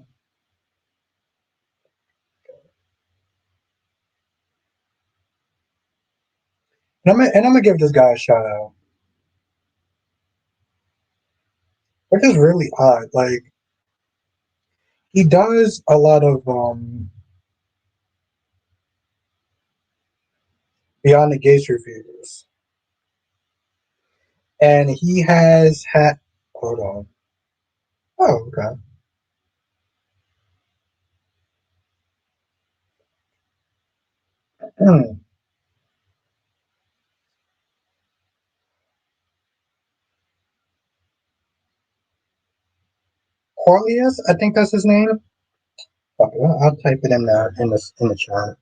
And I'm gonna give this guy a shout out. Which is really odd. Like he does a lot of Beyond the Gates reviews. And he has had hold on. Oh, okay. Hmm. Corlius, I think that's his name. Okay, I'll type it in the chat.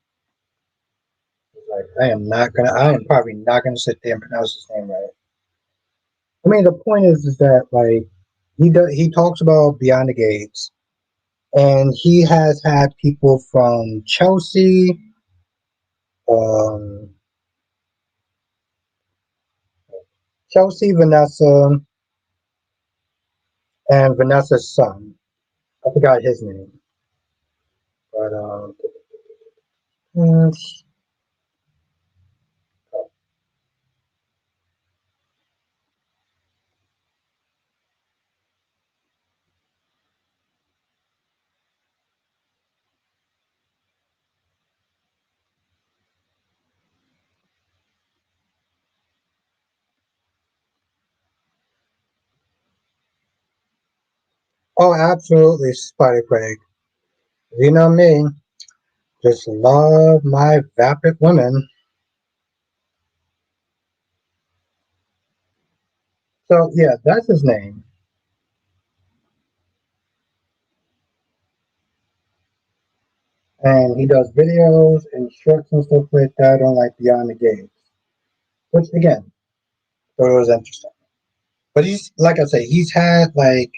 Like I am probably not gonna sit there and pronounce his name right. I mean the point is that like he talks about Beyond the Gates and he has had people from um Chelsea, Vanessa, and Vanessa's son. I forgot his name. But mm, Oh, absolutely, Spider Craig. You know me. Just love my vapid women. So yeah, that's his name. And he does videos and shorts and stuff like that on like Beyond the Gates. Which again, thought it was interesting. But he's like I say, he's had like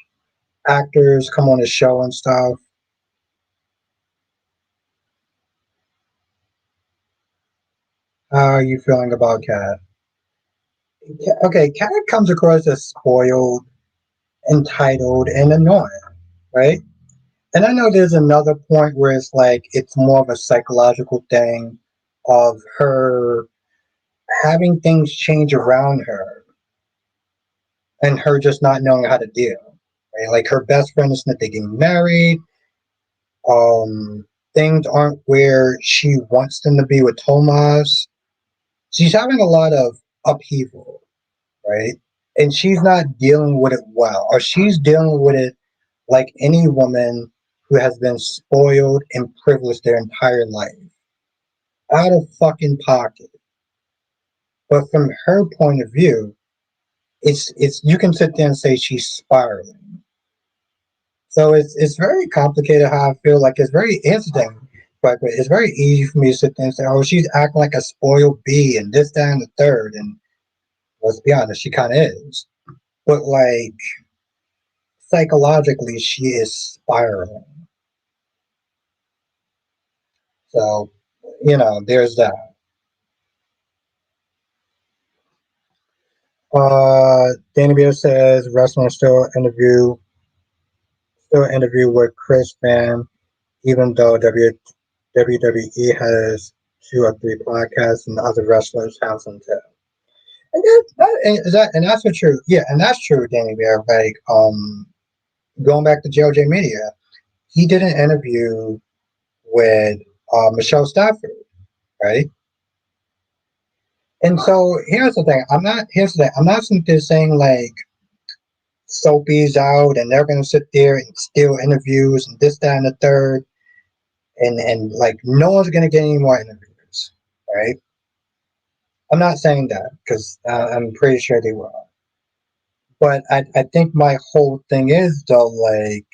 actors come on his show and stuff. How are you feeling about Kat? Okay, Kat comes across as spoiled, entitled, and annoying, right? And I know there's another point where it's like it's more of a psychological thing of her having things change around her and her just not knowing how to deal. Right? Like her best friend is not getting married. Things aren't where she wants them to be with Tomas. She's having a lot of upheaval, right? And she's not dealing with it well, or she's dealing with it like any woman who has been spoiled and privileged their entire life, out of fucking pocket. But from her point of view, it's you can sit there and say she's spiraling. So it's very complicated how I feel. Like it's very interesting, but it's very easy for me to sit there and say, oh, she's acting like a spoiled bee and this, that, and the third. And let's be honest, she kind of is. But like psychologically, she is spiraling. So, there's that. Danny Beer says wrestling still interview with Chris Van, even though WWE has 2 or 3 podcasts and other wrestlers have some too. And that's for true. Yeah, and that's true, Danny Bear. Like, going back to JLJ Media, he did an interview with Michelle Stafford, right? And so here's the thing. I'm not sitting there saying like Soapy's out and they're gonna sit there and steal interviews and this, that, and the third, and like no one's gonna get any more interviews, right? I'm not saying that because I'm pretty sure they will. But I think my whole thing is though, like,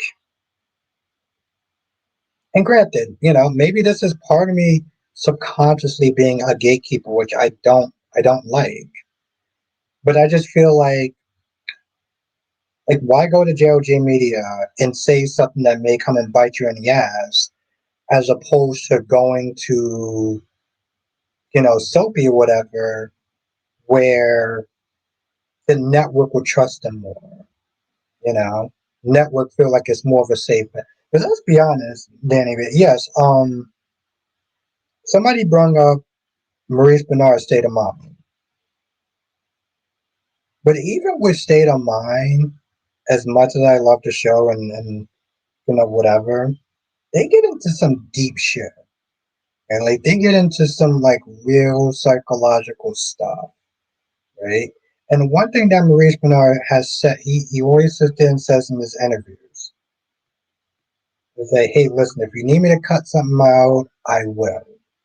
and granted, maybe this is part of me subconsciously being a gatekeeper, which I don't like. But I just feel like why go to JLJ Media and say something that may come and bite you in the ass, as opposed to going to, Soapy or whatever, where the network would trust them more. You know, network feel like it's more of a safe bet. Because let's be honest, Danny. Yes, somebody brought up Maurice Bernard's state of mind, but even with state of mind, as much as I love the show and whatever, they get into some deep shit, and like they get into some like real psychological stuff, right? And one thing that Maurice Bernard has said, he always sits there and says in his interviews, is that, hey, listen, if you need me to cut something out, I will.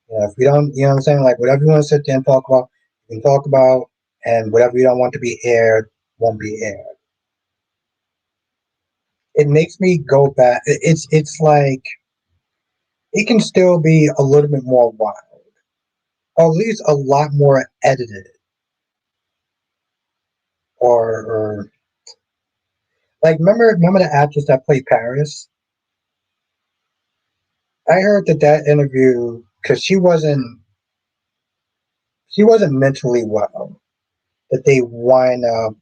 If you don't, you know what I'm saying? Like, whatever you want to sit there and talk about, you can talk about, and whatever you don't want to be aired won't be aired. It makes me go back. It's like, it can still be a little bit more wild, or at least a lot more edited, or like, remember the actress that played Paris? I heard that interview, because she wasn't mentally well, that they wind up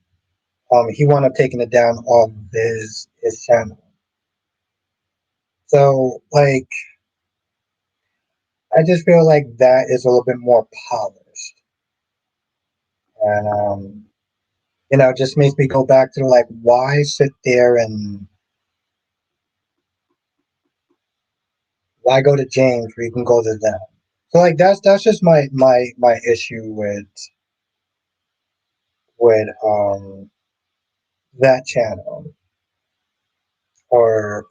he wound up taking it down off his channel. So like I just feel like that is a little bit more polished, and it just makes me go back to like, why sit there and why go to James where you can go to them? So like that's just my issue with that channel. or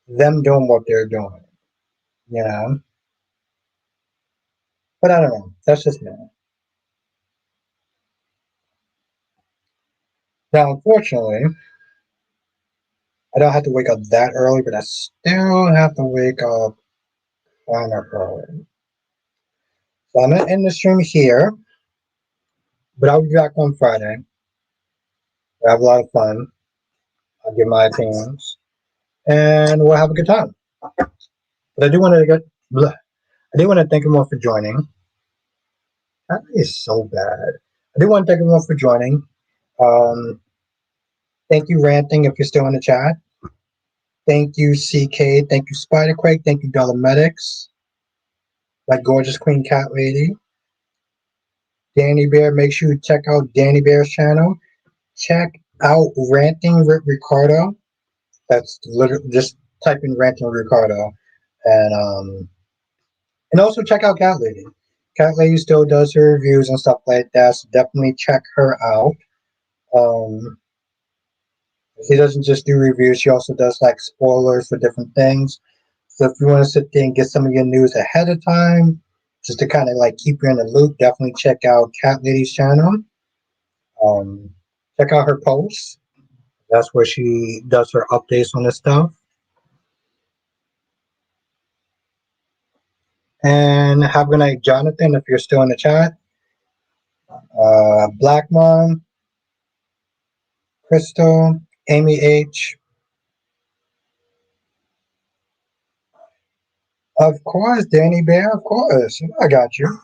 them doing what they're doing, you know. But I don't know. That's just me. Now, unfortunately, I don't have to wake up that early, but I still have to wake up kind of early. So I'm gonna end the stream here, but I'll be back on Friday. We'll have a lot of fun. I'll give my opinions, and we'll have a good time. But I do want to get. Bleh. I do want to thank everyone for joining. That is so bad. I do want to thank everyone for joining. Um, Thank you, Ranting, if you're still in the chat. Thank you, CK. Thank you, Spider Quake. Thank you, Dolomedics. My gorgeous Queen Cat Lady. Danny Bear. Make sure you check out Danny Bear's channel. Check out Ranting with Ricardo. That's literally just type in Ranting with Ricardo. And also check out Cat Lady. Cat Lady still does her reviews and stuff like that, so definitely check her out. She doesn't just do reviews, she also does like spoilers for different things. So if you want to sit there and get some of your news ahead of time, just to kind of like keep you in the loop, definitely check out Cat Lady's channel. Check out her posts. That's where she does her updates on this stuff. And have a good night, Jonathan, if you're still in the chat. Black Mom, Crystal, Amy H. Of course, Danny Bear, of course. I got you.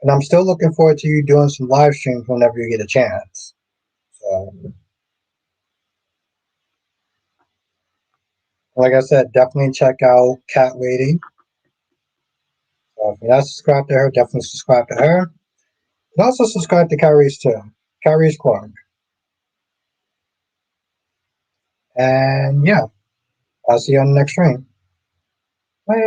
And I'm still looking forward to you doing some live streams whenever you get a chance. So, like I said, definitely check out Cat Lady. So if you're not subscribed to her, definitely subscribe to her. And also subscribe to Kyrie's too. Kyrie's Clark. And yeah, I'll see you on the next stream.